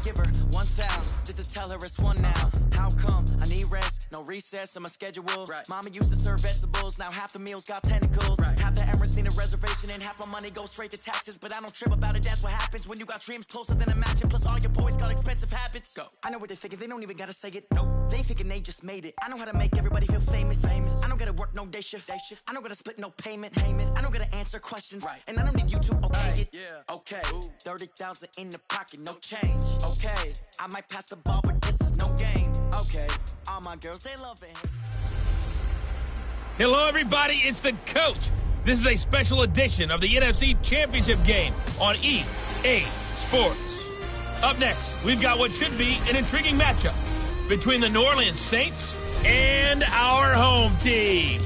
give her 1,000 just to tell her it's one now. How come? I need rest, no recess on my schedule. Right. Mama used to serve vegetables, now half the meals got tentacles. Right. Half the Emirates need a reservation and half my money goes straight to taxes. But I don't trip about it, that's what happens when you got dreams closer than imagine. Plus all your boys got expensive habits. Go. I know what they're thinking, they don't even gotta say it. Nope. They thinking they just made it. I know how to make everybody feel famous. I don't gotta work no day shift. I don't gotta split no payment. I don't gotta answer questions. Right. And I don't need you to okay it. Yeah. Okay. 30,000 in the pocket, no change. Okay. I might pass the ball, but this is no game. Okay. All my girls, they love it. Hello, everybody. It's the coach. This is a special edition of the NFC Championship game on EA Sports. Up next, we've got what should be an intriguing matchup between the New Orleans Saints and our home team.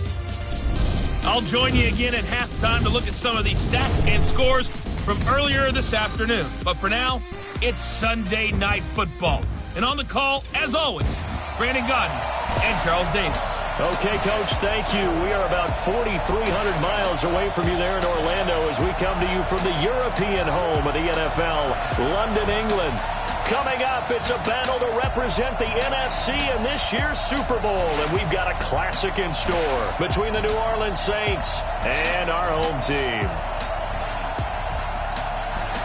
I'll join you again at halftime to look at some of these stats and scores from earlier this afternoon. But for now, it's Sunday Night Football. And on the call, as always, Brandon Godden and Charles Davis. Okay, Coach, thank you. We are about 4,300 miles away from you there in Orlando as we come to you from the European home of the NFL, London, England. Coming up, it's a battle to represent the NFC in this year's Super Bowl, and we've got a classic in store between the New Orleans Saints and our home team.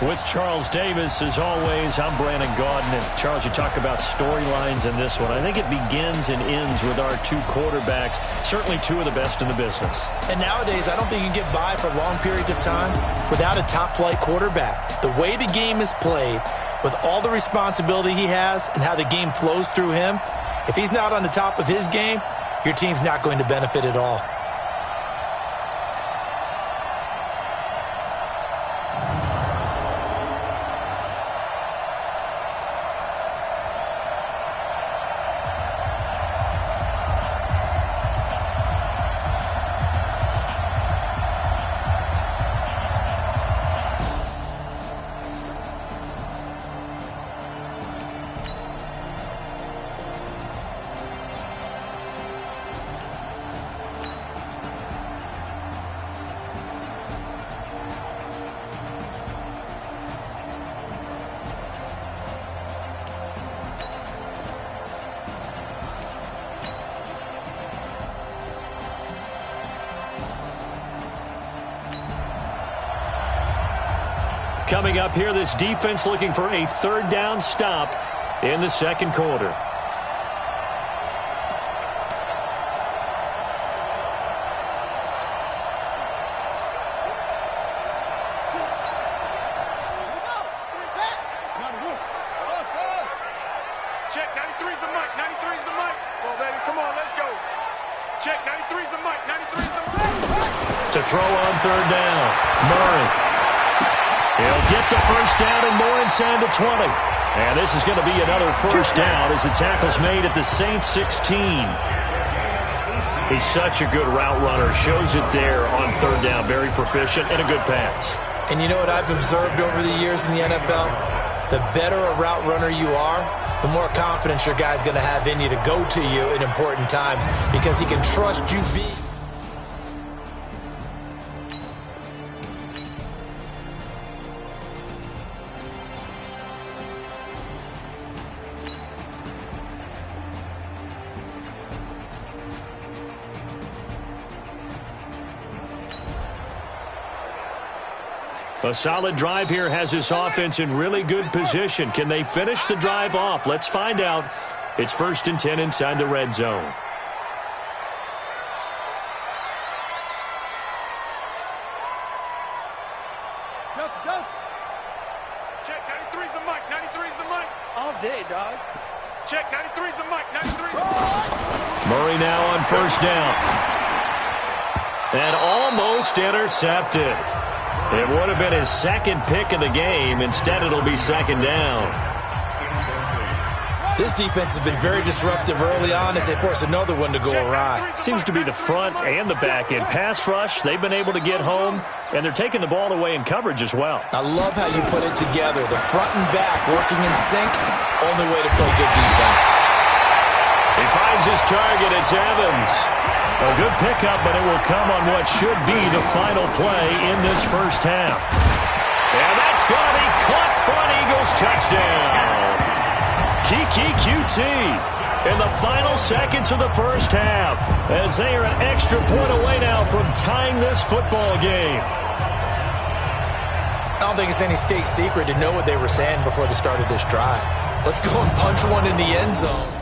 With Charles Davis, as always, I'm Brandon Godden. And Charles, you talk about storylines in this one. I think it begins and ends with our two quarterbacks, certainly two of the best in the business. And nowadays, I don't think you can get by for long periods of time without a top-flight quarterback. The way the game is played, with all the responsibility he has and how the game flows through him, if he's not on the top of his game, your team's not going to benefit at all. Coming up here, this defense looking for a third down stop in the second quarter. Check, 93's the mic, 93's the mic. Come on, baby, come on, let's go. Check, 93's the mic, 93's the mic. To throw on third down, Murray. He'll get the first down and more inside the 20. And this is going to be another first down as the tackle's made at the Saints 16. He's such a good route runner. Shows it there on third down. Very proficient and a good pass. And you know what I've observed over the years in the NFL? The better a route runner you are, the more confidence your guy's going to have in you to go to you in important times because he can trust you being. A solid drive here has this offense in really good position. Can they finish the drive off? Let's find out. It's 1st and 10 inside the red zone. Check, 93's the mic, 93's the mic. All day, dog. Check, 93's the mic, 93's the mic. Murray now on first down. And almost intercepted. It would have been his second pick of the game. Instead, it'll be second down. This defense has been very disruptive early on as they force another one to go awry. Seems to be the front and the back end. Pass rush, they've been able to get home, and they're taking the ball away in coverage as well. I love how you put it together. The front and back working in sync, only way to play good defense. He finds his target. It's Evans. A good pickup, but it will come on what should be the final play in this first half. And that's going to be caught for an Eagles touchdown. Rookie QT in the final seconds of the first half, as they are an extra point away now from tying this football game. I don't think it's any state secret to know what they were saying before the start of this drive. Let's go and punch one in the end zone.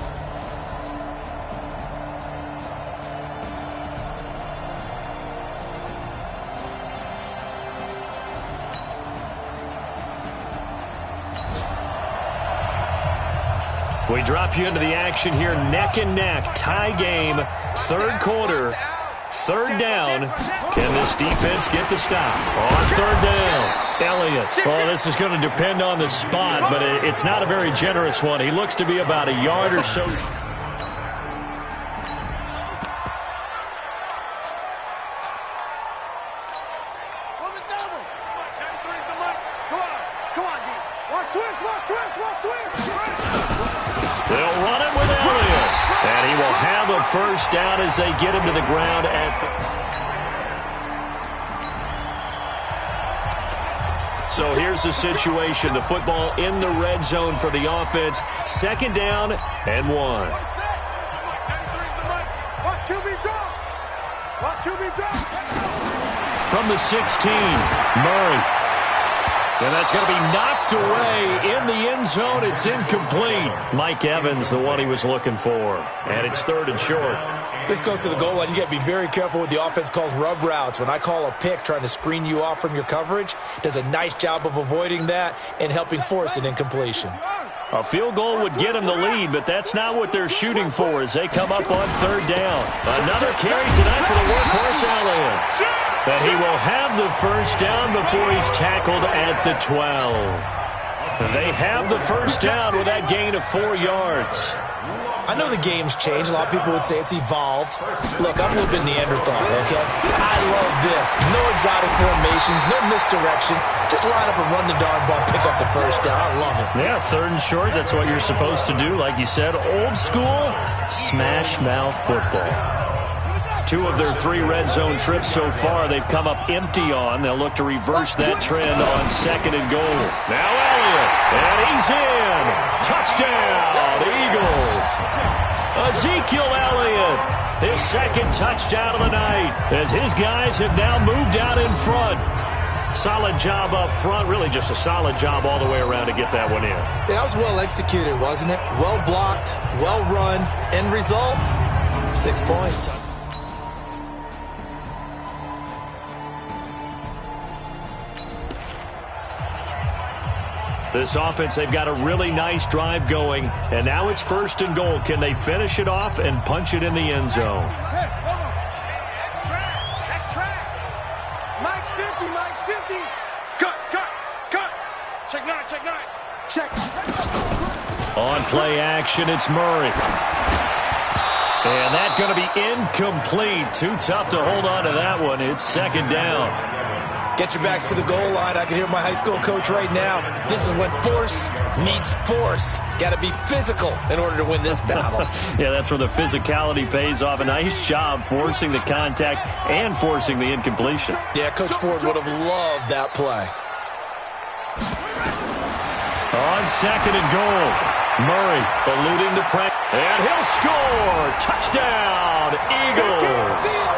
We drop you into the action here, neck and neck, tie game, third quarter, third down. Can this defense get the stop? On third down, Elliott. Well, this is going to depend on the spot, but it's not a very generous one. He looks to be about a yard or so. They'll run it with Elliott, and he will have a first down as they get him to the ground So here's the situation. The football in the red zone for the offense. Second down and 1. From the 16, Murray. And that's going to be knocked away in the end zone. It's incomplete. Mike Evans, the one he was looking for. And it's third and short. This goes to the goal line. You got to be very careful what the offense calls rub routes. When I call a pick trying to screen you off from your coverage, does a nice job of avoiding that and helping force an incompletion. A field goal would get them the lead, but that's not what they're shooting for as they come up on third down. Another carry tonight for the workhorse Elliott. But he will have the first down before he's tackled at the 12. They have the first down with that gain of 4 yards. I know the game's changed. A lot of people would say it's evolved. Look, I'm a little bit Neanderthal, okay? I love this. No exotic formations, no misdirection. Just line up and run the darn ball, pick up the first down. I love it. Yeah, third and short, that's what you're supposed to do. Like you said, old school, smash mouth football. 2 of their 3 red zone trips so far, they've come up empty on. They'll look to reverse that trend on second and goal. Now Elliott, and he's in. Touchdown, Eagles. Ezekiel Elliott, his second touchdown of the night, as his guys have now moved out in front. Solid job up front, really just a solid job all the way around to get that one in. That was well executed, wasn't it? Well blocked, well run. End result, 6 points. This offense, they've got a really nice drive going, and now it's first and goal. Can they finish it off and punch it in the end zone? That's track. Mike's 50, Mike's 50. Cut. Check 9. Check. On play action, it's Murray. And that's going to be incomplete. Too tough to hold on to that one. It's second down. Get your backs to the goal line. I can hear my high school coach right now. This is when force meets force. Got to be physical in order to win this battle. Yeah, that's where the physicality pays off. A nice job forcing the contact and forcing the incompletion. Yeah, Coach Ford would have loved that play. On second and goal, Murray eluding the pressure. And he'll score. Touchdown, Eagles.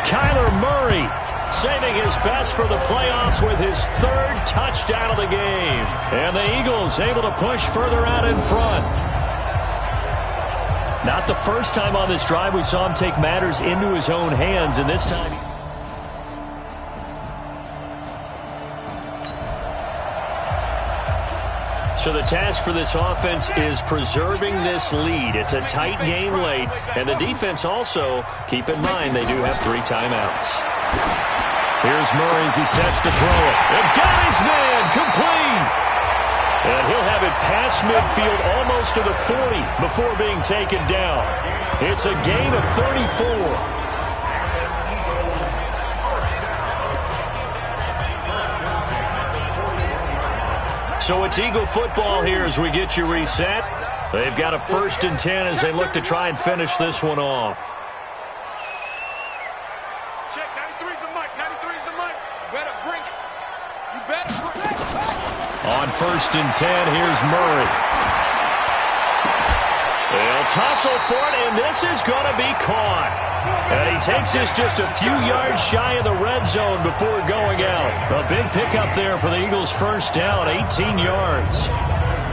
Kyler Murray saving his best for the playoffs with his 3rd touchdown of the game. And the Eagles able to push further out in front. Not the first time on this drive we saw him take matters into his own hands, and this time... So the task for this offense is preserving this lead. It's a tight game late, and the defense also, keep in mind, they do have 3 timeouts. Here's Murray as he sets to throw it. And got his man complete. And he'll have it past midfield almost to the 40 before being taken down. It's a gain of 34. So it's Eagle football here as we get you reset. They've got a 1st and 10 as they look to try and finish this one off. Check, 93's the mic. 93's the mic. You better bring it. You better bring it. On 1st and 10, here's Murray. tussle for it, and this is going to be caught. And he takes this just a few yards shy of the red zone before going out. A big pickup there for the Eagles' first down, 18 yards.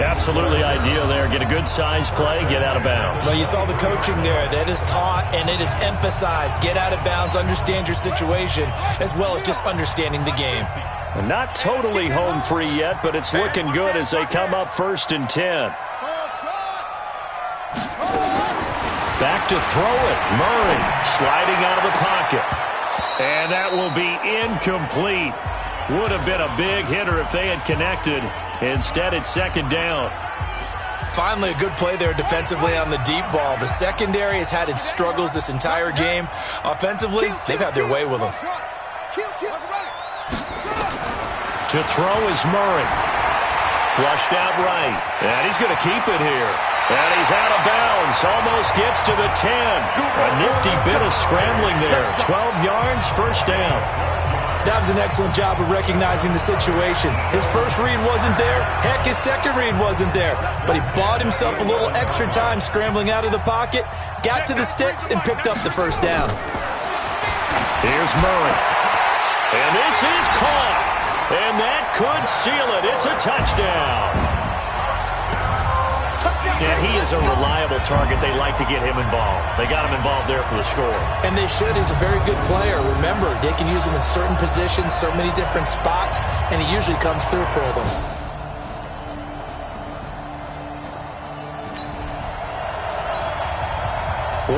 Absolutely ideal there. Get a good size play, get out of bounds. Well, you saw the coaching there. That is taught and it is emphasized. Get out of bounds, understand your situation, as well as just understanding the game. Not totally home free yet, but it's looking good as they come up 1st and 10. Back to throw it. Murray sliding out of the pocket. And that will be incomplete. Would have been a big hitter if they had connected. Instead, it's 2nd down. Finally, a good play there defensively on the deep ball. The secondary has had its struggles this entire game. Offensively, they've had their way with them. To throw is Murray. Flushed out right. And he's going to keep it here. And he's out of bounds. Almost gets to the 10. A nifty bit of scrambling there. 12 yards, 1st down. That was an excellent job of recognizing the situation. His first read wasn't there. Heck, his second read wasn't there. But he bought himself a little extra time scrambling out of the pocket, got to the sticks, and picked up the 1st down. Here's Murray. And this is caught. And that could seal it. It's a touchdown. And he is a reliable target. They like to get him involved. They got him involved there for the score. And they should. He's a very good player. Remember, they can use him in certain positions, so many different spots, and he usually comes through for them.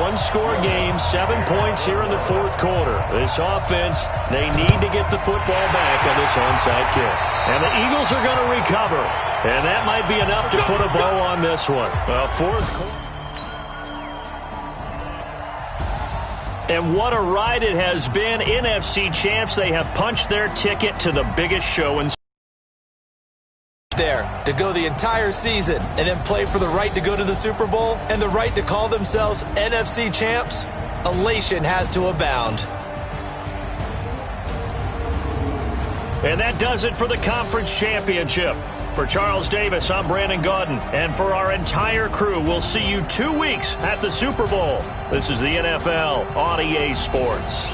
One-score game, 7 points here in the 4th quarter. This offense, they need to get the football back on this onside kick. And the Eagles are going to recover. And that might be enough to put a bow on this one. 4th quarter. And what a ride it has been. NFC champs, they have punched their ticket to the biggest show in there to go the entire season and then play for the right to go to the Super Bowl and the right to call themselves NFC champs. Elation has to abound. And that does it for the conference championship. For Charles Davis, I'm Brandon Gaudin. And for our entire crew, we'll see you 2 weeks at the Super Bowl. This is the NFL on EA Sports.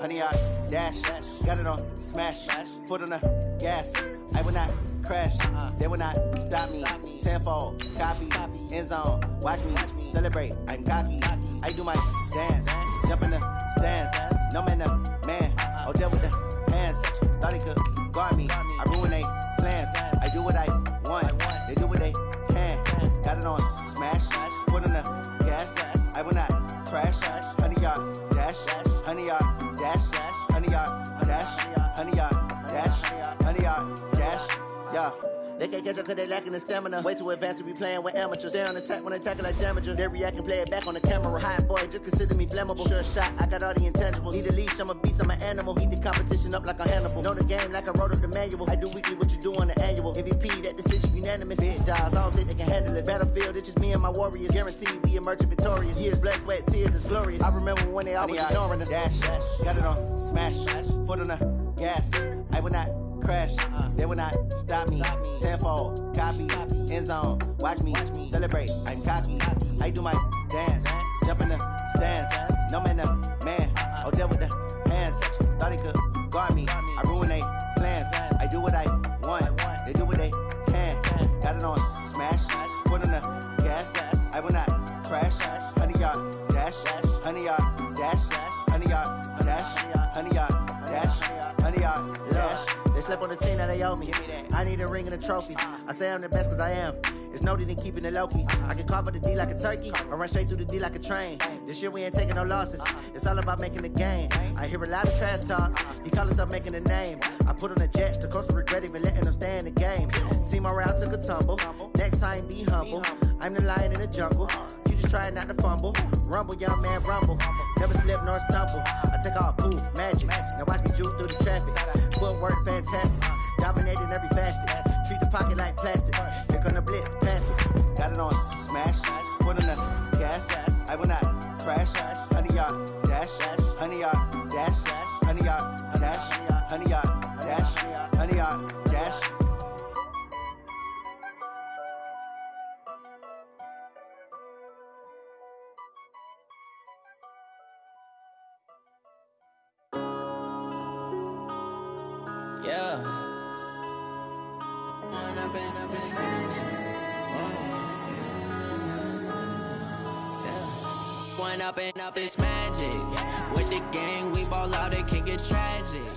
Honey, I dash, got it on smash, foot on the gas. I will not crash, they will not stop me. Tenfold, copy, end zone, watch me celebrate. I'm cocky, I do my dance, jump in the stands. No man, man, oh, there with the hands. Thought he could guard me, I ruin they plans. I do what I want, they do what they can. Got it on smash, foot on the gas. I will not crash, honey, y'all dash, honey, y'all dash, honey, y'all dash, honey, y'all dash, honey, y'all dash, yeah. They can't catch up cause they lacking the stamina. Way too advanced to be playing with amateurs. They on attack when they tackle like damager. They react and play it back on the camera. Hot boy, just consider me flammable. Sure shot, I got all the intangibles. Need a leash, I'm a beast, I'm an animal. Heat the competition up like a Hannibal. Know the game like I wrote up the manual. I do weekly what you do on the annual. MVP, that decision unanimous. Big dogs, I don't think they can handle it. Battlefield, it's just me and my warriors. Guaranteed we emerge victorious. Years, blood, sweat, tears, it's glorious. I remember when they always ignoring us. Dash, got it on smash, foot on the gas. I will not crash, they will not stop me. Tenfold, copy, end zone, watch me celebrate. I'm cocky, I do my dance, jump in the stands. No man, man, oh, there with the hands. Thought he could guard me, I ruin they plans. I do what I want, they do what they can. Got it on smash, foot on the gas. I will not crash, honey, y'all dash, honey, y'all dash, honey, y'all dash, honey, y'all dash, honey, y'all dash. They slept on the team that they owe me. I need a ring and a trophy. I say I'm the best cause I am. It's noted in keeping it low-key. I can carve up the D like a turkey or run straight through the D like a train. This year we ain't taking no losses. It's all about making the game. I hear a lot of trash talk. He call himself making a name. I put on the Jets. The coach will regret even letting them stay in the game. Team morale took a tumble. Next time be humble. I'm the lion in the jungle. You just trying not to fumble. Rumble, young man, rumble. Never slip nor stumble. I take off, poof, magic. Now watch me juke through the traffic. Footwork fantastic. Dominating every facet. Treat the pocket like plastic. Here come the blitz, pass it. Got it on smash. Put on the gas. I will not crash. 100-yard dash. 100-yard dash. 100-yard dash. 100-yard dash. 100-yard dash. Yeah. One up and up is magic. With the gang, we ball out, it can get tragic.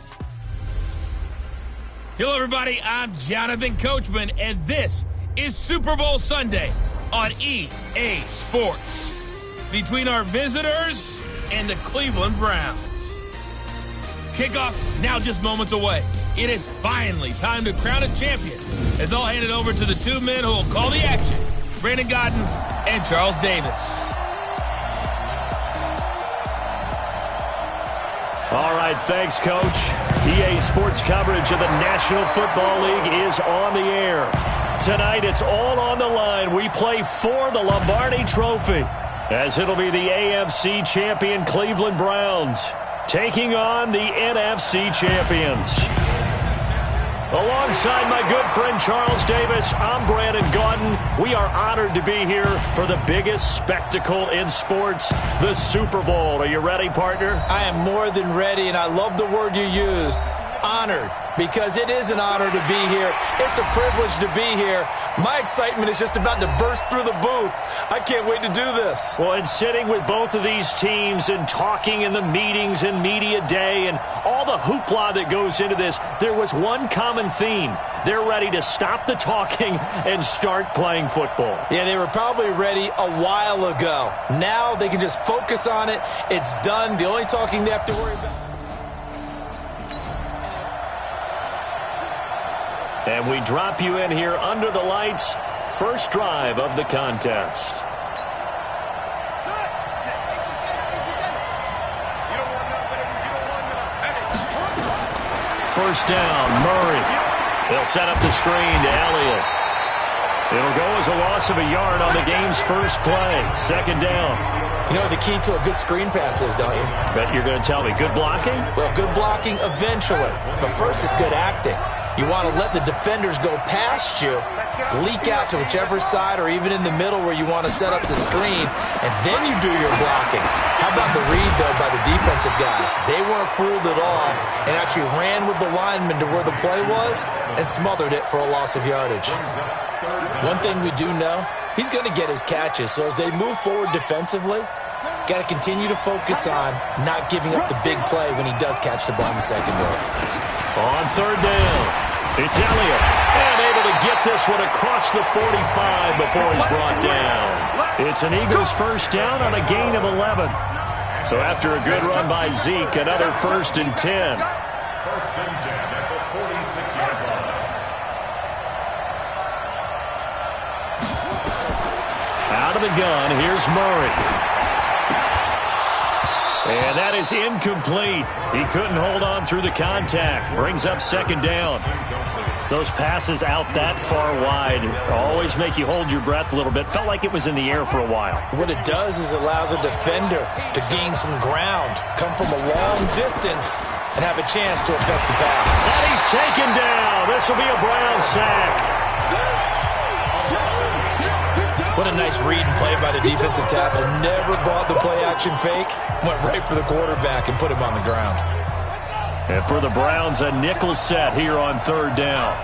Hello, everybody. I'm Jonathan Coachman, and this is Super Bowl Sunday on EA Sports. Between our visitors and the Cleveland Browns. Kickoff now just moments away. It is finally time to crown a champion. As I'll hand it over to the two men who will call the action, Brandon Godden and Charles Davis. All right, thanks, Coach. EA Sports coverage of the National Football League is on the air. Tonight, it's all on the line. We play for the Lombardi Trophy, as it'll be the AFC champion Cleveland Browns taking on the NFC champions. Alongside my good friend Charles Davis, I'm Brandon Godden. We are honored to be here for the biggest spectacle in sports, the Super Bowl. Are you ready, partner? I am more than ready, and I love the word you used, honored, because it is an honor to be here. It's a privilege to be here. My excitement is just about to burst through the booth. I can't wait to do this. Well, and sitting with both of these teams and talking in the meetings and media day and all the hoopla that goes into this, there was one common theme. They're ready to stop the talking and start playing football. Yeah, they were probably ready a while ago. Now they can just focus on it. It's done. The only talking they have to worry about. And we drop you in here under the lights. First drive of the contest. First down, Murray. They'll set up the screen to Elliott. It'll go as a loss of a yard on the game's first play. Second down. You know what the key to a good screen pass is, don't you? Bet you're going to tell me. Good blocking? Well, good blocking eventually. But first is good acting. You want to let the defenders go past you, leak out to whichever side or even in the middle where you want to set up the screen, and then you do your blocking. How about the read, though, by the defensive guys? They weren't fooled at all and actually ran with the lineman to where the play was and smothered it for a loss of yardage. One thing we do know, he's going to get his catches, so as they move forward defensively, got to continue to focus on not giving up the big play when he does catch the ball in the secondary. On third down, it's Elliott. And able to get this one across the 45 before he's brought down. It's an Eagles first down on a gain of 11. So after a good run by Zeke, another 1st and 10. 1st and 10 at the 46-yard line. Out of the gun, here's Murray. And that is incomplete. He couldn't hold on through the contact. Brings up second down. Those passes out that far wide always make you hold your breath a little bit. Felt like it was in the air for a while. What it does is it allows a defender to gain some ground, come from a long distance, and have a chance to affect the pass. And he's taken down. This will be a Brown sack. What a nice read and play by the defensive tackle. Never brought the play-action fake. Went right for the quarterback and put him on the ground. And for the Browns, a nickel set here on third down.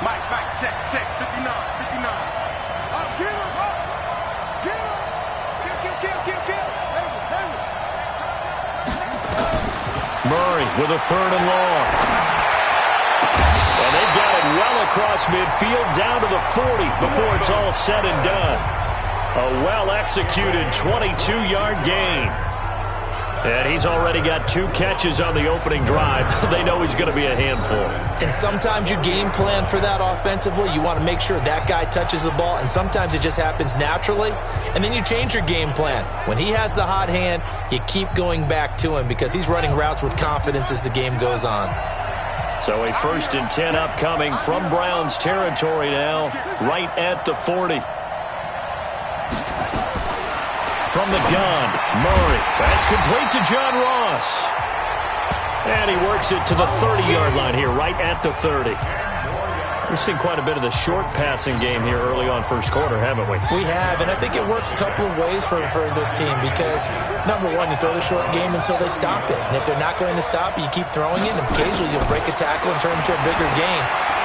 Mike, check, 59. Get him, get him. Kill. Murray with a 3rd and long. And they've got it well across midfield, down to the 40 before it's all said and done. A well-executed 22-yard gain. And he's already got 2 catches on the opening drive. They know he's going to be a handful. And sometimes you game plan for that offensively. You want to make sure that guy touches the ball, and sometimes it just happens naturally. And then you change your game plan. When he has the hot hand, you keep going back to him because he's running routes with confidence as the game goes on. So a 1st and 10 upcoming from Browns territory now, right at the 40. From the gun, Murray. That's complete to John Ross. And he works it to the 30-yard line here, right at the 30. We've seen quite a bit of the short passing game here early on first quarter, haven't we? We have, and I think it works a couple of ways for this team because, number one, you throw the short game until they stop it. And if they're not going to stop it, you keep throwing it, and occasionally you'll break a tackle and turn it into a bigger gain.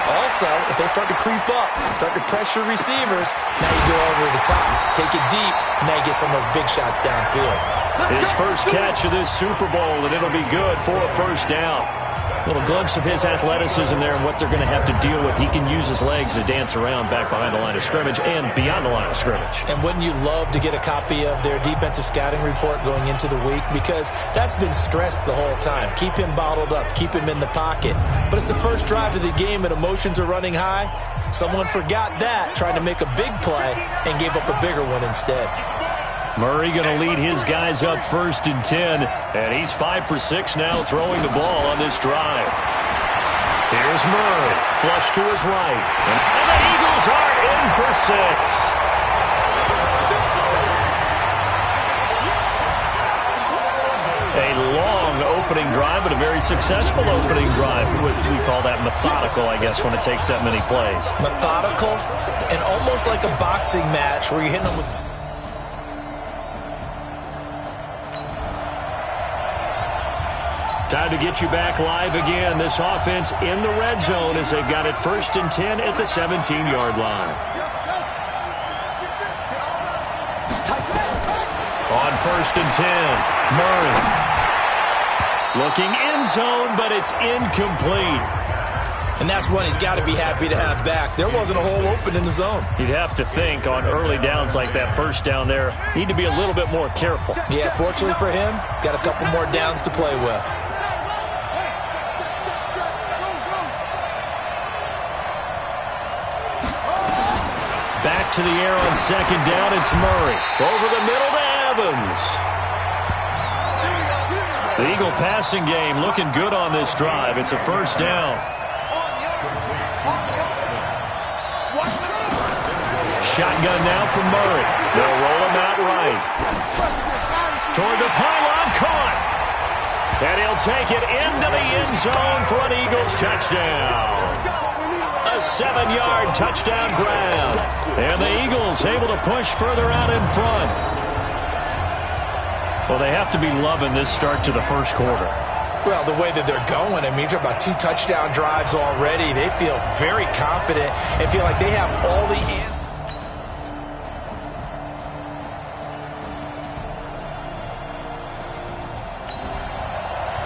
Also, if they start to creep up, start to pressure receivers, now you go over the top, take it deep, and now you get some of those big shots downfield. His first catch of this Super Bowl, and it'll be good for a 1st down. Little glimpse of his athleticism there and what they're going to have to deal with. He can use his legs to dance around back behind the line of scrimmage and beyond the line of scrimmage. And wouldn't you love to get a copy of their defensive scouting report going into the week? Because that's been stressed the whole time. Keep him bottled up. Keep him in the pocket. But it's the first drive of the game and emotions are running high. Someone forgot that, trying to make a big play, and gave up a bigger one instead. Murray going to lead his guys up 1st and 10, and he's 5 for 6 now throwing the ball on this drive. Here's Murray, flush to his right, and the Eagles are in for 6. A long opening drive, but a very successful opening drive. We call that methodical, I guess, when it takes that many plays. Methodical and almost like a boxing match where you're hitting them with... Time to get you back live again. This offense in the red zone as they've got it 1st and 10 at the 17-yard line. On 1st and 10, Murray. Looking end zone, but it's incomplete. And that's one he's got to be happy to have back. There wasn't a hole open in the zone. You'd have to think on early downs like that 1st down there, need to be a little bit more careful. Yeah, fortunately for him, got a couple more downs to play with. Back to the air on 2nd down, it's Murray. Over the middle to Evans. The Eagle passing game looking good on this drive. It's a 1st down. Shotgun now from Murray. They'll roll him out right. Toward the pylon, caught. And he'll take it into the end zone for an Eagles touchdown. A 7-yard touchdown grab. And the Eagles able to push further out in front. Well, they have to be loving this start to the first quarter. Well, the way that they're going, I mean, you're talking about 2 touchdown drives already. They feel very confident and feel like they have all the answers.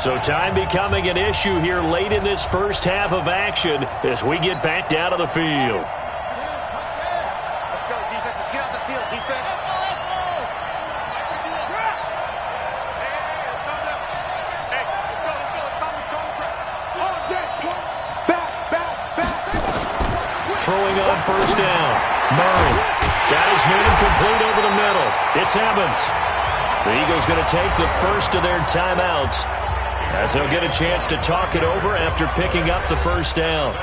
So time becoming an issue here late in this first half of action as we get back down to the field. Let's go, defense. Let's get off the field, defense. Throwing on 1st down. Murray got his man complete over the middle. It's Evans. The Eagles going to take the first of their timeouts as they'll get a chance to talk it over after picking up the 1st down.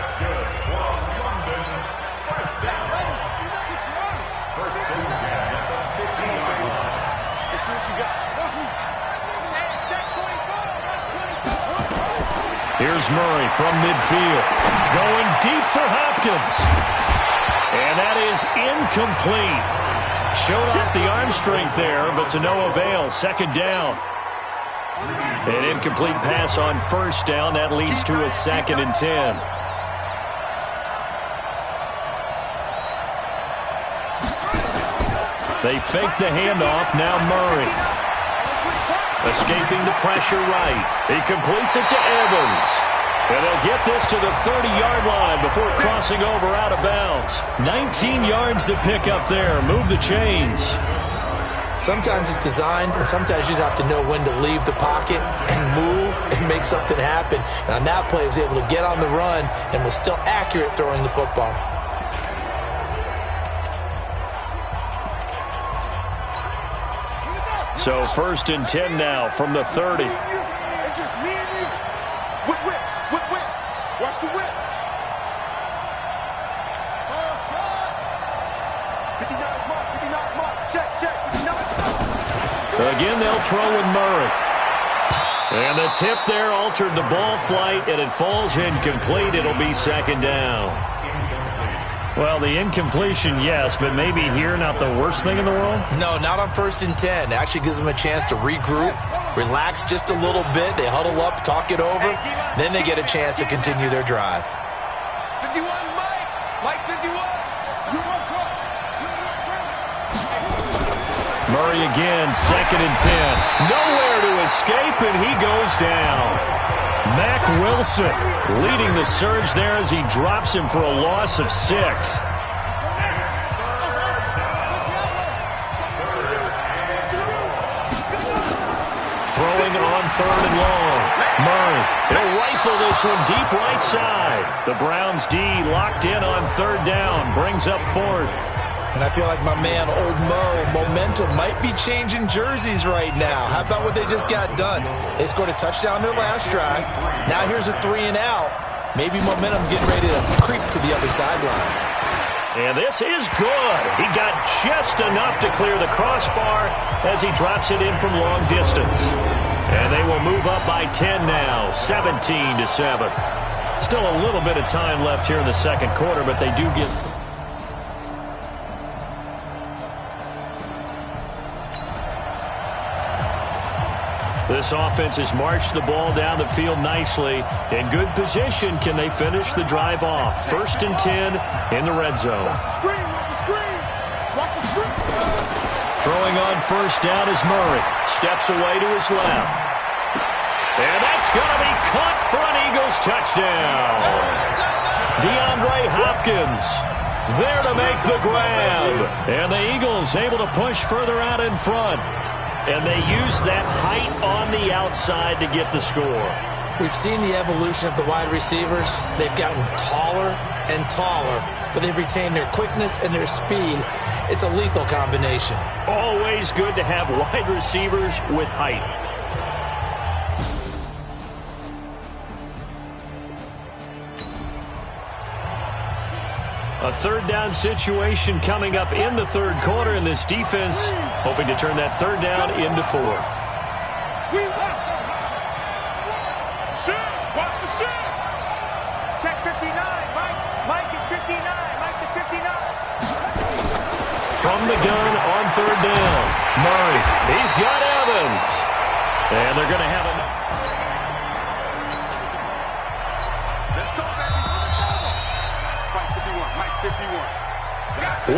Here's Murray from midfield. Going deep for Hopkins. And that is incomplete. Showed off the arm strength there, but to no avail. 2nd down. An incomplete pass on 1st down. That leads to a 2nd and 10. They fake the handoff. Now Murray. Escaping the pressure right. He completes it to Evans. And they'll get this to the 30-yard line before crossing over out of bounds. 19 yards to pick up there. Move the chains. Sometimes it's designed, and sometimes you just have to know when to leave the pocket and move and make something happen. And on that play, he was able to get on the run and was still accurate throwing the football. So 1st and 10 now from the 30. It's just me and you. Whip, whip, whip, whip. Watch the whip. 59 mark, 59 mark. Check, check, 59 mark. Again, they'll throw with Murray. And the tip there altered the ball flight, and it falls incomplete. It'll be 2nd down. Well, the incompletion, yes, but maybe here not the worst thing in the world? No, not on 1st and 10. It actually gives them a chance to regroup, relax just a little bit. They huddle up, talk it over. Then they get a chance to continue their drive. 51, Mike. Mike 51. Murray again, 2nd and 10. Nowhere to escape, and he goes down. Mack Wilson leading the surge there as he drops him for a loss of 6. Throwing on 3rd and long. Murray, he'll rifle this one deep right side. The Browns D locked in on 3rd down, brings up 4th. And I feel like my man, Old Mo, momentum might be changing jerseys right now. How about what they just got done? They scored a touchdown their last drive. Now here's a 3 and out. Maybe momentum's getting ready to creep to the other sideline. And this is good. He got just enough to clear the crossbar as he drops it in from long distance. And they will move up by 10 now, 17-7. Still a little bit of time left here in the 2nd quarter, but they do get... This offense has marched the ball down the field nicely. In good position, can they finish the drive off? 1st and 10 in the red zone. Watch the screen, watch the screen. Watch the screen. Throwing on 1st down is Murray. Steps away to his left. And that's going to be caught for an Eagles touchdown. DeAndre Hopkins there to make the grab. And the Eagles able to push further out in front. And they use that height on the outside to get the score. We've seen the evolution of the wide receivers. They've gotten taller and taller, but they've retained their quickness and their speed. It's a lethal combination. Always good to have wide receivers with height. A 3rd down situation coming up in the 3rd quarter, and this defense hoping to turn that 3rd down into 4th. Watch the shit. Check 59. Mike is 59. Mike is 59. From the gun on 3rd down. Murray, he's got Evans. And they're going to have him.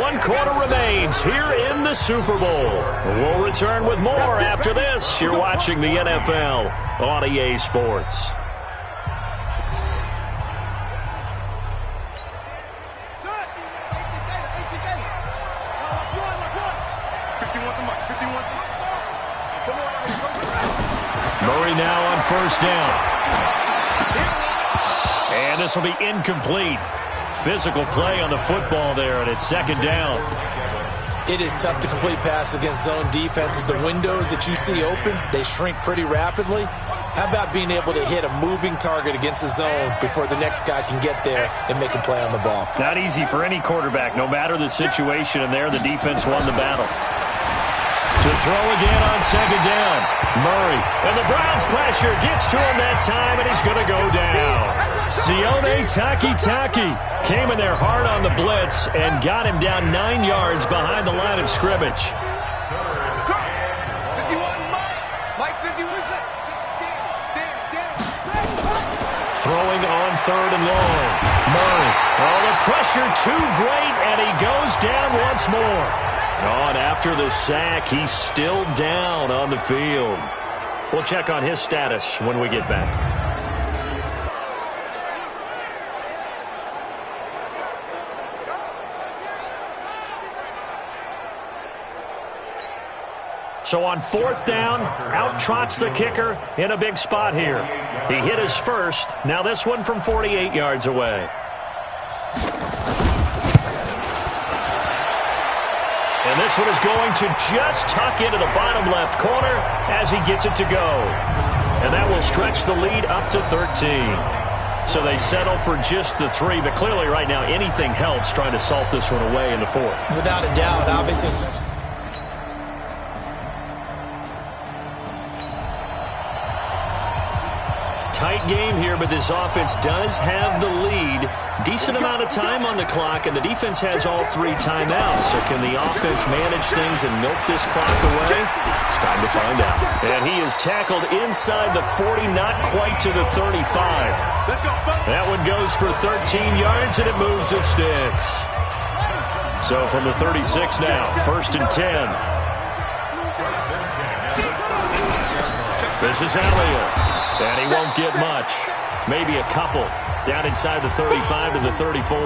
One quarter remains here in the Super Bowl. We'll return with more after this. You're watching the NFL on EA Sports. Murray now on 1st down. And this will be incomplete. Physical play on the football there, and it's 2nd down. It is tough to complete passes against zone defenses. The windows that you see open, they shrink pretty rapidly. How about being able to hit a moving target against a zone before the next guy can get there and make a play on the ball? Not easy for any quarterback, no matter the situation, and there the defense won the battle. To throw again on 2nd down. Murray, and the Browns pressure gets to him that time, and he's going to go down. Sione Takitaki came in there hard on the blitz and got him down 9 yards behind the line of scrimmage. 51, Mike 51. Throwing on 3rd and long. Murray, oh, the pressure too great, and he goes down once more. On after the sack, he's still down on the field. We'll check on his status when we get back. So on 4th down, out trots the kicker in a big spot here. He hit his first. Now this one from 48 yards away. And this one is going to just tuck into the bottom left corner as he gets it to go. And that will stretch the lead up to 13. So they settle for just the 3, but clearly right now anything helps trying to salt this one away in the 4th. Without a doubt, obviously. Tight game here, but this offense does have the lead. Decent amount of time on the clock, and the defense has all 3 timeouts. So can the offense manage things and milk this clock away? It's time to find out. And he is tackled inside the 40, not quite to the 35. That one goes for 13 yards, and it moves the sticks. So from the 36 now, 1st and 10. This is Elliott. And he won't get much. Maybe a couple. Down inside the 35 to the 34.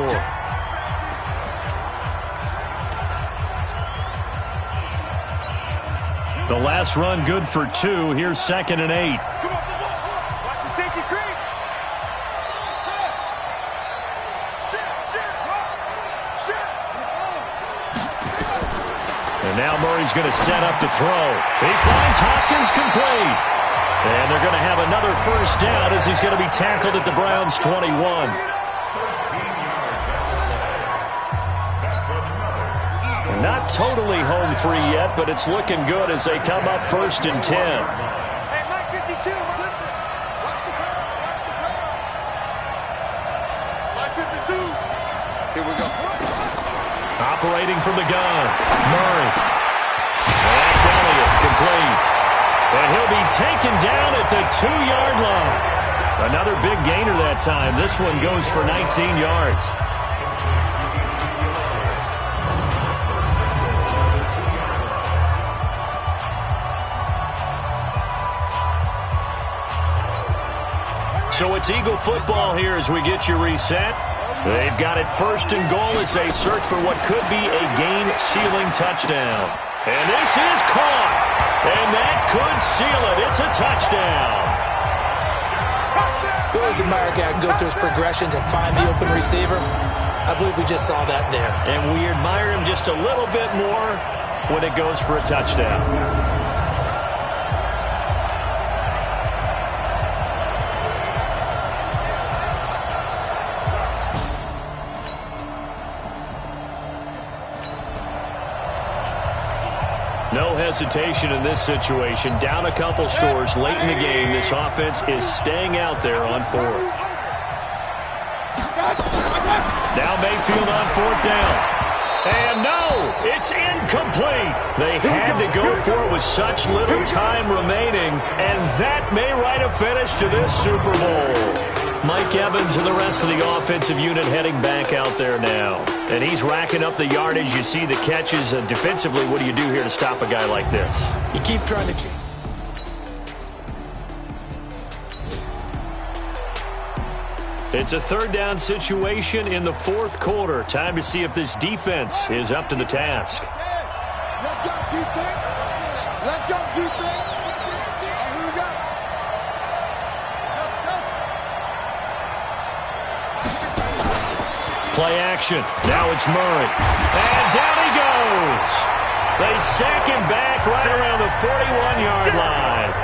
The last run good for 2. Here's 2nd and 8. Watch the safety creep. And now Murray's going to set up to throw. He finds Hopkins complete. And they're going to have another 1st down as he's going to be tackled at the Browns' 21. Not totally home free yet, but it's looking good as they come up 1st and 10. Hey, Mike 52. Watch the crowd. Mike 52. Here we go. Operating from the gun, Murray. And that's Elliott, complete. And he'll be taken down at the 2-yard line. Another big gainer that time. This one goes for 19 yards. So it's Eagle football here as we get you reset. They've got it 1st and goal as they search for what could be a game-sealing touchdown. And this is caught. And that could seal it. It's a touchdown. Who is a Meyer guy can go to his progressions and find the open receiver? I believe we just saw that there. And we admire him just a little bit more when it goes for a touchdown. No hesitation in this situation. Down a couple scores late in the game. This offense is staying out there on 4th. Now Mayfield on 4th down. And no, it's incomplete. They had to go for it with such little time remaining. And that may write a finish to this Super Bowl. Mike Evans and the rest of the offensive unit heading back out there now. And he's racking up the yardage. You see the catches. Defensively, what do you do here to stop a guy like this? You keep trying to... It's a 3rd down situation in the 4th quarter. Time to see if this defense is up to the task. Let's go, defense. Let's go, defense. Here we go. Let's go. Play action. Now it's Murray. And down he goes. They sack him back right around the 41-yard line.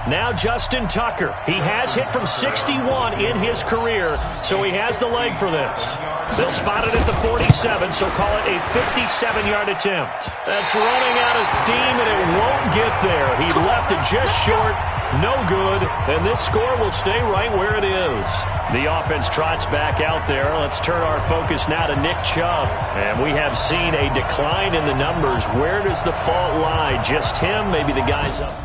Now Justin Tucker. He has hit from 61 in his career, so he has the leg for this. They'll spot it at the 47, so call it a 57-yard attempt. That's running out of steam, and it won't get there. He left it just short. No good, and this score will stay right where it is. The offense trots back out there. Let's turn our focus now to Nick Chubb. And we have seen a decline in the numbers. Where does the fault lie? Just him? Maybe the guys up?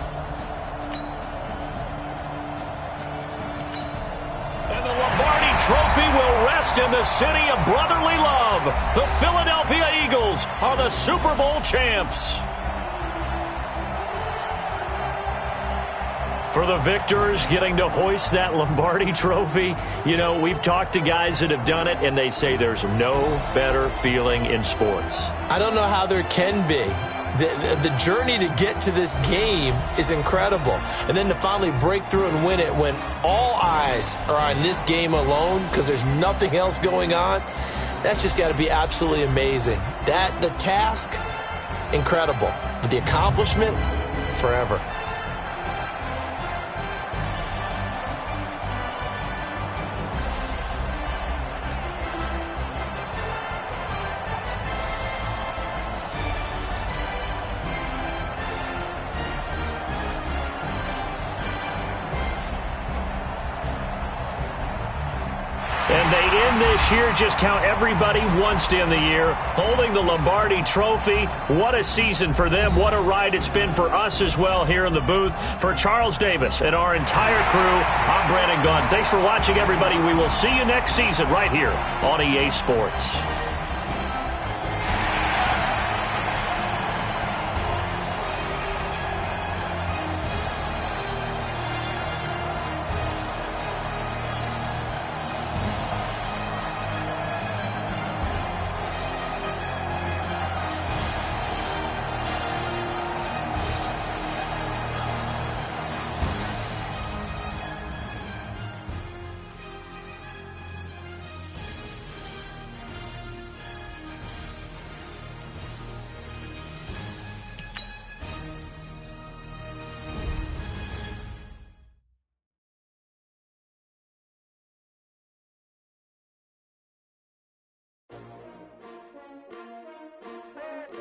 Trophy will rest in the city of brotherly love. The Philadelphia Eagles are the Super Bowl champs. For the victors, getting to hoist that Lombardi trophy, you know, we've talked to guys that have done it, and they say there's no better feeling in sports. I don't know how there can be. The journey to get to this game is incredible. And then to finally break through and win it when all eyes are on this game alone because there's nothing else going on, that's just got to be absolutely amazing. The task, incredible. But the accomplishment, forever. This year, just count everybody once in the year, holding the Lombardi trophy. What a season for them. What a ride it's been for us as well here in the booth. For Charles Davis and our entire crew, I'm Brandon Gunn. Thanks for watching, everybody. We will see you next season right here on EA Sports.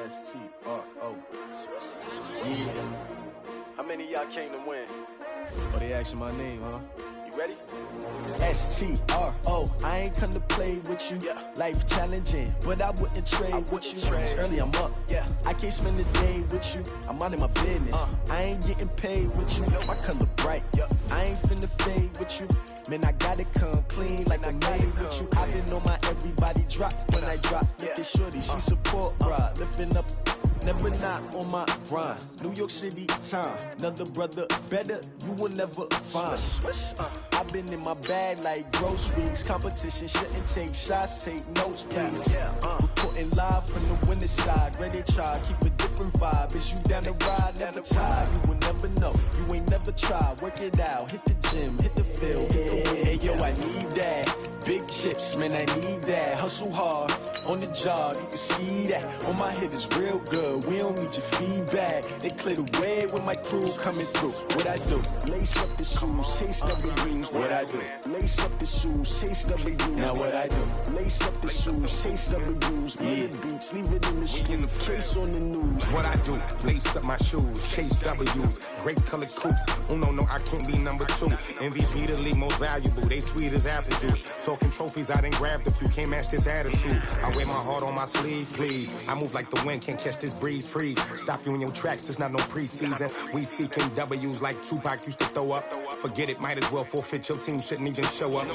S-T-R-O. Yeah. How many of y'all came to win? Oh, they asking my name, huh? You ready? S-T-R-O. I ain't come to play with you. Yeah. Life challenging, but I wouldn't trade with you. It's early, I'm up. Yeah. I can't spend the day with you. I'm minding my business. I ain't getting paid with you. My color bright. Yeah. I ain't finna fade with you. Man, I gotta come clean like I made with you. I've been on my everybody drop when I drop. Look at shorty, she support, bruh. Lifting up. Never not on my grind. New York City time. Another brother better, you will never find. I've been in my bag like groceries. Competition shouldn't take shots, take notes, please. Reporting live from the winning side. Ready to try, keep a different vibe. Is you down the ride, never tired. You will never know, you ain't never tried. Work it out, hit the gym, hit the field. Hey yo, I need that. Big chips, man, I need that. Hustle hard, on the job, you can see that. On my head is real good, we don't need your feedback. They clear the way with my crew coming through. What I do? Lace up the shoes, chase double rings. What I do? Lace up the shoes, chase double rings. Now what I do? Lace up the shoes, chase double rings. Yeah, beats, leave it in the street, case on the news. What I do? Lace up my shoes, chase W's. Great colored coops. Oh no, I can't be number 2. MVP the league most valuable. They sweet as apple juice. Talking trophies, I done grabbed a few. Can't match this attitude. I wear my heart on my sleeve, please. I move like the wind, can't catch this breeze. Freeze. Stop you in your tracks, there's not no preseason. We seeking W's like Tupac used to throw up. Forget it, might as well forfeit. Your team shouldn't even show up.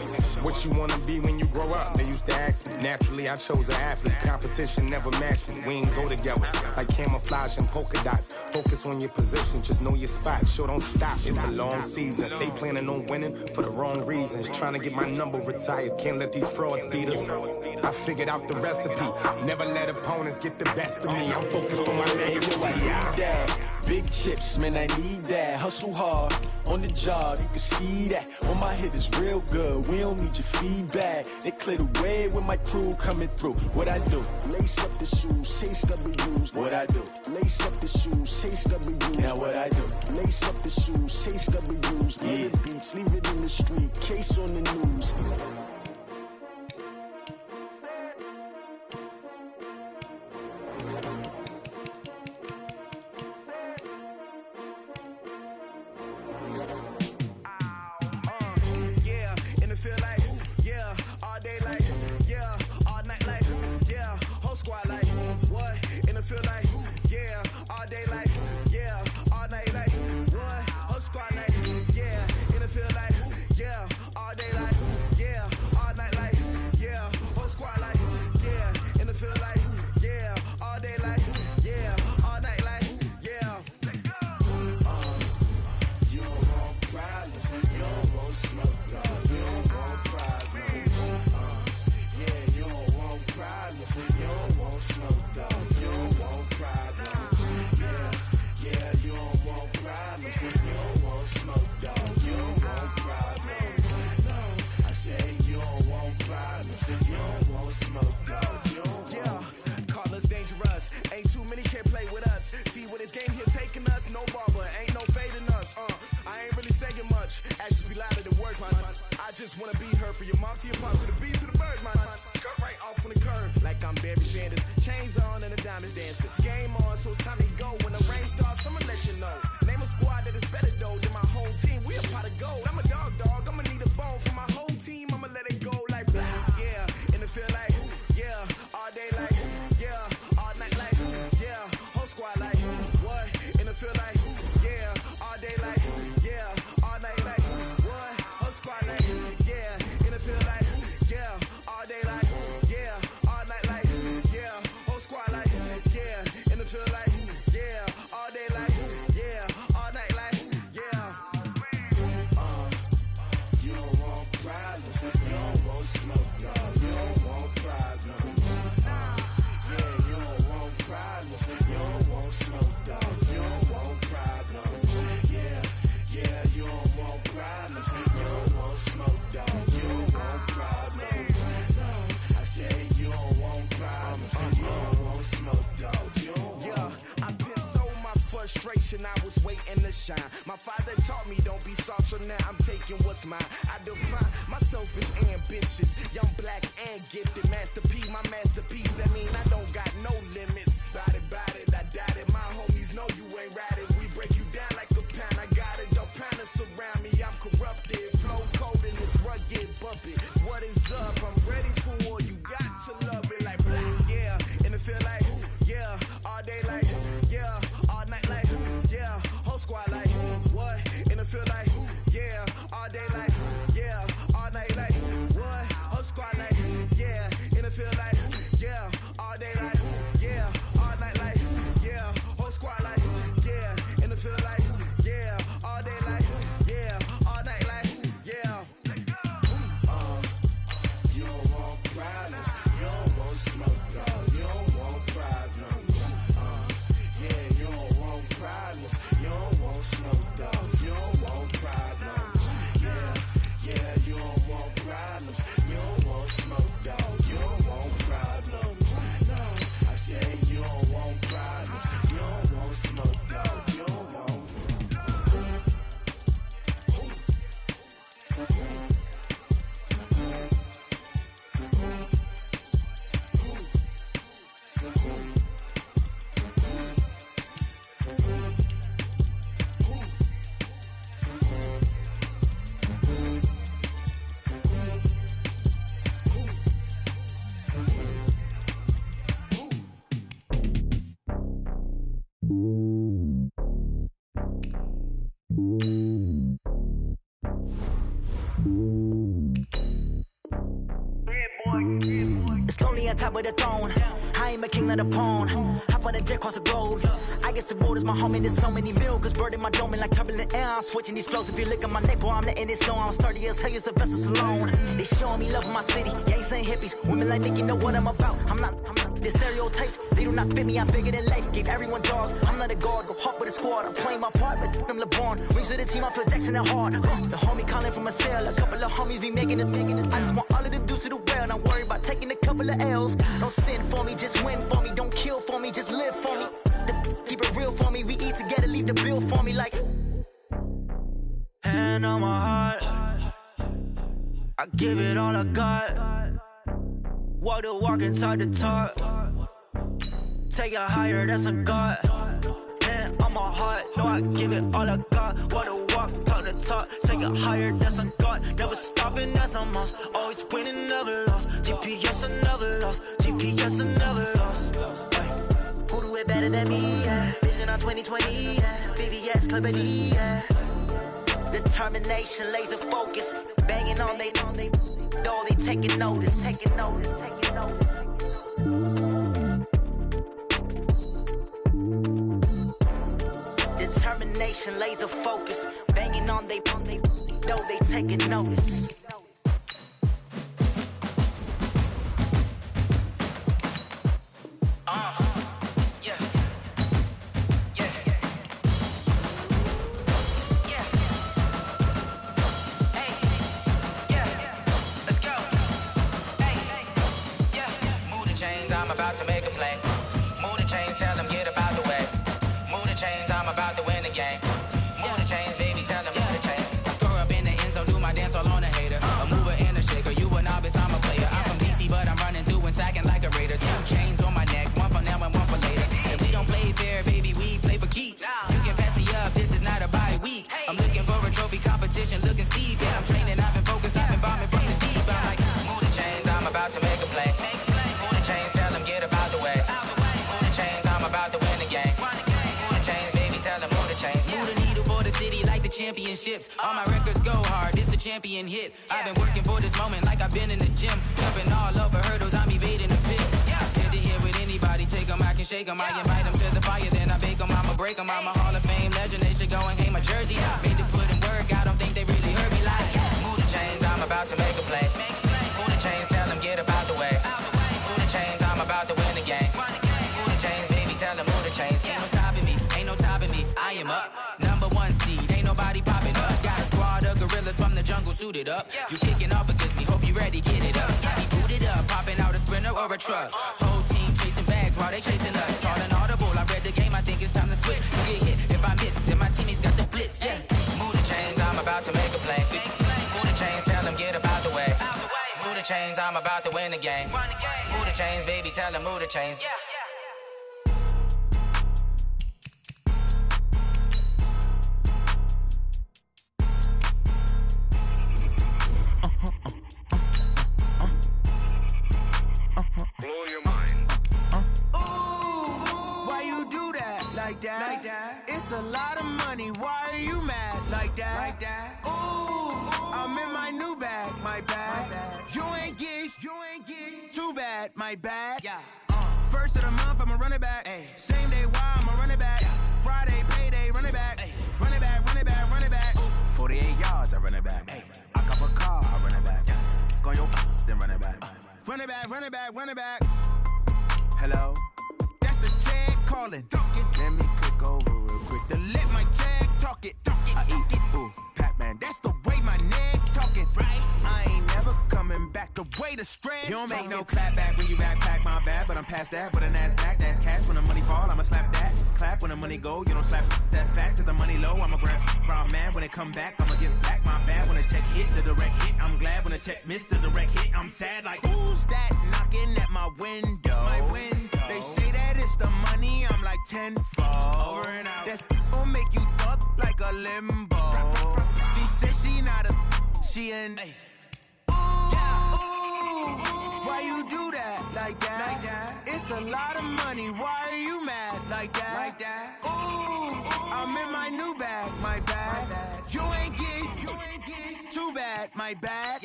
What you wanna be when you grow up? They used to ask me. Naturally, I chose an athlete. Competition never matched me. We ain't go together. Like camouflage and polka dots. Focus on your position, just know your spot. Sure, don't stop. It's a long season. They planning on winning for the wrong reasons. Trying to get my number retired. Can't let these frauds beat us. I figured out the recipe. Never let opponents get the best of me. I'm focused on my legacy. Big chips, man, I need that. Hustle hard, on the job, you can see that. On my head is real good, we don't need your feedback. They clear the way with my crew coming through. What I do? Lace up the shoes, chase W's. What I do? Lace up the shoes, chase W's. Now what I do? Lace up the shoes, chase W's. Yeah, beats, leave it in the street, case on the news. All day like don't want problems. You don't want smoke, dog. You don't want problems. No, I said you don't want problems. You don't want smoke, dog. You don't want. Call us dangerous. Ain't too many can play with us. See what this game here taking us. No barber, ain't no fading us. I ain't really saying much. Actions be louder than words, man. I just wanna be heard for your mom to your pop to the beat to the bird, man. Cut right off on the curb like I'm Barry Sanders. Chains on and the diamonds dancing. Game on, so it's time to go. When the rain starts, I'ma let you know. Name a squad that is better though than my home team. We a pot of gold. I'm a dog. I'ma need a bone for my whole team. I'ma let it go like yeah. In the field like yeah. All day like yeah. All night like yeah. Whole squad like what? In the field like yeah. All day like yeah. All night like what? Whole squad like yeah. In the field like yeah. All day like yeah. All night like yeah. Whole squad like yeah. In the field like yeah. All day like yeah. All night like yeah. You don't want problems. You don't want smoke, no. You don't want problems. Yeah, you don't want problems. You don't want smoke, dog. You don't want problems. Yeah, you don't want problems. You don't want smoke, dog. You don't want problems. No, I said you don't want problems. You don't want smoke, dog. You don't want. I've been so my frustration, I was waiting to shine. My father taught me don't be soft, so now I'm taking what's mine. I define myself as ambitious, young, black, and gifted. Master P, my masterpiece. That mean I don't got no limits. Bout it, I doubt it. My homies know you ain't ride it. We break you down like a pound. I got it, don't pound it surround me. I'm corrupted, flow cold and it's rugged, bump it. What is up? I'm ready for war. You got to love it like yeah. In the feel like yeah. All day like yeah. All night like yeah. Whole squad like what? In the feel like yeah. All day like yeah. All night like what? Whole squad like yeah. In the feel like yeah. All day like yeah. All night like yeah. Whole squad like yeah. In the feel like yeah. All day like yeah. All night like yeah. You don't want problems. You don't want smoke, dog. You don't want problems. Yeah, you don't want problems. You don't want smoke, dog. You don't want problems. Yeah, you don't want problems. You don't want smoke, dog. You don't want problems. No, I said you don't want problems. You don't want smoke, dog. You don't want. It's lonely on top of the throne. I ain't a king of the pawn. Hop on a jet across the globe. I guess the road is my home and there's so many miracles burning my dome and like turbulent air. I'm switching these flows. If you look at my neck, boy, I'm letting it snow. I'm sturdy as hell, it's a vessel alone. They showing me love in my city. Gang saying hippies. Women like Nicky know what I'm about. I'm not the stereotypes. They do not fit me. I'm bigger than life. Gave everyone jobs. I'm not a guard. Go hard with a squad. I'm playing my part, but I'm LeBron. Rings to the team. I feel Jackson and hard. The homie calling from a cell. A couple of homies be making it. I just want all of them dudes to the well. Not worry about taking a couple of L's. Don't sin for me, just win for me. Don't kill for me, just live for me. Keep it real for me. We eat together, leave the bill for me like. Hand on my heart, I give it all I got. Walk the walk and talk the talk. Take it higher, that's a God. Hand on my heart, no, I give it all I got. Walk the walk, talk the talk. Take it higher, that's a God. Never stopping, that's a must. Always winning, never lost. GPS, I never lost. GPS, I never lost. Who do it better than me? Yeah. Vision on 2020. Yeah. VVS, Clarity. Yeah. Determination, laser focus. Banging on they door, they taking notice. Taking notice. Taking notice. Determination, laser focus. Banging on they door, they taking notice. about to win the game. Move the chains, baby, tell them move the chains. I score up in the end zone, do my dance all on a hater. A mover and a shaker, you a novice, I'm a player. I'm from DC, but I'm running through and sacking like a raider. 2 chains on my neck, one for now and one for later. If we don't play fair, baby, we play for keeps. You can pass me up, this is not a bye week. I'm looking for a trophy competition, looking steep. Yeah, I'm training, I've been focused, I've been bombing from the deep. I'm like, move the chains, I'm about to make a play. Move the chains, tell them get about the way. Move the chains, I'm about to win the game. Move the chains, baby, tell them move the chains. Move the needle for the city like the championships. All my records go hard, this a champion hit. I've been working for this moment like I've been in the gym. Jumping all over hurdles, I'm evading the pit. Tend to hit with anybody, take them, I can shake them. I invite them to the fire, then I bake them, I'ma break them. I'm a Hall of Fame legend, they should go and hang my jersey. Made to put in work, I don't think they really heard me like. Move the chains, I'm about to make a play. Move the chains, tell them get about the way. Move the chains, I'm about to win the game. Move the chains, baby, tell them move the chains. Ain't no stopping me, ain't no topping me, I am up. Number 1 seed, ain't nobody popping up. Got a squad of gorillas from the jungle suited up. You kicking off against me, hope you ready, get it up. I be booted up, popping out a sprinter or a truck. Whole team chasing bags while they chasing us. Calling audible, I read the game, I think it's time to switch. You get hit, if I miss, then my teammates got the blitz, yeah. Move the chains, I'm about to make a play. Move the chains, tell them get about the way. Move the chains, I'm about to win the game. Move the chains, baby, tell them move the chains. Blow your mind. Why you do that like that? It's a lot of money. Why are you mad like that? Ooh, I'm in my new bag, my bag. You ain't get too bad, my bag. First of the month, I'ma run it back. Same day, why I'ma run it back. Friday, payday, run it back. Run it back, run it back, run it back. 48 yards, I run it back. I cop a car, I run it back. Go your then run it back. Run it back, run it back, run it back. Hello? That's the jag calling. Let me click over real quick to let my jag talk it. I eat it, ooh, Pac-Man. That's the way my neck talking, right? I ain't never coming back the way the stress. You don't make no clap back when you backpack, my bad. But I'm past that with an ass back. That's cash when the money fall, I'ma slap that. Clap when the money go, you don't slap. That's facts. If the money low, I'ma grab raw man. When it come back, I'ma give back my bad. When the check hit, the direct hit. I'm glad when the check missed the direct hit. I'm sad like, who's that knocking at my window? My window. They say that it's the money, I'm like tenfold. Over and out. That's gon' make you up like a limbo. She said she not a, she an. Why you do that like that? It's a lot of money. Why are you mad like that? Ooh, I'm in my new bag, my bag. You ain't get too bad, my bad.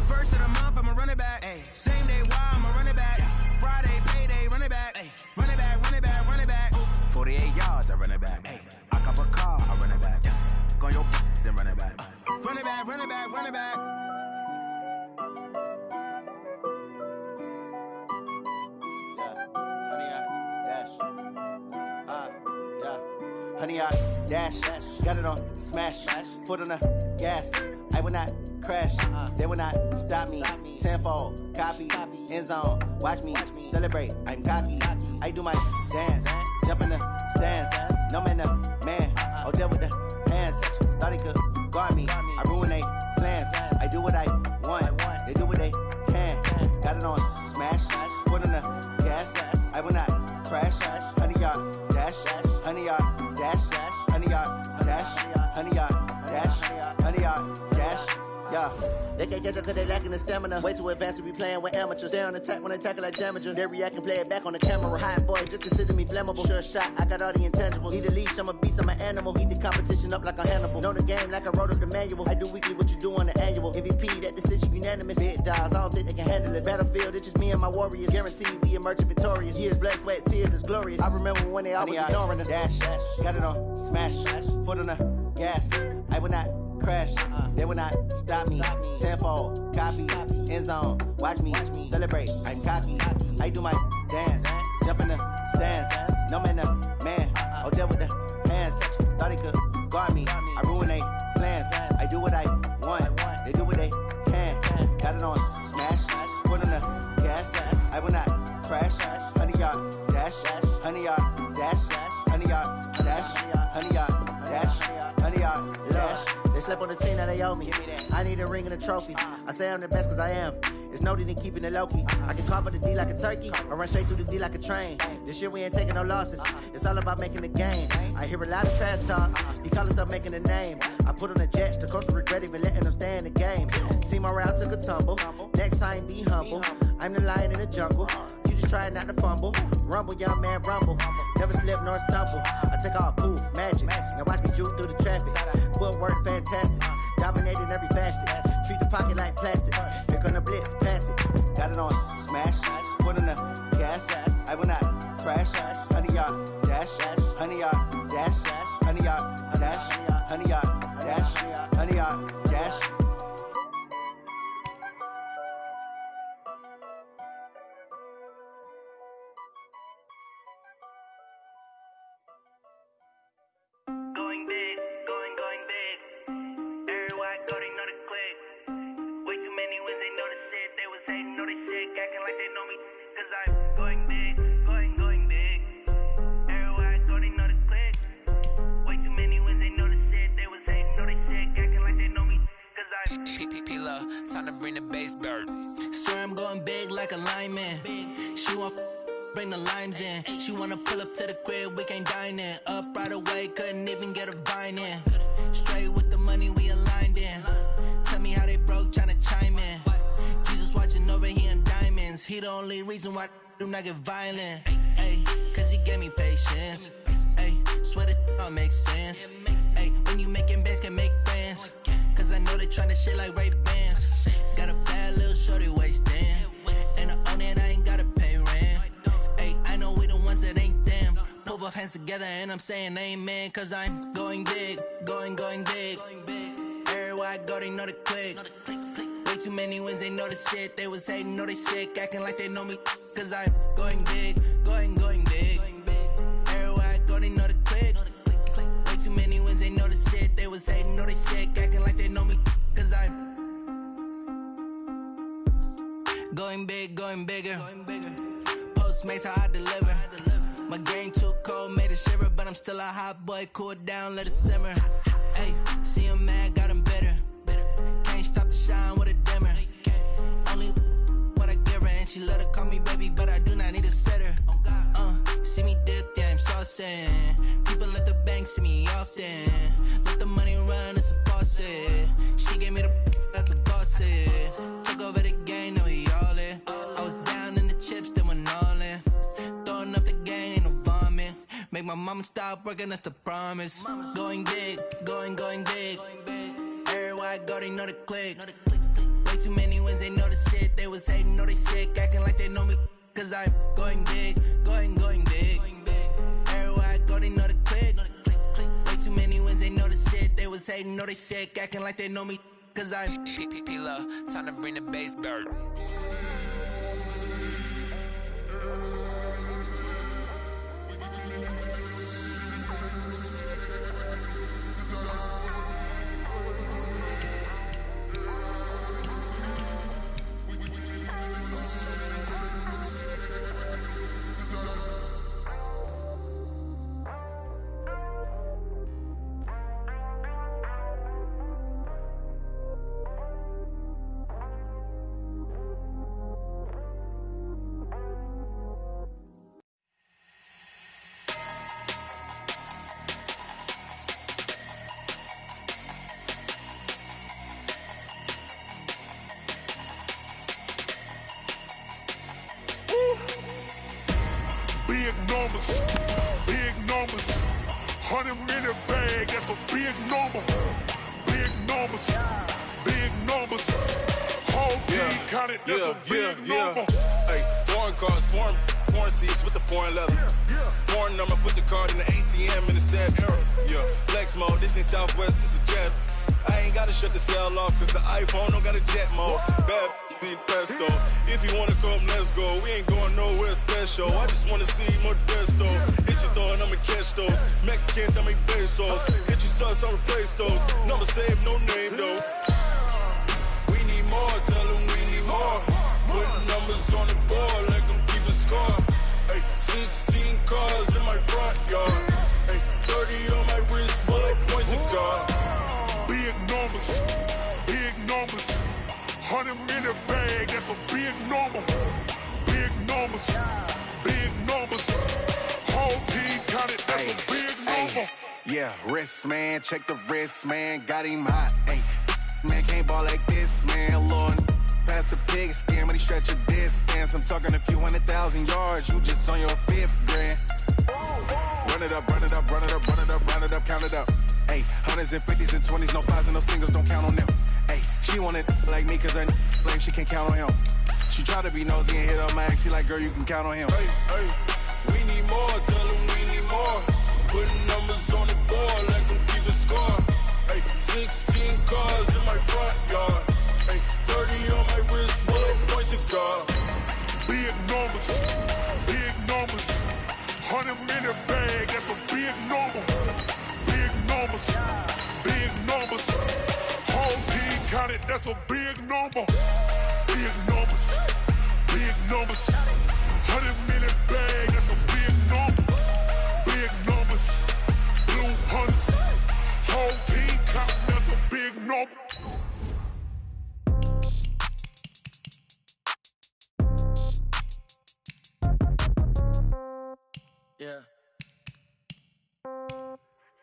First of the month, I'ma run it back. Same day, why I'ma run it back. Friday, payday, run it back. Run it back, run it back, run it back. 48 yards, I run it back. I cop a car, I run it back. Go your then run it back. Run it back, run it back, run it back. Honey, I dash, got it on smash, foot on the gas. I will not crash, they will not stop me. Tenfold, copy, end zone, watch me celebrate. I'm cocky, I do my dance, jump in the stands. No man, the man, oh, deal with the hands. Thought he could guard me, I ruin they plans. I do what I want, they do what they can. Got it on smash, foot on the gas. I will not crash, honey, y'all dash, honey, y'all dash, honey, y'all dash, honey, y'all dash, honey, y'all dash, yeah. They can't catch up cause they lacking the stamina. Way too advanced to be playing with amateurs. Stay on attack when they tackle like damager. They react and play it back on the camera. Hot boy, just consider me flammable. Sure shot, I got all the intangibles. Need a leash, I'm a beast, I'm an animal. Heat the competition up like a Hannibal. Know the game like I wrote up the manual. I do weekly what you do on the annual. MVP, that decision unanimous. Big dogs, I don't think they can handle this. Battlefield, it's just me and my warriors. Guaranteed we emerging victorious. Years, blood, sweat, tears, it's glorious. I remember when they always ignoring us. Dash, got it on smash, foot on the gas. I will not crash, they will not stop me. Tenfold, copy, end zone, watch me celebrate. I'm cocky, I do my dance, jump in the stands. No man, the man, oh, deal with the hands. Thought he could guard me, I ruin they plans. I do what I want, they do what they can. Got it on smash, foot on the gas. I will not crash, honey, y'all dash, honey, y'all dash, honey, y'all dash, honey, slept on the team that they owe me. I need a ring and a trophy. I say I'm the best cause I am. It's no need in keeping it low-key. I can carve for the D like a turkey, or run straight through the D like a train. This year we ain't taking no losses. It's all about making the game. I hear a lot of trash talk. He call himself making a name. I put on the jets, the coast of regret even letting them stay in the game. Team around took a tumble. Next time be humble. I'm the lion in the jungle. You just try not to fumble. Rumble, young man, rumble. Never slip nor stumble. I take off, poof, magic. Now watch me juke through the traffic. Footwork fantastic. Dominating every facet. Treat the pocket like plastic. Here come the blitz, pass it. Got it on smash. Put on the gas. I will not crash. 100-yard dash. 100-yard dash. 100-yard dash. 100-yard dash. 100-yard dash. Going big, going big. Everywhere I go, they know the click. Way too many wins, they know the shit. They was hating, know they sick, acting like they know me. Cause I'm going big, going big. Everywhere I go, they know the click. Way too many wins, they know the shit. They was hating, know they sick, acting like they know me. Cause I'm P-P-P-Lo, time to bring the bass bird. Swear I'm going big like a lineman. She want bring the limes in. She wanna pull up to the crib, we can't dine in. Up right away, couldn't even get a vine in. Straight with the money we aligned in. Tell me how they broke, tryna chime in. Jesus watching over here in diamonds. He the only reason why I do not get violent. Ay, cause he gave me patience. Ay, swear that all makes sense. Ay, when you making bands, can make friends. Cause I know they tryna shit like Ray-Bans. Got a bad little shorty wasting. And I own it, I ain't gotta pay rent. Ay, I know we the ones that ain't them. Put both hands together and I'm saying amen. Cause I'm going big, going big. Everywhere I go, they know the click. Way too many wins, they know the shit. They was hating, know they sick, acting like they know me. Cause I'm going big, going big. Everywhere I go, they know the click. Way too many wins, they know the shit. They was hating, know they sick, acting like they know me. Cause I'm going big, going bigger. Postmates how I deliver. My game too cold, made it shiver, but I'm still a hot boy. Cool down, let it simmer. Hey, see him mad, got him bitter. Can't stop the shine with a dimmer. Only what I give her, and she let her call me baby, but I do not need a sitter. See me dip, yeah, I'm saucing. People at the bank see me often. Let the money run, it's a faucet. She gave me the that's the bosses. Took over the game, now we all in. I was down in the chips, then went all in. Throwing up the game, ain't no vomit. Make my mama stop working, that's the promise. Going big, going big. Everywhere I go, they know the click. Way too many wins, they know the shit. They was hating, know they sick, acting like they know me. Cause I'm going big, going big. Everywhere I go, they know the click. Way too many wins, they know the shit. They was hating, know they sick, acting like they know me. Cause I'm P-P-P-Lo, time to bring the bass bird. Big numbers, 100-minute bag, that's a big number. Big numbers, whole team counted, that's a big number. Hey, foreign cars, foreign seats with the foreign leather. Foreign number, put the card in the ATM in the sad era. Yeah, flex mode, this ain't Southwest, this a jet. I ain't gotta shut the cell off, cause the iPhone don't got a jet mode. Bad in pesto. If you wanna come, let's go. We ain't going nowhere special. I just wanna see more desto. Hit your thought, I'ma catch those. Mexican, I make pesos. Hit your sus, I'll replace those. Number saved, no name though. We need more, tell them we need more. Putting numbers on the board like I'm keeping score. Hey, 16 cars in my front yard. Hey, 30 on my wrist, while I point to God. Big numbers. this, man. Check the wrist, man. Got him hot. Hey, man, can't ball like this, man. Lord, past the pig skin, but he stretch a distance. I'm talking a few 100,000 yards. You just on your 5th grand. Run it up, run it up, run it up, run it up, run it up, count it up. Hey, hundreds and 50s and 20s, no 5s and no singles, don't count on them. Hey, she want it like me, cause her lame, she can't count on him. She try to be nosy and hit up my ex, she like, girl, you can count on him. Hey, hey, we need more, tell them we need more. Putting numbers on the board, let them keep a score. Hey, 16 cars in my front yard. Hey, 30 on my wrist, bullet point to guard. Big numbers, big numbers. 100 minute bag, that's a big number. Big numbers, big numbers. Whole team counted, that's a big number. Big numbers, big numbers. 100 minute bag, that's a big number. Big numbers, blue hunts. Whole team counting, that's a big number. Yeah.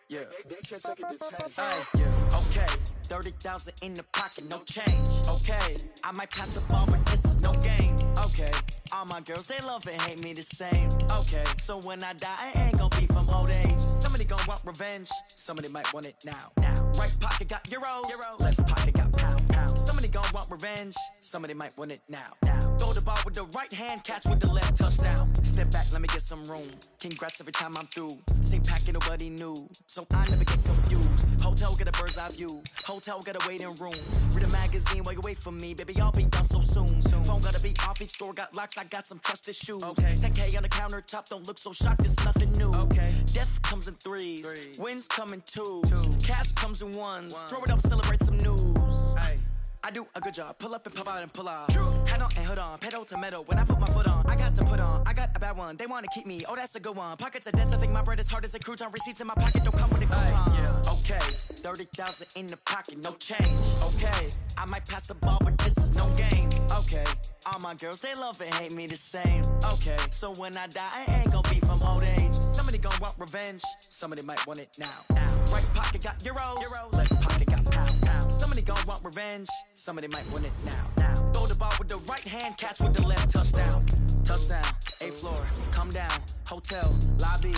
Yeah. Hey, yeah. Okay. 30,000 in the pocket, no change. Okay. I might pass the ball, but this is no game. Okay. All my girls, they love and hate me the same. Okay. So when I die, I ain't gonna be from old age. Somebody gonna want revenge. Somebody might want it now. Right pocket got euros. Left pocket got pound. Somebody gonna want revenge. Somebody might want it now. Throw the ball with the right hand, catch with the left, touchdown. Step back, let me get some room. Congrats every time I'm through. Same packet, nobody knew. So I never get confused. Hotel get a bird's eye view. Hotel get a waiting room. Read a magazine while you wait for me. Baby, I'll be done so soon. Phone gotta be off, each store got locks. I got some trusted shoes. Okay. 10K on the countertop, don't look so shocked, it's nothing new. Okay. Death comes in threes. Wins come in twos. Cash comes in ones. Throw it up, celebrate some news. Hey. I do a good job, pull up and pop out and pull off. Head on and hood on, pedal to metal. When I put my foot on, I got to put on. I got a bad one, they wanna keep me. Oh, that's a good one. Pockets are dense, I think my bread is hard as a crouton. Receipts in my pocket don't come with a coupon. Yeah. Okay, 30,000 in the pocket, no change. Okay, I might pass the ball, but this is no game. Okay, all my girls, they love and hate me the same. Okay, so when I die, I ain't gonna be from old age. Somebody gonna want revenge, somebody might want it now. Right pocket got euros, left pocket got pound. Somebody gonna want revenge, somebody might want it now. Throw the ball with the right hand, catch with the left, touchdown. Touchdown, 8th floor, come down, hotel, lobby.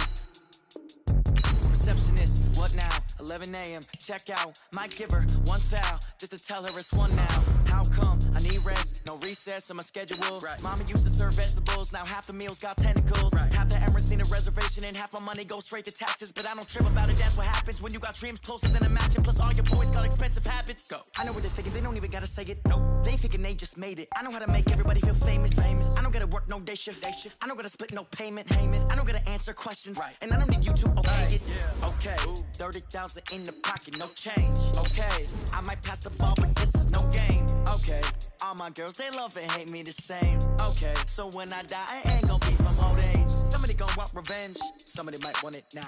Receptionist, what now? 11 a.m., check out. Might give her one foul, just to tell her it's one now. How come? I need rest, no recess on my schedule. Mama used to serve vegetables, now half the meals got tentacles. Half the Emirates need a reservation and half my money goes straight to taxes. But I don't trip about it, that's what happens when you got dreams closer than a match. And plus all your boys got expensive habits. Go. I know what they're thinking, they don't even gotta say it. Nope. They ain't thinking they just made it. I know how to make everybody feel famous. I don't gotta work no day shift. I don't gotta split no payment. I don't gotta answer questions. And I don't need you to okay it. Okay, 30,000 in the pocket, no change. Okay, I might pass the ball, but this is no game. Okay, all my girls, they love and hate me the same. Okay, so when I die, I ain't gonna be from old age. Somebody gonna want revenge, somebody might want it now.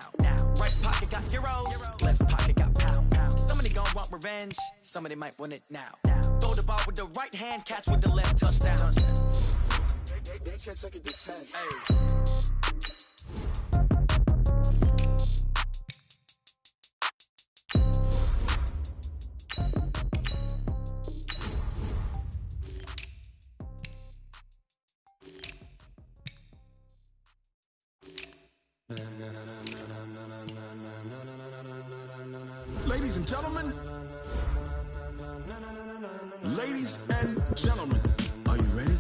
Right pocket got euros, left pocket got pound. Somebody gonna want revenge, somebody might want it now. Throw the ball with the right hand, catch with the left, touchdown. They check it to 10. Hey. Ladies and gentlemen, ladies and gentlemen, are you ready?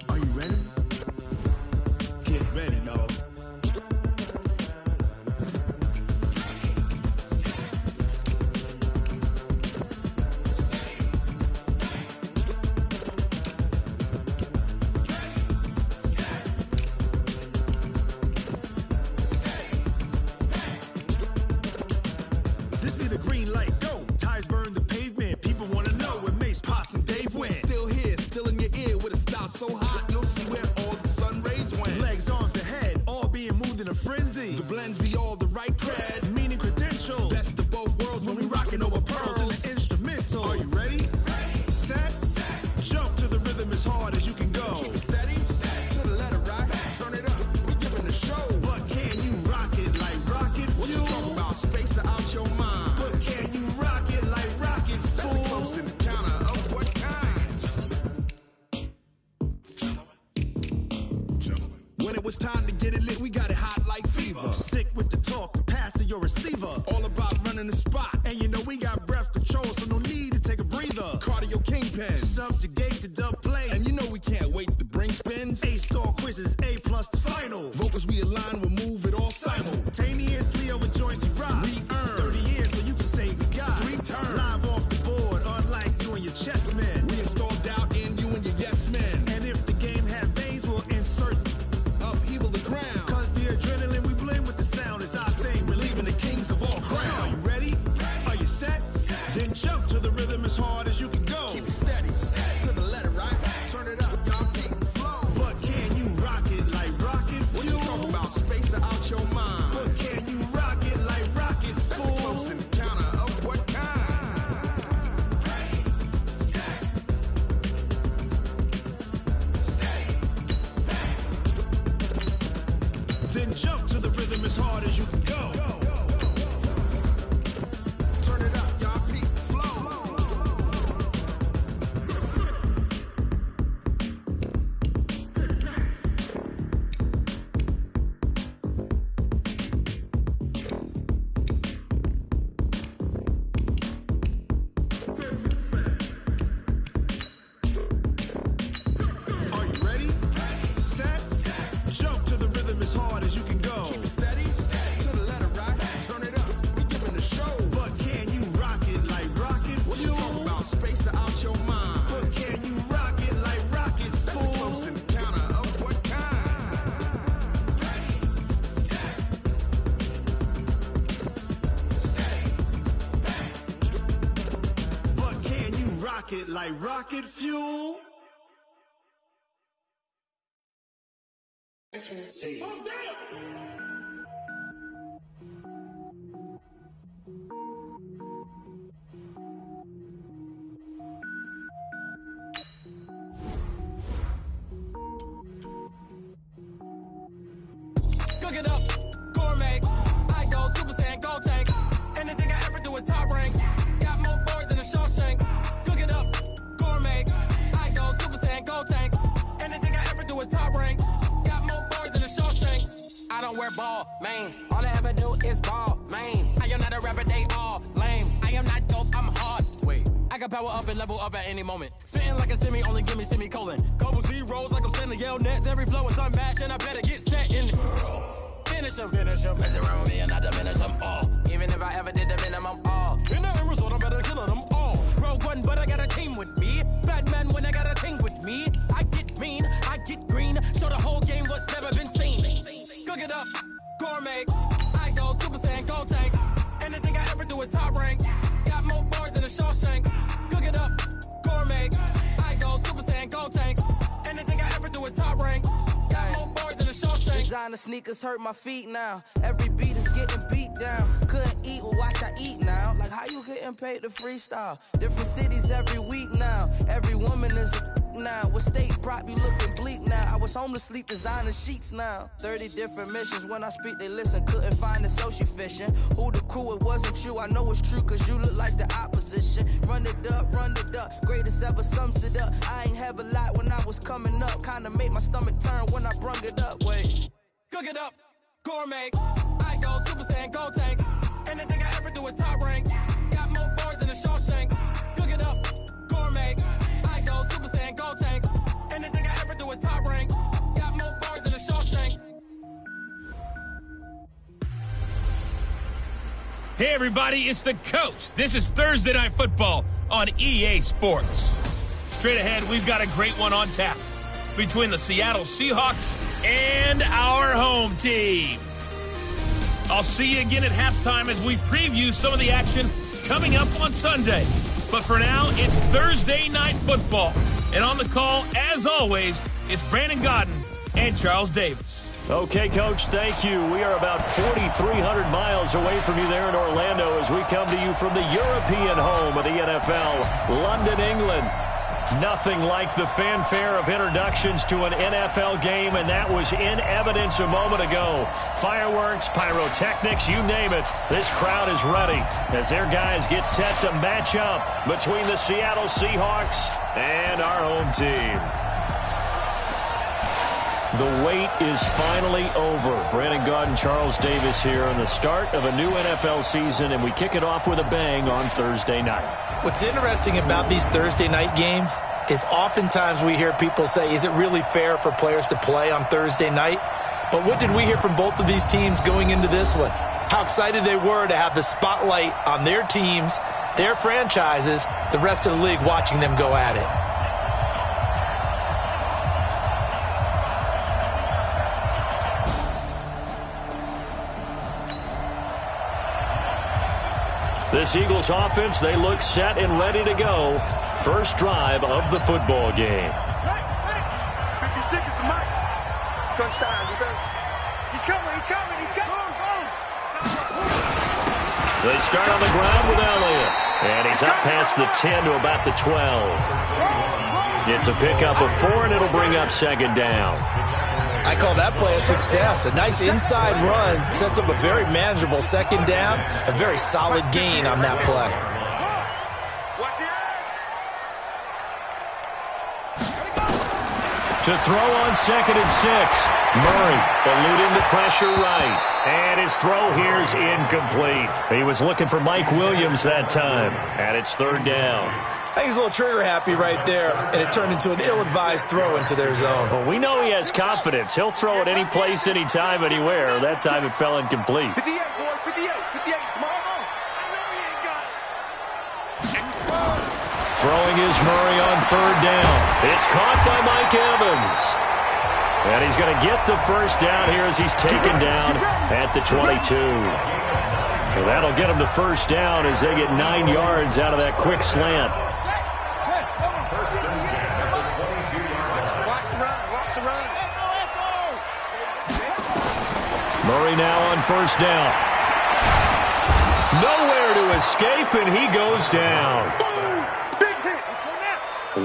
Are you ready? Get ready, y'all. So hot, you'll see where all the sun rays went. Legs, arms, and head, all being moved in a frenzy. The blends be all the right cred, meaning credentials. Best of both worlds when we rockin' over pearls in the instrumental. Are you ready? Ready. Set. Jump to the rhythm as hard as you can go. Keep it steady. To the letter rock. Turn it up. We're giving the show. But can you rock it like rocket fuel? What you talking about? time to get it lit, we got it hot like fever. Sick with the talk, the pass to your receiver. All about running the spot. And you know we got breath control, so no need to take a breather. Cardio kingpin, subjugate the dub play. And you know we can't wait to bring spins. A-star quizzes, A+ the final. Vocals we align, we'll move it all simultaneously over joints we rock. We earn 30 years, so you can say we got 3 turns. Live off the board, unlike you and your chess men. We install doubt in you and your yes men. And if the game had veins, we'll insert upheaval the ground. Cause the adrenaline we blend with the sound is our thing. We're leaving the kings of all crowns. So are you ready? Are you set? Then jump to the rhythm as hard as you can go. Keep it steady, to the letter, right? Turn it up, y'all keep the flow. But can you rock it like rocket fuel? What you talking about? Space out your mind. But can you rock it like rockets, fool? That's a close encounter of what kind? Ready, set, stay back. Then jump to the rhythm as hard as you can go. Turn it up, y'all keep the flow. Are you ready? Set, jump to the rhythm as hard as you can go. Keep it steady, to the letter, right? Turn it up, we giving the show. But can you rock it like rocket fuel? What you talking about? Space out your mind. But can you rock it like rockets, fool? That's a close encounter of what kind? Ready, set, stay back. But can you rock it like rocket fuel? Cook it up, gourmet. I go Super Saiyan, go tank. Anything I ever do is top rank. Got more boys than a Shawshank. Cook it up, gourmet. I go Super Saiyan, go tank. Anything I ever do is top rank. Got more boys than a Shawshank. I don't wear ball mains. All I ever do is ball main. I am not a rapper, they all lame. I am not dope, I'm hard. Wait, I can power up and level up at any moment. Spitting like a semi, only give me semicolon. Couple zeros like I'm sending yell nets. Every flow is unmatched and I better get set in. Finish them. Mess around with me and I diminish them all. Even if I ever did the minimum all. In the end result, I better kill them all. Rogue One, but I got a team with me. Batman when I got a team with me. I get mean, I get green. Show the whole game what's never been seen. Cook it up, gourmet. I go Super Saiyan, go tank. Anything I ever do is top rank. Got more bars than a Shawshank. Cook it up, gourmet. I go Super Saiyan, go tank. Anything I ever do is top rank. Got more bars than a Shawshank. Designer sneakers hurt my feet now. Every beat is getting beat down. Couldn't eat, well watch I eat now. Like how you getting paid to freestyle? Different cities every week now. Every woman is a now. What state prop you looking bleak now? I was home to sleep designer sheets now. 30 different missions. When I speak they listen. Couldn't find it so she fishing. Who the crew? It wasn't you. I know it's true cause you look like the opposition. Run it up, greatest ever sums it up. I ain't have a lot when I was coming up. Kinda made my stomach turn when I brung it up. Wait. Cook it up, gourmet. I go Super Saiyan, go tank. Anything I ever do is top rank. Got more bars than a Shawshank. Cook it up, gourmet. I go Super Saiyan, go tank. Anything I ever do is top rank. Got more bars than a Shawshank. Hey everybody, it's the coach. This is Thursday Night Football on EA Sports. Straight ahead, we've got a great one on tap between the Seattle Seahawks and our home team. I'll see you again at halftime as we preview some of the action coming up on Sunday. But for now, it's Thursday Night Football. And on the call, as always, it's Brandon Godden and Charles Davis. Okay, Coach, thank you. We are about 4,300 miles away from you there in Orlando as we come to you from the European home of the NFL, London, England. Nothing like the fanfare of introductions to an NFL game, and that was in evidence a moment ago. Fireworks, pyrotechnics, you name it. This crowd is ready as their guys get set to match up between the Seattle Seahawks and our home team. The wait is finally over. Brandon Gaud and Charles Davis here on the start of a new NFL season, and we kick it off with a bang on Thursday night. What's interesting about these Thursday night games is oftentimes we hear people say, is it really fair for players to play on Thursday night? But what did we hear from both of these teams going into this one? How excited they were to have the spotlight on their teams, their franchises, the rest of the league watching them go at it. This Eagles offense, they look set and ready to go. First drive of the football game. 56 is the mic. Touchdown, defense. He's coming, he's coming, he's coming. They start on the ground with Elliott. And he's up past the 10 to about the 12. It's a pickup of 4, and it'll bring up second down. I call that play a success. A nice inside run sets up a very manageable second down. A very solid gain on that play. To throw on 2nd and 6. Murray eluding the pressure right. And his throw here's incomplete. He was looking for Mike Williams that time. And it's third down. I think he's a little trigger happy right there, and it turned into an ill-advised throw into their zone. Well, we know he has confidence. He'll throw it any place, anytime, anywhere. That time it fell incomplete. 58, boy, 58, 58. Come on. I know he ain't got it. Throwing is Murray on third down. It's caught by Mike Evans. And he's going to get the first down here as he's taken down at the 22. Well, that'll get him the first down as they get 9 yards out of that quick slant. Murray now on first down. Nowhere to escape, and he goes down.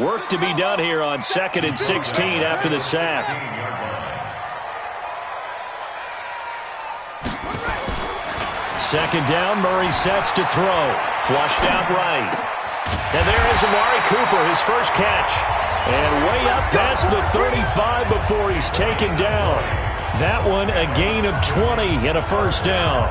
Work to be done here on 2nd and 16 after the sack. Second down, Murray sets to throw. Flushed out right. And there is Amari Cooper, his first catch. And way up past the 35 before he's taken down. That one a gain of 20 and a first down.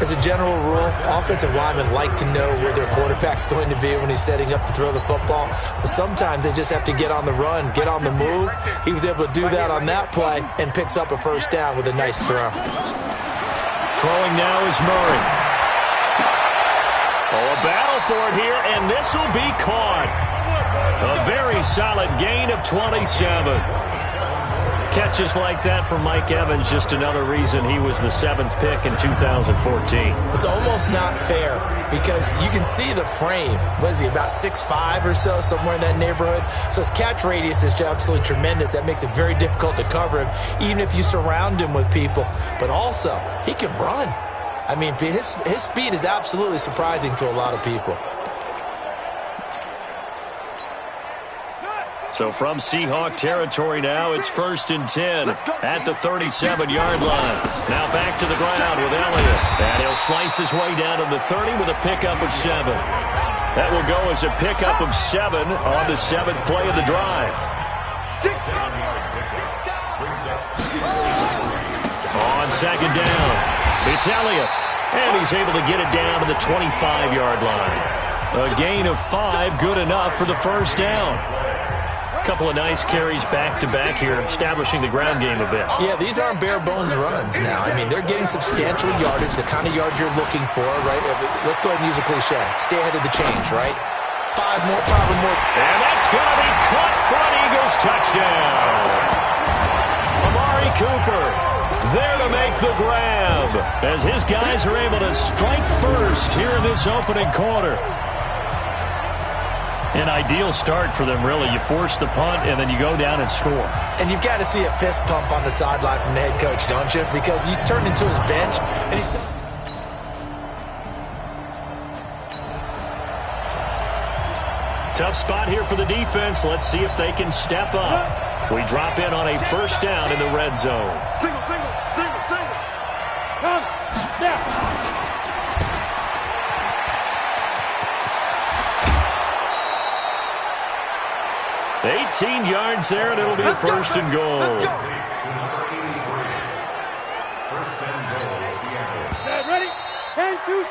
As a general rule, offensive linemen like to know where their quarterback's going to be when he's setting up to throw the football. But sometimes they just have to get on the run, get on the move. He was able to do that on that play and picks up a first down with a nice throw. Throwing now is Murray. Oh, a battle for it here, and this will be caught. A very solid gain of 27. Catches like that from Mike Evans, just another reason he was the 7th pick in 2014. It's almost not fair because you can see the frame. What is he, about 6'5" or so, somewhere in that neighborhood? So his catch radius is absolutely tremendous. That makes it very difficult to cover him, even if you surround him with people. But also, he can run. I mean, his speed is absolutely surprising to a lot of people. So from Seahawk territory now, it's 1st and 10 at the 37-yard line. Now back to the ground with Elliott. And he'll slice his way down to the 30 with a pickup of 7. That will go as a pickup of 7 on the 7th play of the drive. On second down, it's Elliott. And he's able to get it down to the 25-yard line. A gain of 5, good enough for the first down. Couple of nice carries back-to-back here, establishing the ground game a bit. Yeah, these aren't bare-bones runs now. I mean, they're getting substantial yardage, the kind of yards you're looking for, right? Let's go ahead and use a cliche. Stay ahead of the change, right? 5 more. And that's going to be caught for an Eagles touchdown. Amari Cooper there to make the grab as his guys are able to strike first here in this opening quarter. An ideal start for them, really. You force the punt, and then you go down and score. And you've got to see a fist pump on the sideline from the head coach, don't you? Because he's turned into his bench, and he's... Tough spot here for the defense. Let's see if they can step up. We drop in on a first down in the red zone. Single. Come, snap. 18 yards there, and it'll be a first and goal.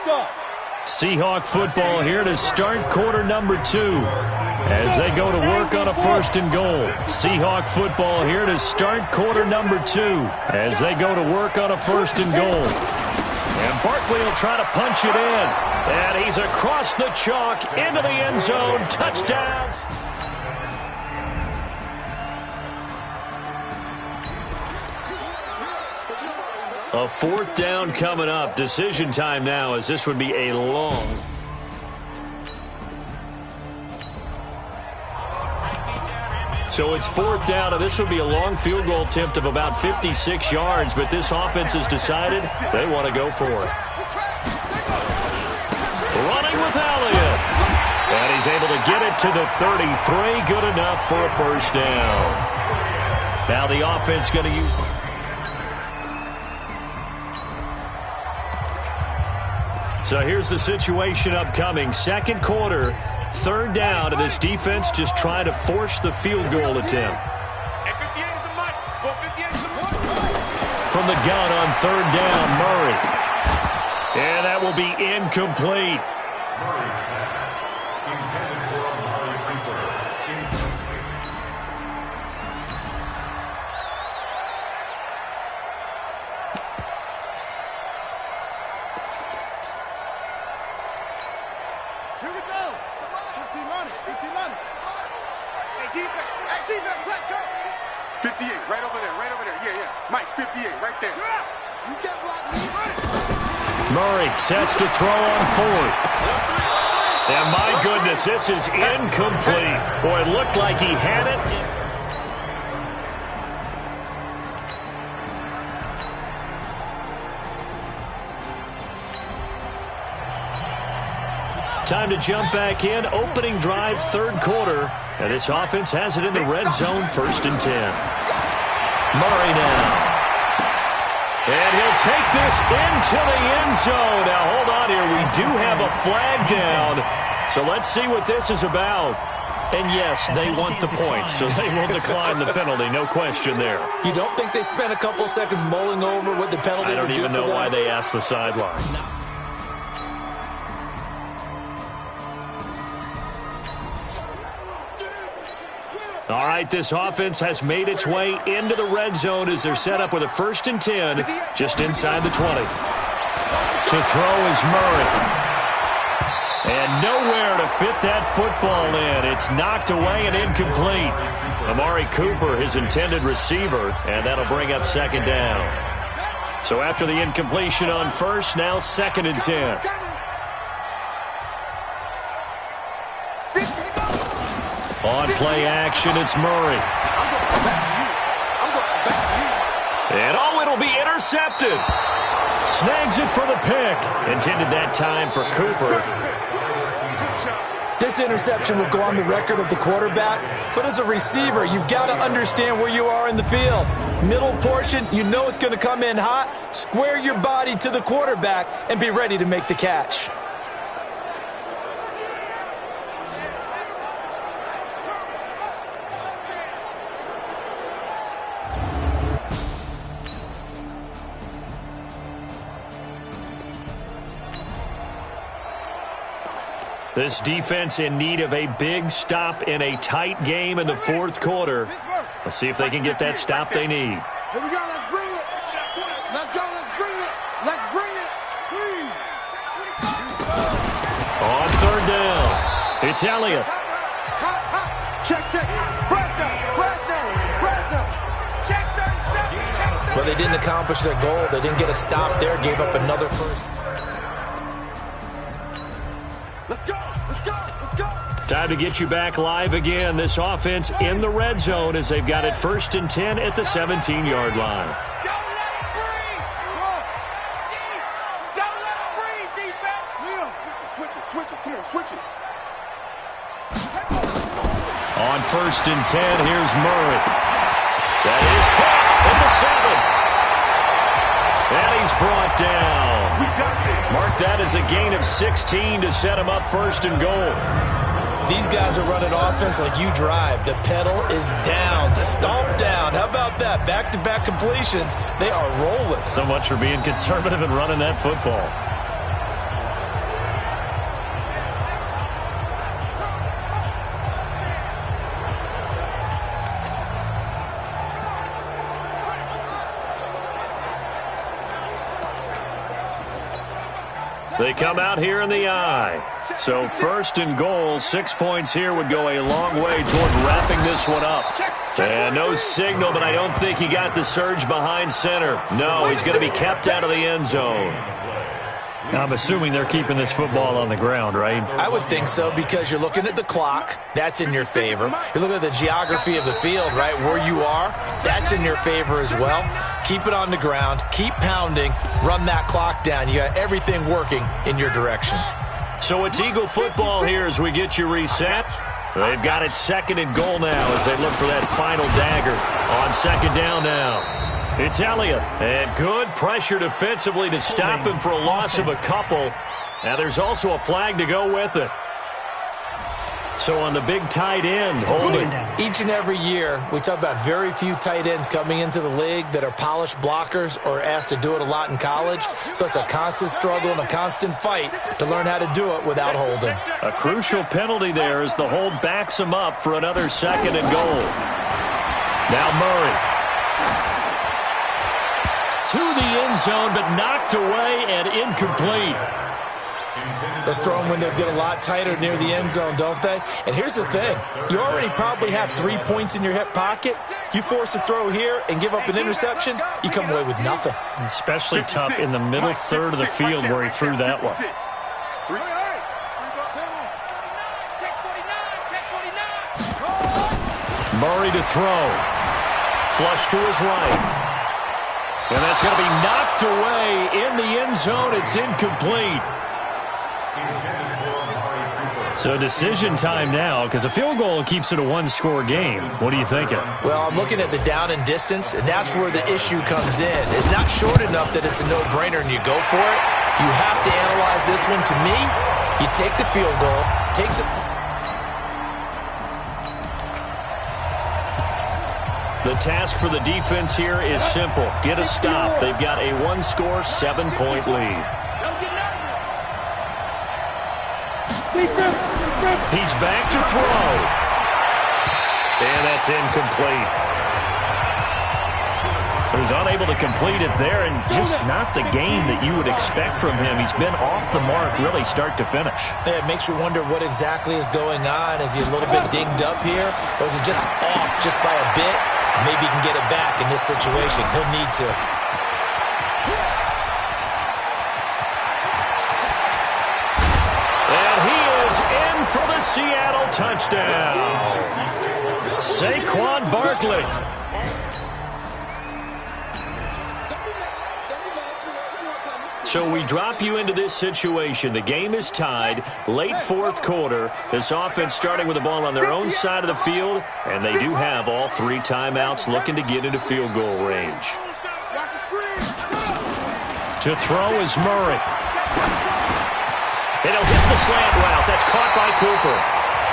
Seahawk football here to start quarter number 2 as they go to work on a 1st and goal. Seahawk football here to start quarter number 2 as they go to work on a 1st and goal. And Barkley will try to punch it in. And he's across the chalk into the end zone. Touchdown. A 4th down coming up. Decision time now as this would be a long. So it's 4th down, and this would be a long field goal attempt of about 56 yards, but this offense has decided they want to go for it. Running with Elliott. And he's able to get it to the 33. Good enough for a 1st down. Now the offense going to use... So here's the situation upcoming. 2nd quarter, 3rd down, and this defense just trying to force the field goal attempt. From the gun on 3rd down, Murray. And that will be incomplete. Here we go. 15 on it. 18 on it. Hey, defense. Hey, defense, let's go. 58, right over there, right over there. Yeah, yeah. Mike, 58, right there. Yeah. You can't block me. Murray sets to throw on 4th. And my goodness, this is incomplete. Boy, it looked like he had it. Time to jump back in. Opening drive, 3rd quarter. And this offense has it in the red zone, 1st and 10. Murray now. And he'll take this into the end zone. Now, hold on here. We do have a flag down. So let's see what this is about. And yes, they want the points, so they will decline the penalty. No question there. You don't think they spent a couple seconds mulling over what the penalty I don't even know why they asked the sideline. All right, this offense has made its way into the red zone as they're set up with a 1st and 10 just inside the 20. To throw is Murray. And nowhere to fit that football in. It's knocked away and incomplete. Amari Cooper, his intended receiver, and that'll bring up 2nd down. So after the incompletion on 1st, now 2nd and 10. On play action, it's Murray. And it'll be intercepted. Snags it for the pick. Intended that time for Cooper. This interception will go on the record of the quarterback, but as a receiver, you've got to understand where you are in the field. Middle portion, you know it's going to come in hot. Square your body to the quarterback and be ready to make the catch. This defense in need of a big stop in a tight game in the 4th quarter. Let's see if they can get that stop they need. Here we go. Let's bring it. Let's go. Let's bring it. Let's bring it. On 3rd down, it's Elliott. Check, check. Fresno. Check 37. Well, they didn't accomplish their goal. They didn't get a stop there. Gave up another 1st. Time to get you back live again. This offense in the red zone as they've got it 1st and 10 at the 17-yard line. Don't let it breathe. Don't let it breathe, defense. Yeah. Switch it. Come on, switch it. On 1st and 10, here's Murray. That is caught at the 7. And he's brought down. Mark that as a gain of 16 to set him up 1st and goal. These guys are running offense like you drive. The pedal is down, stomped down. How about that? Back-to-back completions. They are rolling. So much for being conservative and running that football. come out here in the I. So 1st and goal, 6 points here would go a long way toward wrapping this one up. And no signal, but I don't think he got the surge behind center. No, he's going to be kept out of the end zone. Now, I'm assuming they're keeping this football on the ground, right? I would think so, because you're looking at the clock. That's in your favor. You're looking at the geography of the field, right? Where you are, that's in your favor as well. Keep it on the ground. Keep pounding. Run that clock down. You got everything working in your direction. So it's Eagle football here as we get you reset. They've got it 2nd and goal now as they look for that final dagger on 2nd down now. It's Elliott, and good pressure defensively to stop him for a loss of a couple. Now there's also a flag to go with it. So on the big tight end, holding. Each and every year, we talk about very few tight ends coming into the league that are polished blockers or asked to do it a lot in college. So it's a constant struggle and a constant fight to learn how to do it without holding. A crucial penalty there as the hold backs him up for another 2nd and goal. Now Murray. To the end zone, but knocked away and incomplete. Those throwing windows get a lot tighter near the end zone, don't they? And here's the thing. You already probably have 3 points in your hip pocket. You force a throw here and give up an interception, you come away with nothing. Especially tough in the middle third of the field where he threw that one. Murray to throw. Flush to his right. And that's going to be knocked away in the end zone. It's incomplete. So decision time now, because a field goal keeps it a one-score game. What are you thinking? Well, I'm looking at the down and distance, and that's where the issue comes in. It's not short enough that it's a no-brainer and you go for it. You have to analyze this one. To me, you take the field goal, take the... The task for the defense here is simple. Get a stop. They've got a one-score, 7-point lead. He's back to throw. And that's incomplete. So he's unable to complete it there, and just not the game that you would expect from him. He's been off the mark really start to finish. Yeah, it makes you wonder what exactly is going on. Is he a little bit dinged up here, or is it just off just by a bit? Maybe he can get it back in this situation. He'll need to. And he is in for the Seattle touchdown. Saquon Barkley. So we drop you into this situation. The game is tied. Late 4th quarter. This offense starting with the ball on their own side of the field. And they do have all 3 timeouts looking to get into field goal range. To throw is Murray. And he'll hit the slant route. That's caught by Cooper.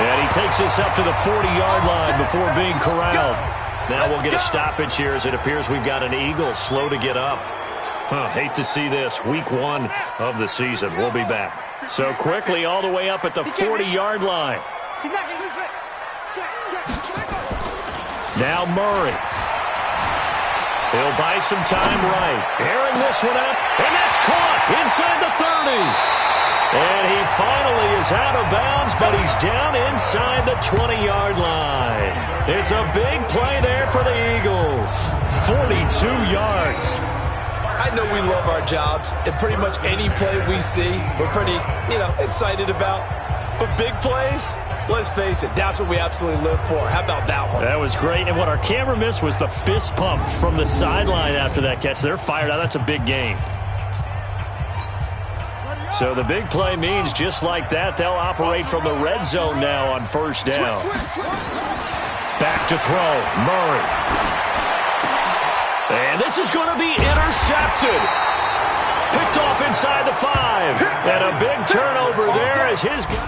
And he takes this up to the 40-yard line before being corralled. Now we'll get a stoppage here as it appears we've got an Eagle slow to get up. Hate to see this. Week 1 of the season. We'll be back. So quickly all the way up at the 40-yard line. Now Murray. He'll buy some time right. Airing this one up, and that's caught inside the 30. And he finally is out of bounds, but he's down inside the 20-yard line. It's a big play there for the Eagles. 42 yards. I know we love our jobs, and pretty much any play we see, we're pretty, excited about. But big plays, let's face it, that's what we absolutely live for. How about that one? That was great, and what our camera missed was the fist pump from the sideline after that catch. They're fired out. That's a big game. So the big play means just like that, they'll operate from the red zone now on 1st down. Back to throw, Murray. And this is going to be intercepted. Picked off inside the 5. And a big turnover there as his... Here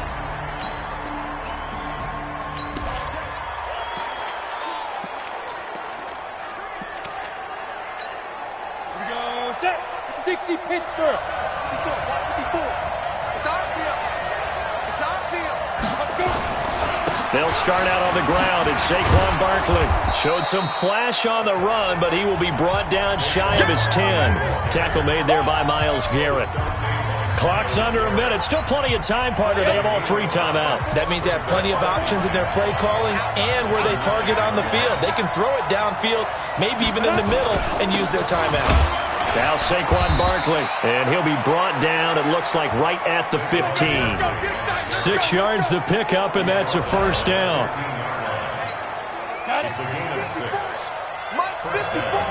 we go. Set. 60 Pittsburgh. 54. It's our field. It's our field. Let's go. They'll start out on the ground, and Saquon Barkley showed some flash on the run, but he will be brought down shy of his 10. Tackle made there by Myles Garrett. Clock's under a minute. Still plenty of time, partner. They have all 3 timeouts. That means they have plenty of options in their play calling and where they target on the field. They can throw it downfield, maybe even in the middle, and use their timeouts. Now Saquon Barkley, and he'll be brought down, it looks like, right at the 15. 6 yards the pickup, and that's a first down. Got it. Mike 54.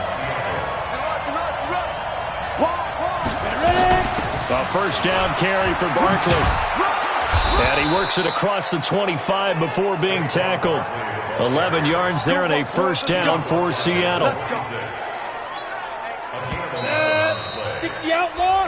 A first down carry for Barkley. And he works it across the 25 before being tackled. 11 yards there and a first down for Seattle. 60 outlaw.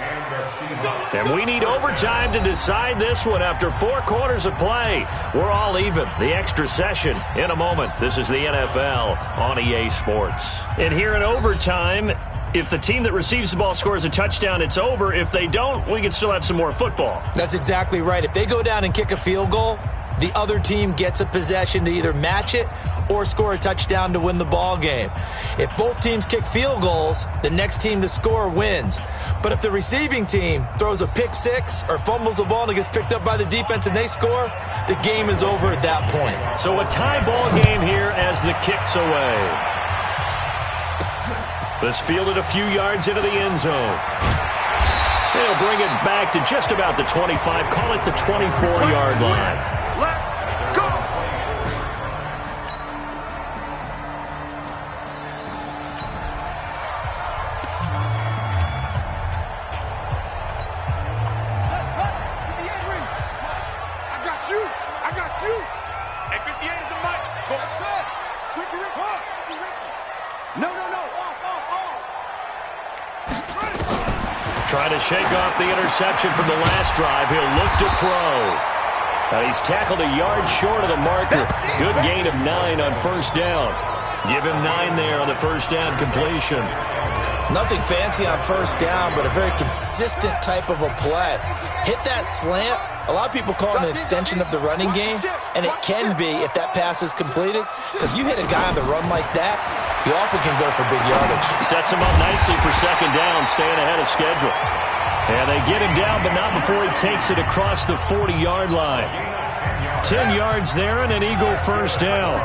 And we need overtime to decide this one after 4 quarters of play. We're all even. The extra session in a moment. This is the NFL on EA Sports. And here in overtime, if the team that receives the ball scores a touchdown, it's over. If they don't, we can still have some more football. That's exactly right. If they go down and kick a field goal, the other team gets a possession to either match it or score a touchdown to win the ball game. If both teams kick field goals, the next team to score wins. But if the receiving team throws a pick six or fumbles the ball and it gets picked up by the defense and they score, the game is over at that point. So a tie ball game here as the kick's away. This fielded a few yards into the end zone. They'll bring it back to just about the 25, call it the 24-yard line. Let's go. I got you. I got you. Hey, 58 is a mic. Go. Quick, no. Trying to shake off the interception from the last drive. He'll look to throw. He's tackled a yard short of the marker. Good gain of 9 on first down. Give him 9 there on the first down completion. Nothing fancy on first down, but a very consistent type of a play. Hit that slant. A lot of people call it an extension of the running game, and it can be if that pass is completed, because you hit a guy on the run like that, he often can go for big yardage. Sets him up nicely for second down, staying ahead of schedule. And they get him down, but not before he takes it across the 40-yard line. 10 yards there and an Eagle first down.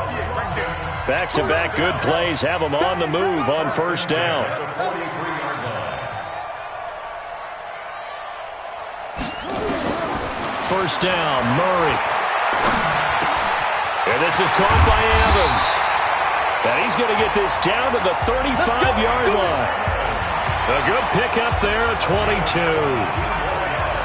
Back-to-back good plays have him on the move on first down. First down, Murray. And this is caught by Evans. And he's going to get this down to the 35-yard line. A good pickup there at 22.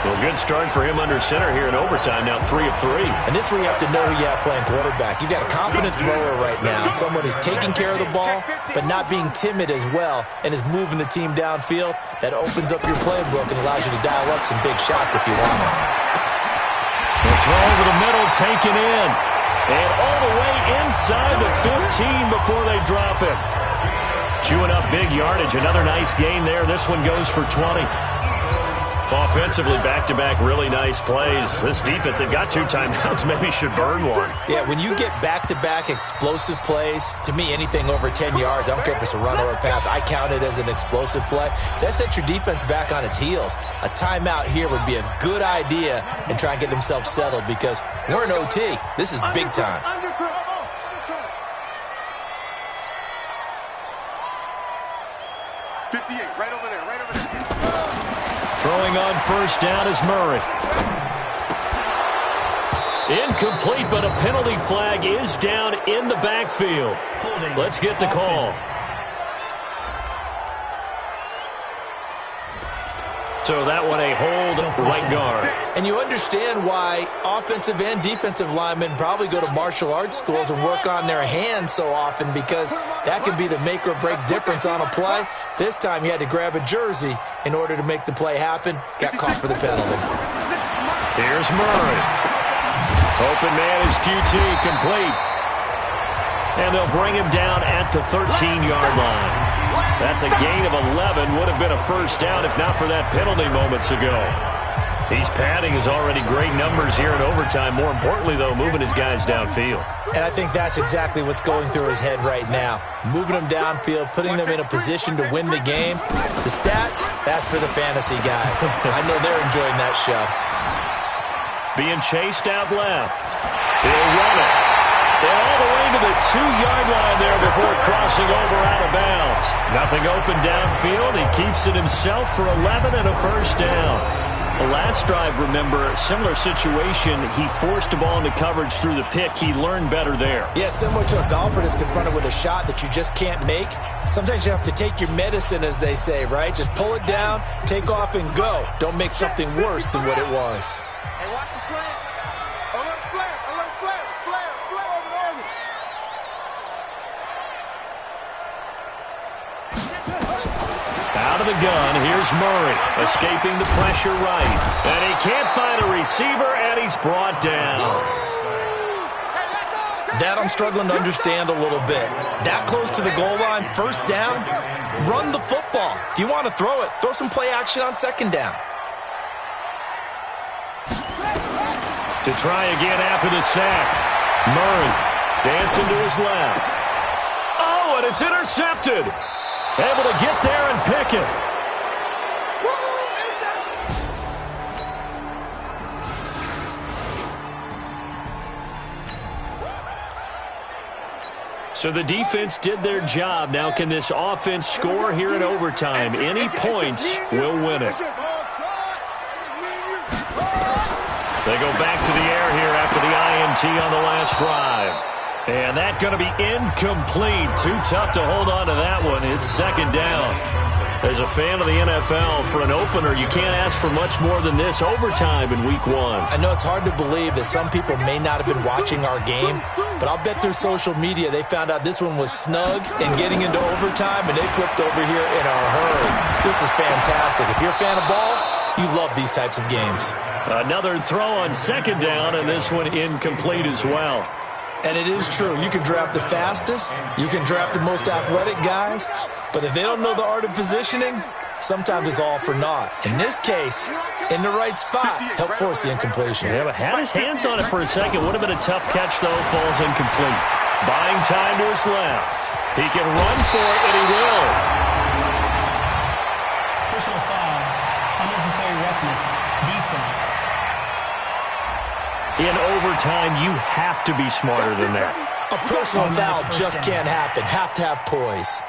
Well, good start for him under center here in overtime. Now 3 of 3. And this is where you have to know who you have playing quarterback. You've got a confident thrower right now, someone who's taking care of the ball, but not being timid as well, and is moving the team downfield. That opens up your playbook and allows you to dial up some big shots if you want them. The throw over the middle, taken in. And all the way inside the 15 before they drop it. Chewing up big yardage. Another nice gain there. This one goes for 20. Offensively, back-to-back really nice plays. This defense, they've got 2 timeouts. Maybe should burn one. Yeah, when you get back-to-back explosive plays, to me, anything over 10 yards, I don't care if it's a run or a pass, I count it as an explosive play. That sets your defense back on its heels. A timeout here would be a good idea and try and get themselves settled because we're in OT. This is big time. 58, right over there, right over there. Throwing on first down is Murray. Incomplete, but a penalty flag is down in the backfield. Let's get the call. So that one a hold right guard. And you understand why offensive and defensive linemen probably go to martial arts schools and work on their hands so often, because that can be the make or break difference on a play. This time he had to grab a jersey in order to make the play happen. Got caught for the penalty. Here's Murray. Open man is QT, complete. And they'll bring him down at the 13-yard line. That's a gain of 11. Would have been a first down if not for that penalty moments ago. He's padding his already great numbers here in overtime. More importantly, though, moving his guys downfield. And I think that's exactly what's going through his head right now. Moving them downfield, putting them in a position to win the game. The stats, that's for the fantasy guys. I know they're enjoying that show. Being chased out left. He'll run it. And all the way to the 2-yard line there before crossing over out of bounds. Nothing open downfield. He keeps it himself for 11 and a first down. The last drive, remember, similar situation. He forced the ball into coverage through the pick. He learned better there. Yeah, similar to a golfer that's confronted with a shot that you just can't make. Sometimes you have to take your medicine, as they say, right? Just pull it down, take off, and go. Don't make something worse than what it was. Hey, watch the slant. Alert flare, flare over the oval. Out of the gun, here's Murray, escaping the pressure right. And he can't find a receiver, and he's brought down. That I'm struggling to understand a little bit. That close to the goal line, first down, run the football. If you want to throw it, throw some play action on second down. To try again after the sack. Murray dancing to his left. Oh, and it's intercepted. Able to get there and pick it. So the defense did their job. Now can this offense score here in overtime? Any points will win it. They go back to the air here after the INT on the last drive. And that's going to be incomplete. Too tough to hold on to that one. It's second down. As a fan of the NFL, for an opener, you can't ask for much more than this overtime in Week 1. I know it's hard to believe that some people may not have been watching our game, but I'll bet through social media they found out this one was snug and getting into overtime, and they flipped over here in a hurry. This is fantastic. If you're a fan of ball, you love these types of games. Another throw on second down, and this one incomplete as well. And it is true. You can draft the fastest. You can draft the most athletic guys. But if they don't know the art of positioning, sometimes it's all for naught. In this case, in the right spot, help force the incompletion. Yeah, but had his hands on it for a second. Would have been a tough catch, though. Falls incomplete. Buying time to his left. He can run for it, and he will. Personal foul. Unnecessary roughness. Defense. In overtime, you have to be smarter than that. A personal foul just can't happen. Have to have poise.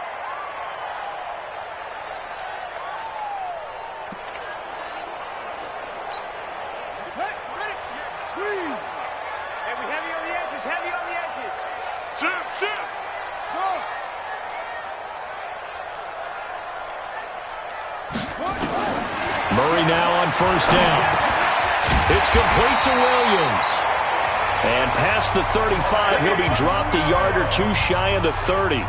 Murray now on first down. It's complete to Williams. And past the 35, he'll be dropped a yard or two shy of the 30.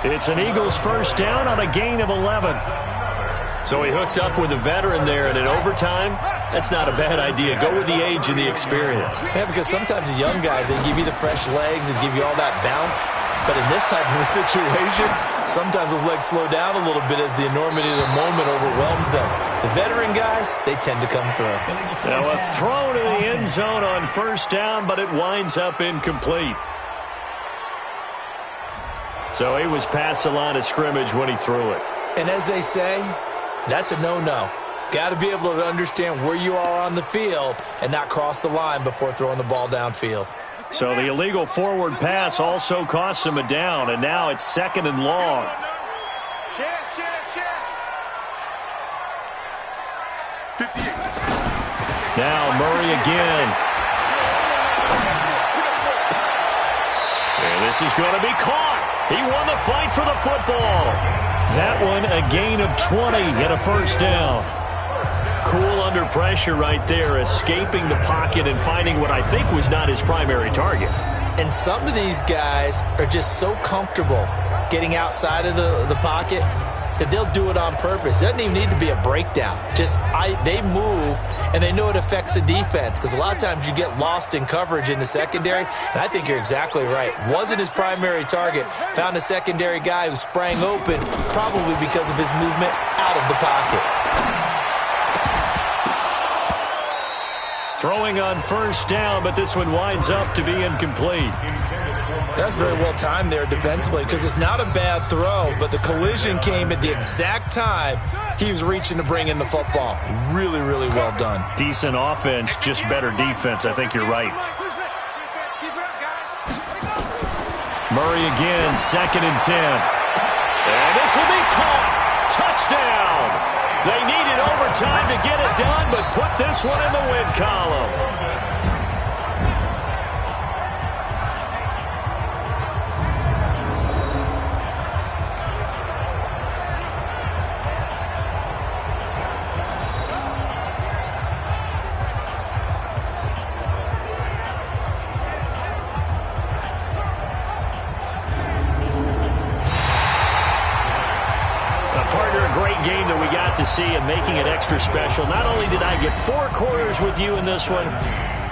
It's an Eagles first down on a gain of 11. So he hooked up with a veteran there, and in overtime, that's not a bad idea. Go with the age and the experience. Yeah, because sometimes the young guys, they give you the fresh legs and give you all that bounce. But in this type of a situation, sometimes those legs slow down a little bit as the enormity of the moment overwhelms them. The veteran guys, they tend to come through. Now a throw to the end zone on first down, but it winds up incomplete. So he was past the line of scrimmage when he threw it. And as they say, that's a no-no. Got to be able to understand where you are on the field and not cross the line before throwing the ball downfield. So the illegal forward pass also costs him a down, and now it's second and long. Now Murray again. And this is going to be caught. He won the fight for the football. That one a gain of 20 and a first down. Cool under pressure right there, escaping the pocket and finding what I think was not his primary target. And some of these guys are just so comfortable getting outside of the pocket that they'll do it on purpose. It doesn't even need to be a breakdown. They move, and they know it affects the defense, because a lot of times you get lost in coverage in the secondary, and I think you're exactly right. Wasn't his primary target. Found a secondary guy who sprang open, probably because of his movement out of the pocket. Throwing on first down, but this one winds up to be incomplete. That's very well timed there defensively because it's not a bad throw, but the collision came at the exact time he was reaching to bring in the football. Really, really well done. Decent offense, just better defense. I think you're right. Murray again, 2nd and 10. And this will be caught. Touchdown. They needed overtime to get it done, but put this one in the win column. Game that we got to see and making it extra special. Not only did I get 4 quarters with you in this one,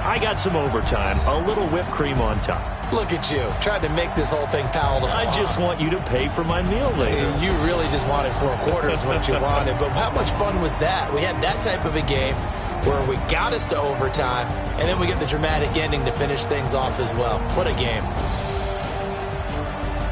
I got some overtime, a little whipped cream on top. Look at you, tried to make this whole thing palatable. I just want you to pay for my meal later. You really just wanted 4 quarters what you wanted, but how much fun was that? We had that type of a game where we got us to overtime, and then we get the dramatic ending to finish things off as well. What a game.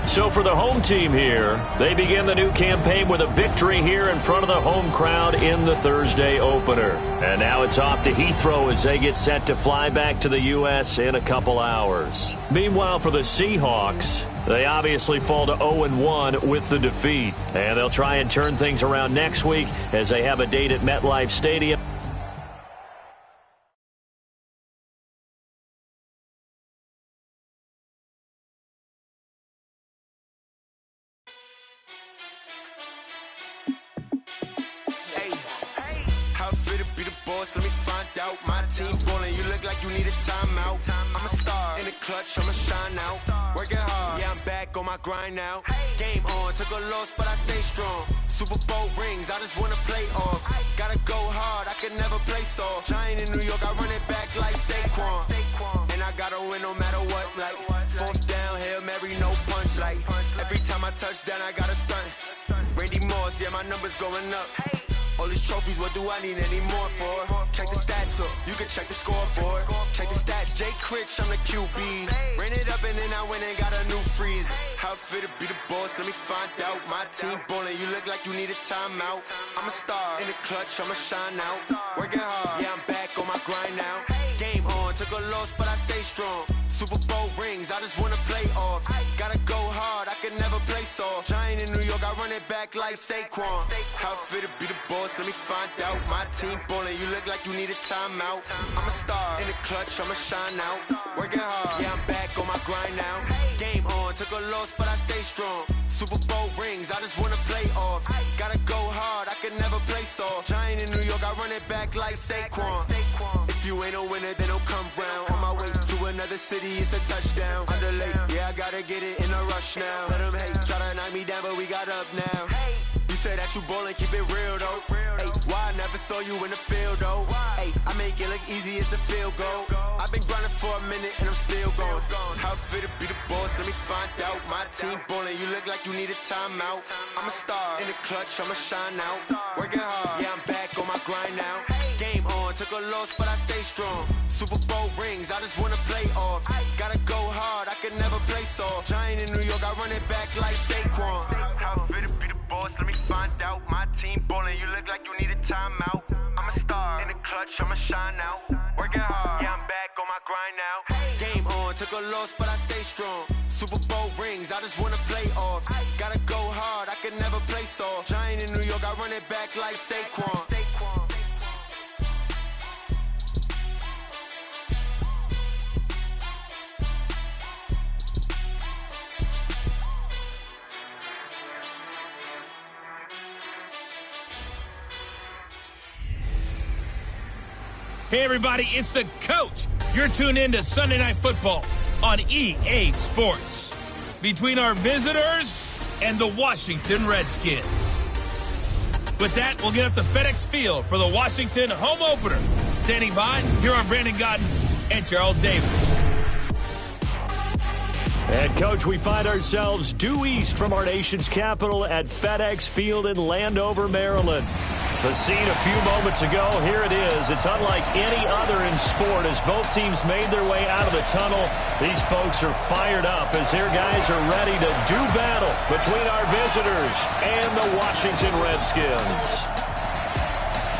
So for the home team here, they begin the new campaign with a victory here in front of the home crowd in the Thursday opener. And now it's off to Heathrow as they get set to fly back to the U.S. in a couple hours. Meanwhile, for the Seahawks, they obviously fall to 0-1 with the defeat. And they'll try and turn things around next week as they have a date at MetLife Stadium. Let me find out. My team ballin', you look like you need a timeout. I'm a star in the clutch, I'ma shine out. Working hard, yeah, I'm back on my grind now. Game on, took a loss, but I stay strong. Super Bowl rings, I just wanna play off. Gotta go hard, I can never play soft. Giant in New York, I run it back like Saquon. And I gotta win no matter what, like 4th down, Hail Mary, no punch. Like every time I touch down, I gotta stunt. Randy Moss, yeah, my numbers going up. All these trophies, what do I need any more for? Check the stats up, you can check the scoreboard. Check the stats, Jay Critch, I'm the QB. Ran it up and then I went and got a new freeze. How it feel to be the boss, let me find out. My team ballin', you look like you need a timeout. I'm a star in the clutch, I'ma shine out. Working hard, yeah, I'm back on my grind now. Game on, took a loss, but I stay strong. Super Bowl rings, I just wanna play off. Gotta go hard, I can never play soft. Giant in New York, I run it back like Saquon. How it feel to be the boss, let me find out. My team ballin', you look like you need a timeout. I'm a star in the clutch, I'ma shine out. Working hard, yeah, I'm back on my grind now. Game on, took a loss, but I stay strong. Super Bowl rings, I just wanna play off. Gotta go hard, I can never play soft. Giant in New York, I run it back like Saquon. If you ain't a winner, then don't come round. On my way to another city, it's a touchdown. Underlay, yeah, I gotta get it in a rush now. Let them hate, try to knock me down, but we got up now. You said that you ballin', keep it real though. Hey, why I never saw you in the field though? Hey, I make it look easy, it's a field goal. I've been grinding for a minute and I'm still going. How it feel to be the boss, let me find out. My team ballin', you look like you need a timeout. I'm a star in the clutch, I'ma shine out. Working hard, yeah, I'm back on my grind now. Game on, took a loss, but I stay strong. Super Bowl rings, I just wanna play off. Gotta go hard, I can never play soft. Giant in New York, I run it back like Saquon. How it feel to be the boss, let me find out. My team ballin', you look like you need a timeout. I'm a star in the clutch, I'ma shine out. Working hard, yeah, I'm back on my grind now. Game on, took a loss, but I stay strong. Super Bowl rings, I just wanna play off. Gotta go hard, I can never play soft. Giant in New York, I run it back like Saquon. Hey, everybody, it's the coach. You're tuned in to Sunday Night Football on EA Sports. Between our visitors and the Washington Redskins. With that, we'll get up to FedEx Field for the Washington home opener. Standing by, here are Brandon Godden and Charles Davis. And, Coach, we find ourselves due east from our nation's capital at FedEx Field in Landover, Maryland. The scene a few moments ago, here it is. It's unlike any other in sport as both teams made their way out of the tunnel. These folks are fired up as their guys are ready to do battle between our visitors and the Washington Redskins.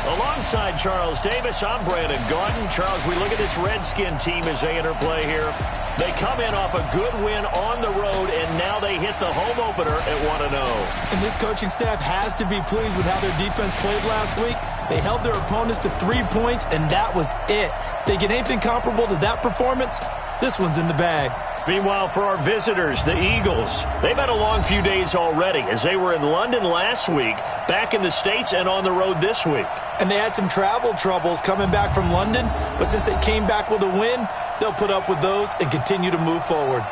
Alongside Charles Davis, I'm Brandon Gaudin. Charles, we look at this Redskin team as they interplay here. They come in off a good win on the road, and now they hit the home opener at 1-0. And this coaching staff has to be pleased with how their defense played last week. They held their opponents to 3 points, and that was it. If they get anything comparable to that performance, this one's in the bag. Meanwhile, for our visitors, the Eagles, they've had a long few days already as they were in London last week, back in the States, and on the road this week. And they had some travel troubles coming back from London, but since they came back with a win, they'll put up with those and continue to move forward.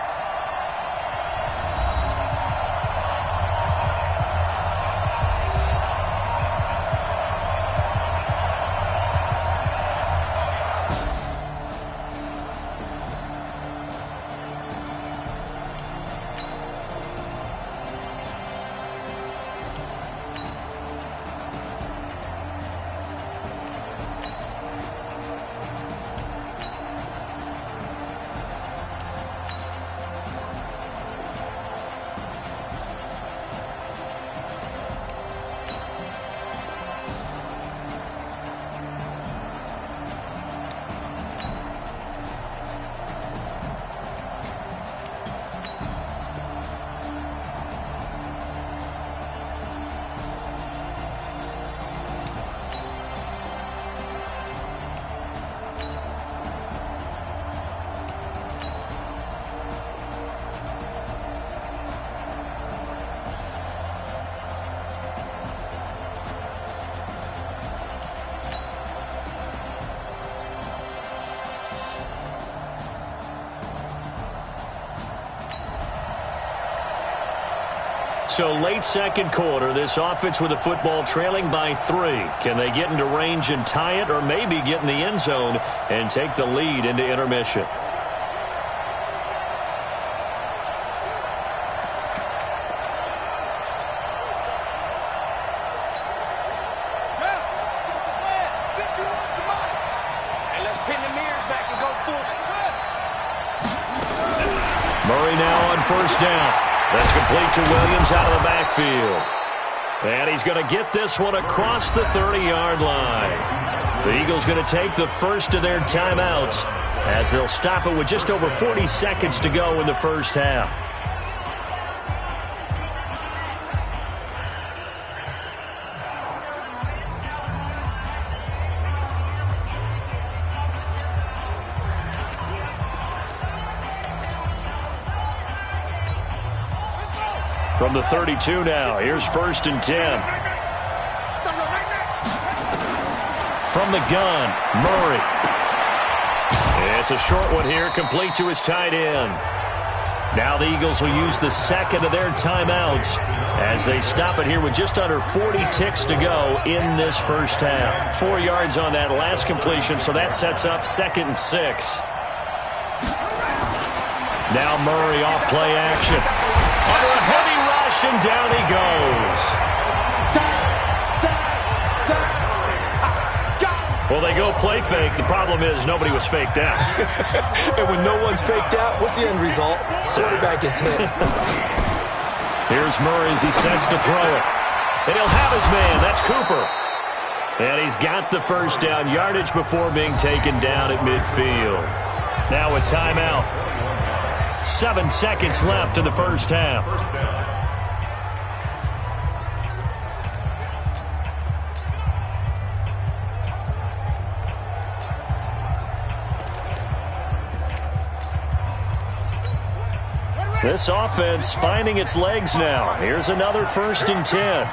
So late second quarter, this offense with the football trailing by 3. Can they get into range and tie it, or maybe get in the end zone and take the lead into intermission? Murray now on first down. That's complete to Williams out of the backfield. And he's going to get this one across the 30-yard line. The Eagles going to take the first of their timeouts as they'll stop it with just over 40 seconds to go in the first half. From the 32 now, here's 1st and 10. From the gun, Murray. It's a short one here, complete to his tight end. Now the Eagles will use the second of their timeouts as they stop it here with just under 40 ticks to go in this first half. 4 yards on that last completion, so that sets up 2nd and 6. Now Murray off play action. Under a heavy rush, and down he goes. Well, they go play fake. The problem is nobody was faked out. And when no one's faked out, what's the end result? Quarterback gets hit. Here's Murray as he sets to throw it. And he'll have his man. That's Cooper. And he's got the first down yardage before being taken down at midfield. Now a timeout. 7 seconds left in the first half. This offense finding its legs now. Here's another 1st and 10.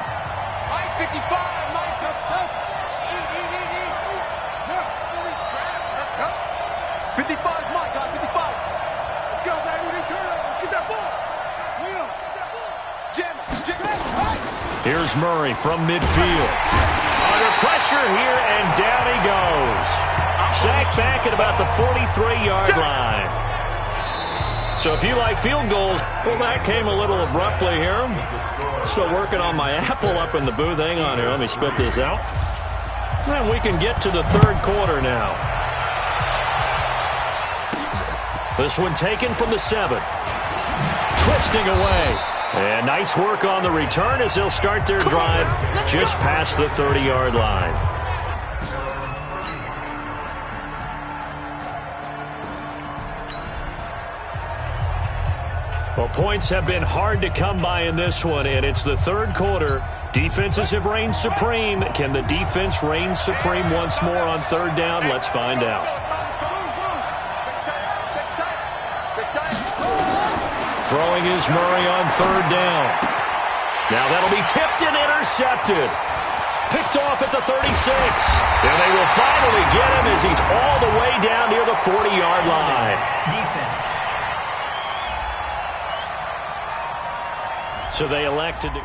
Mike 55, Mike. Let's go. 55's Mike, 55. Let's go, baby. Return it. Get that ball. Will, get that ball. Jam. Here's Murray from midfield. Under pressure here, and down he goes. Sacked back at about the 43-yard line. So if you like field goals, well, that came a little abruptly here. Still working on my apple up in the booth. Hang on here. Let me spit this out. And we can get to the third quarter now. This one taken from the 7. Twisting away. And nice work on the return as they'll start their drive just past the 30-yard line. Well, points have been hard to come by in this one, and it's the third quarter. Defenses have reigned supreme. Can the defense reign supreme once more on third down? Let's find out. Throwing is Murray on third down. Now that'll be tipped and intercepted. Picked off at the 36. And they will finally get him as he's all the way down near the 40-yard line. Defense. So they elected to...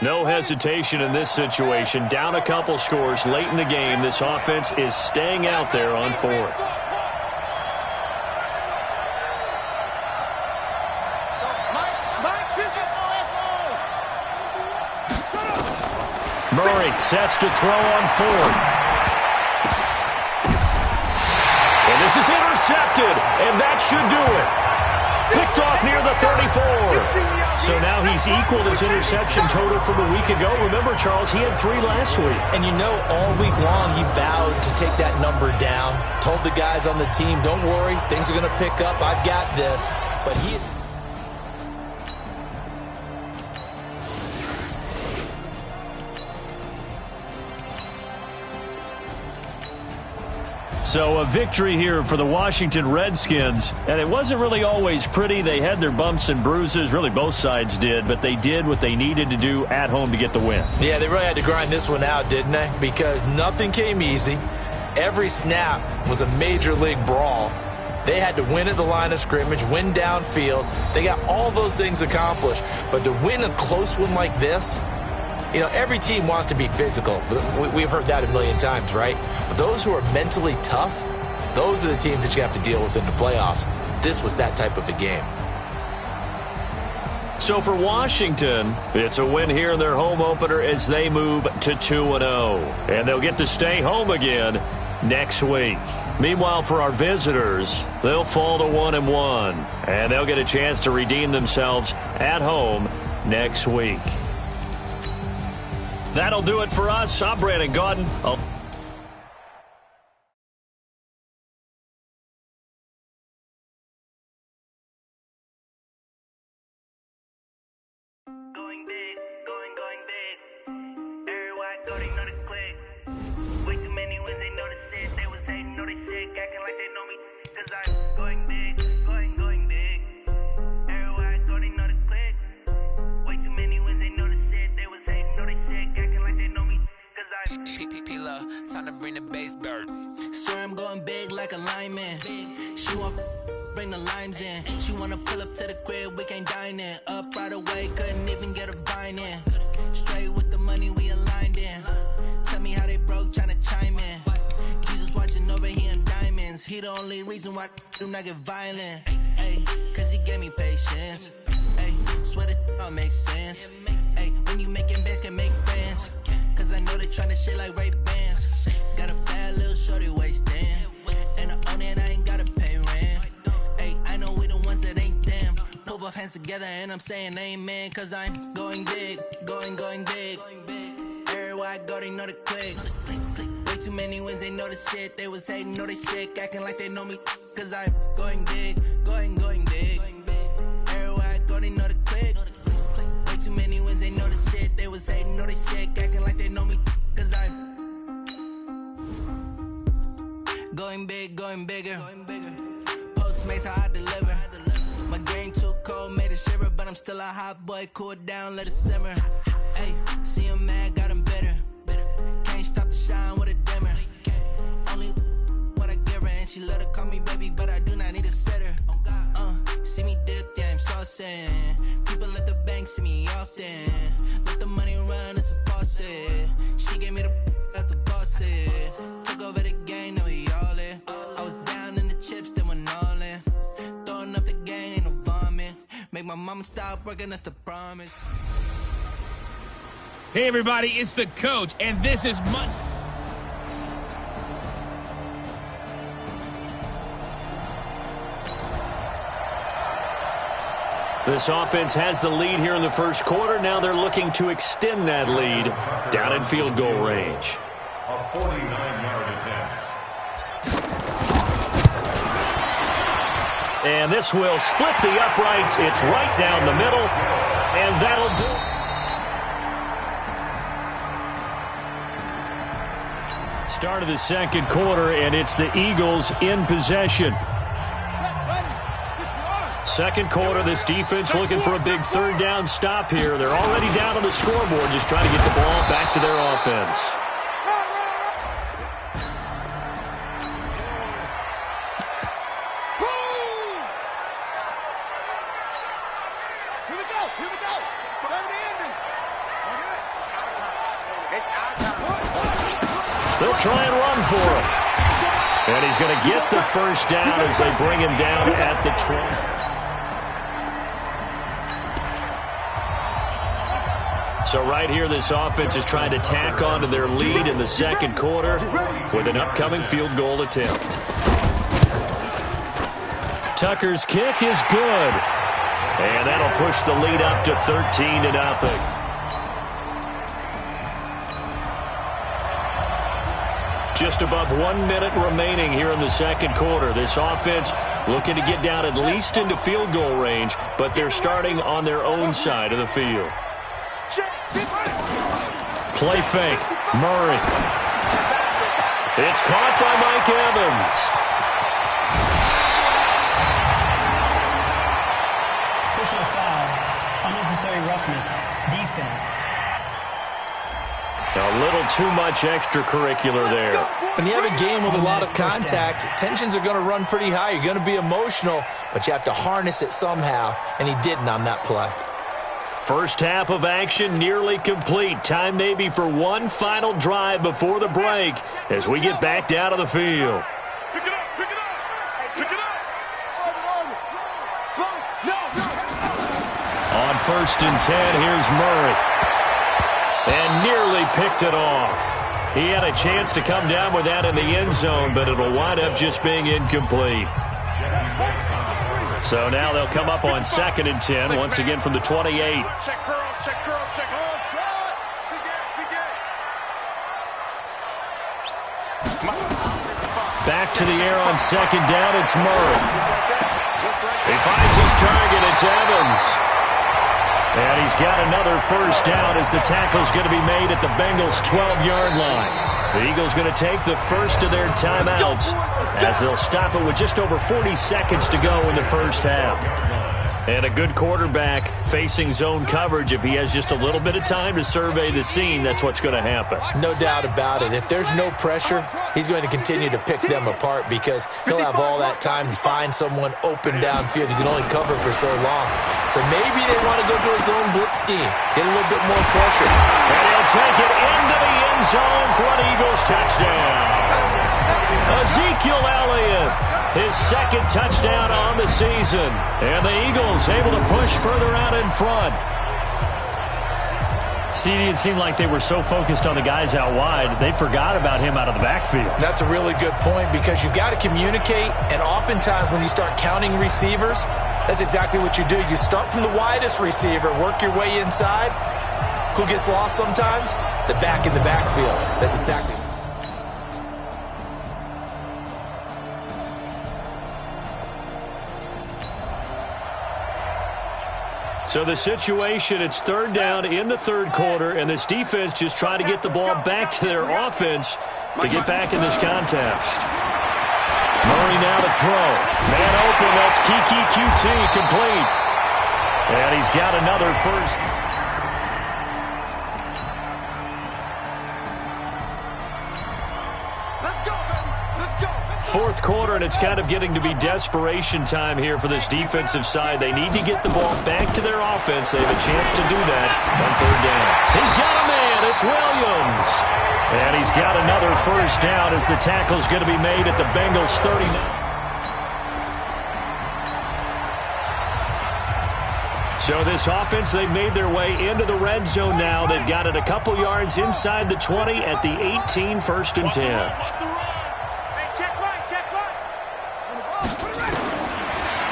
No hesitation in this situation. Down a couple scores late in the game. This offense is staying out there on fourth. Murray sets to throw on fourth. And this is intercepted, and that should do it. Picked off near the 34. So now he's equaled his interception total from a week ago. Remember, Charles, he had 3 last week. And you know, all week long he vowed to take that number down. Told the guys on the team, don't worry, things are going to pick up. I've got this. But he is... So a victory here for the Washington Redskins, and it wasn't really always pretty. They had their bumps and bruises, really both sides did, but they did what they needed to do at home to get the win. Yeah, they really had to grind this one out, didn't they? Because nothing came easy. Every snap was a major league brawl. They had to win at the line of scrimmage, win downfield. They got all those things accomplished, but to win a close one like this, you know, every team wants to be physical. We've heard that a million times, right? But those who are mentally tough, those are the teams that you have to deal with in the playoffs. This was that type of a game. So for Washington, it's a win here in their home opener as they move to 2-0. And they'll get to stay home again next week. Meanwhile, for our visitors, they'll fall to 1-1. And they'll get a chance to redeem themselves at home next week. That'll do it for us. I'm Brandon Gaudin. Going big, going big. Everywhere I go, they know the click. Way too many wins, they know the shit. They was hating, know they sick, acting like they know me. Cause I'm going big, going big. Everywhere I go, they know the click. Way too many wins, they know the shit. They was hating, know they sick, acting like they know me. Cause I'm P-P-P-Love, time to bring the bass bird. Swear I'm going big like a lineman. She want bring the limes in. She wanna pull up to the crib, we can't dine in. Up right away, couldn't even get a vine in. Straight with the money we aligned in. Tell me how they broke, tryna chime in. Jesus watching over here in diamonds. He the only reason why do not get violent. Ay, cause he gave me patience. Ay, swear that all makes sense. Ay, when you making bands, can make friends. Cause I know they tryna shit like Ray-Bans. Got a bad little shorty wasting. And I own it, I ain't gotta pay rent. Ay, I know we the ones that ain't them. Put both hands together and I'm saying amen. Cause I'm going big, going big. Everywhere I go, they know the click. Way too many wins, they know the shit. They was hating, know they sick, acting like they know me. Cause I'm going big, going big. Everywhere I go, they know the click. Way too many wins, they know the shit. They was hating, know they sick, acting like they know me. Cause I'm going big, going bigger. Postmates, how I deliver. My game too cold, made it shiver, but I'm still a hot boy. Cool it down, let it simmer. Hey, see him mad, got him bitter. Can't stop the shine with a dimmer. Only what I give her, and she let her call me baby, but I do not need a sitter. See me dip, yeah, I'm saucing. People at the bank see me often. Let the I'ma stop working, that's the promise. Hey, everybody, it's the coach, and this is Monday. This offense has the lead here in the first quarter. Now they're looking to extend that lead down in field goal range. A 49-yard attempt. And this will split the uprights. It's right down the middle, and that'll do it. Start of the second quarter, and it's the Eagles in possession. Second quarter, this defense looking for a big third down stop here. They're already down on the scoreboard, just trying to get the ball back to their offense. They'll try and run for him. And he's going to get the first down as they bring him down at the 20. So right here, this offense is trying to tack on to their lead in the second quarter with an upcoming field goal attempt. Tucker's kick is good. And that'll push the lead up to 13-0. Just above 1 minute remaining here in the second quarter. This offense looking to get down at least into field goal range, but they're starting on their own side of the field. Play fake. Murray. It's caught by Mike Evans. Personal foul. Unnecessary roughness. Defense. A little too much extracurricular there. When you have a game with a lot of contact, tensions are going to run pretty high. You're going to be emotional, but you have to harness it somehow, and he didn't on that play. First half of action nearly complete. Time maybe for one final drive before the break as we get back down to the field. Pick it up, pick it up, pick it up. On 1st and 10, here's Murray. And nearly picked it off. He had a chance to come down with that in the end zone, but it'll wind up just being incomplete. So now they'll come up on 2nd and 10, once again from the 28. Check curls, check curls, check curls. Back to the air on 2nd down, it's Murray. He finds his target, it's Evans. And he's got another first down as the tackle's going to be made at the Bengals' 12-yard line. The Eagles going to take the first of their timeouts as they'll stop it with just over 40 seconds to go in the first half. And a good quarterback facing zone coverage, if he has just a little bit of time to survey the scene, that's what's going to happen. No doubt about it. If there's no pressure, he's going to continue to pick them apart because he'll have all that time to find someone open downfield. He can only cover for so long. So maybe they want to go to a zone blitz scheme, get a little bit more pressure. And he'll take it into the end zone for an Eagles touchdown. Ezekiel Elliott, his second touchdown on the season. And the Eagles able to push further out in front. See, it seemed like they were so focused on the guys out wide, they forgot about him out of the backfield. That's a really good point because you've got to communicate, and oftentimes when you start counting receivers, that's exactly what you do. You start from the widest receiver, work your way inside. Who gets lost sometimes? The back in the backfield. That's exactly. So the situation, it's 3rd down in the 3rd quarter, and this defense just trying to get the ball back to their offense to get back in this contest. Murray now to throw. Man open, that's Kiki QT complete. And he's got another first. Fourth quarter, and it's kind of getting to be desperation time here for this defensive side. They need to get the ball back to their offense. They have a chance to do that on 3rd down. He's got a man. It's Williams. And he's got another first down as the tackle's going to be made at the Bengals' 39. So this offense, they've made their way into the red zone now. They've got it a couple yards inside the 20 at the 18, 1st and 10.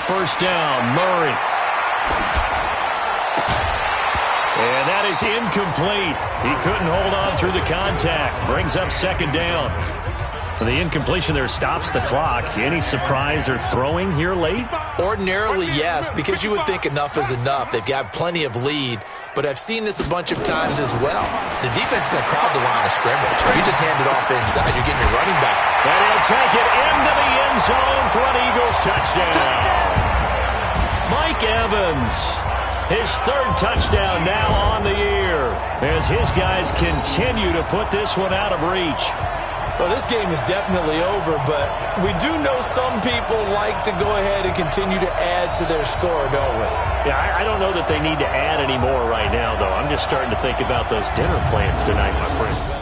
First down, Murray. And that is incomplete. He couldn't hold on through the contact. Brings up 2nd down. The incompletion there stops the clock. Any surprise they're throwing here late? Ordinarily, yes, because you would think enough is enough. They've got plenty of lead, but I've seen this a bunch of times as well. The defense is going to crowd the line of scrimmage. If you just hand it off inside, you're getting your running back. And he'll take it into the end zone for an Eagles touchdown. Mike Evans, his 3rd touchdown now on the year, as his guys continue to put this one out of reach. Well, this game is definitely over, but we do know some people like to go ahead and continue to add to their score, don't we? Yeah, I don't know that they need to add any more right now, though. I'm just starting to think about those dinner plans tonight, my friend.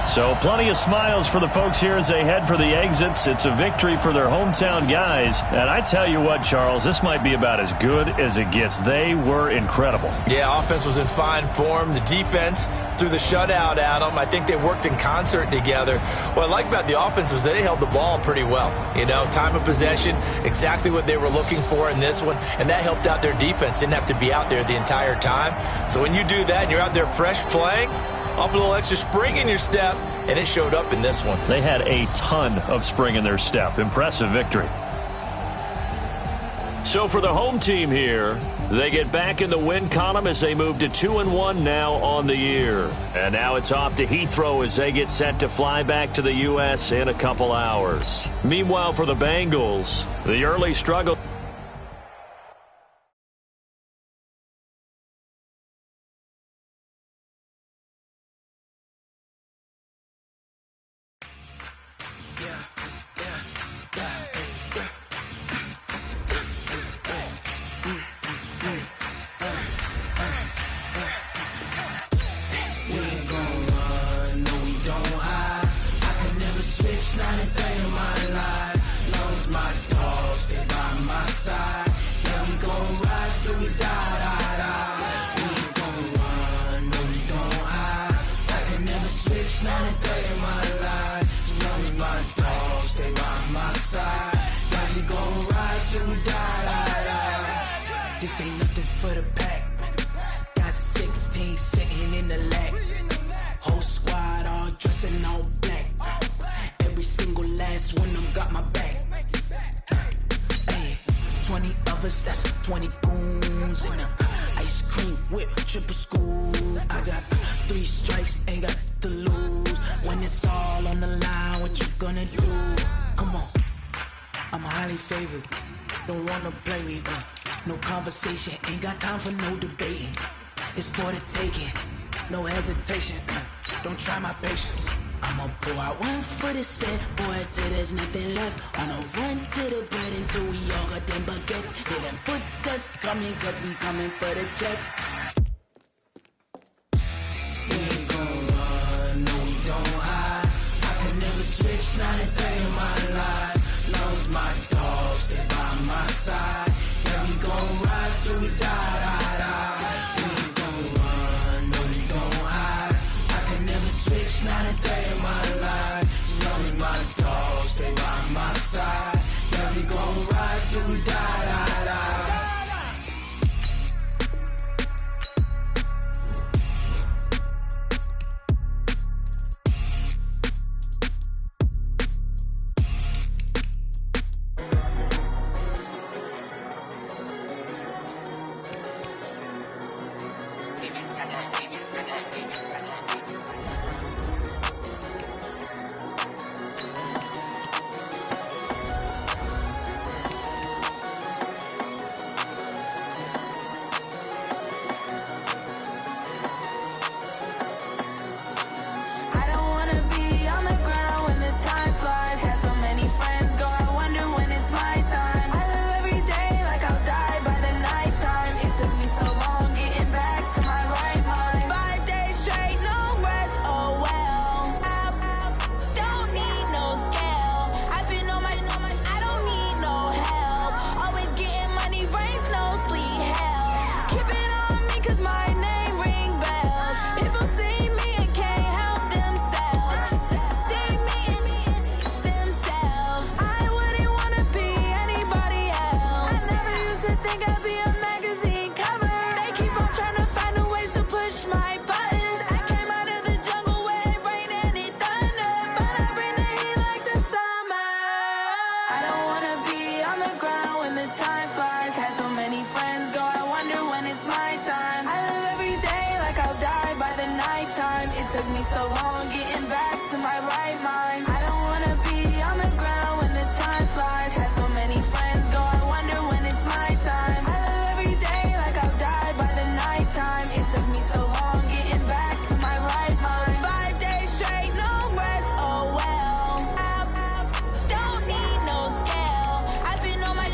So plenty of smiles for the folks here as they head for the exits. It's a victory for their hometown guys. And I tell you what, Charles, this might be about as good as it gets. They were incredible. Yeah, offense was in fine form. The defense threw the shutout at them. I think they worked in concert together. What I like about the offense was they held the ball pretty well. You know, time of possession, exactly what they were looking for in this one. And that helped out their defense. Didn't have to be out there the entire time. So when you do that and you're out there fresh playing, off a little extra spring in your step, and it showed up in this one. They had a ton of spring in their step. Impressive victory. So for the home team here, they get back in the win column as they move to 2-1 now on the year. And now it's off to Heathrow as they get set to fly back to the U.S. in a couple hours. Meanwhile, for the Bengals, the early struggle. This ain't nothing for the pack. Got 16 sitting in the lag. Whole squad all dressing all black. Every single last one of them got my back. Hey, 20 of us, that's 20 goons in the ice cream whip, triple scoop. I got 3 strikes, ain't got to lose. When it's all on the line, what you gonna do? Come on, I'm highly favored. Don't wanna play me, no conversation, ain't got time for no debating. It's for the taking, no hesitation. Don't try my patience. I'ma pour out one for the set, boy, till there's nothing left. On a run to the bed until we all got them baguettes. Hear them footsteps coming, cause we coming for the check. We ain't gon' run, no we don't hide. I can never switch, not a day in my life. Long as my dogs stay by my side. Yeah, we gon' ride till we die. We ain't gon' run, no we don't hide. I can never switch, not a day in my life. As long as my dogs stay by my side. Yeah, we gon' ride till we die. push my buttons. I came out of the jungle where it rained and it thundered, but I bring the heat like the summer. I don't wanna be on the ground when the time flies. Had so many friends go, I wonder when it's my time. I live every day like I'll die by the nighttime. It took me so long getting back to my right mind. I don't wanna be on the ground when the time flies. Had so many friends go, I wonder when it's my time. I live every day like I'll die by the nighttime. It took me so long getting back to my right mind. 5 days straight, no rest, oh well. I don't need no scale. I've been on my,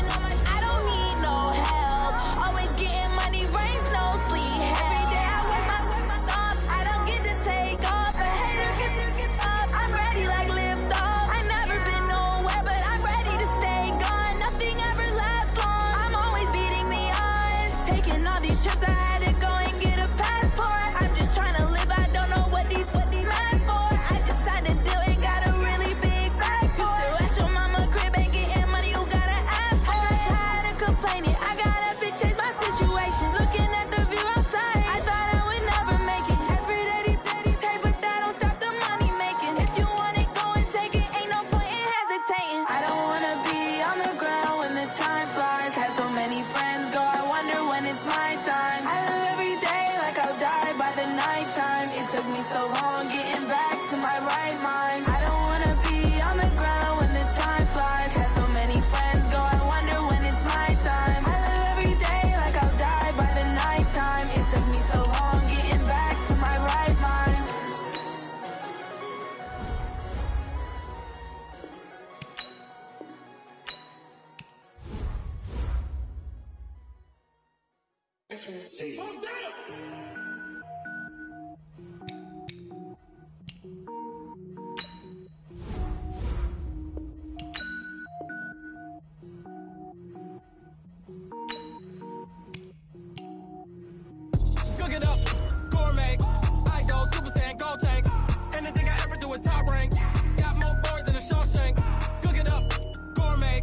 I don't need no help. Always getting money, rains, no sleep. Every day I work my thumb. I don't get to take off. A hater get up. I'm ready like lift off. I never been nowhere, but I'm ready to stay gone. Nothing ever lasts long. I'm always beating the odds. Taking all these trips, I had to go and get a passport. I'm just trying to live. I don't know what they mad for. I just signed a deal and got a really big bag for it. Still at your mama crib and getting money, you gotta ask for it. I'm tired of complaining. I gotta change my situation. Looking at the view outside, I thought I would never make it. Every day they take, but that don't stop the money making. If you want it, go and take it. Ain't no point in hesitating. I don't wanna be on the ground when the time flies. Had so many friends go, I wonder when it's my time. I live every day like I'll die by the nighttime. It took me so long getting back to my right mind. I don't wanna be on the ground when the time flies. Had so many friends go, I wonder when it's my time. I live every day like I'll die by the nighttime. It took me so long getting back to my right mind. Cook it up, gourmet. I go Super Saiyan, gold tank. Anything I ever do is top rank. Got more boards than a Shawshank. Cook it up, gourmet.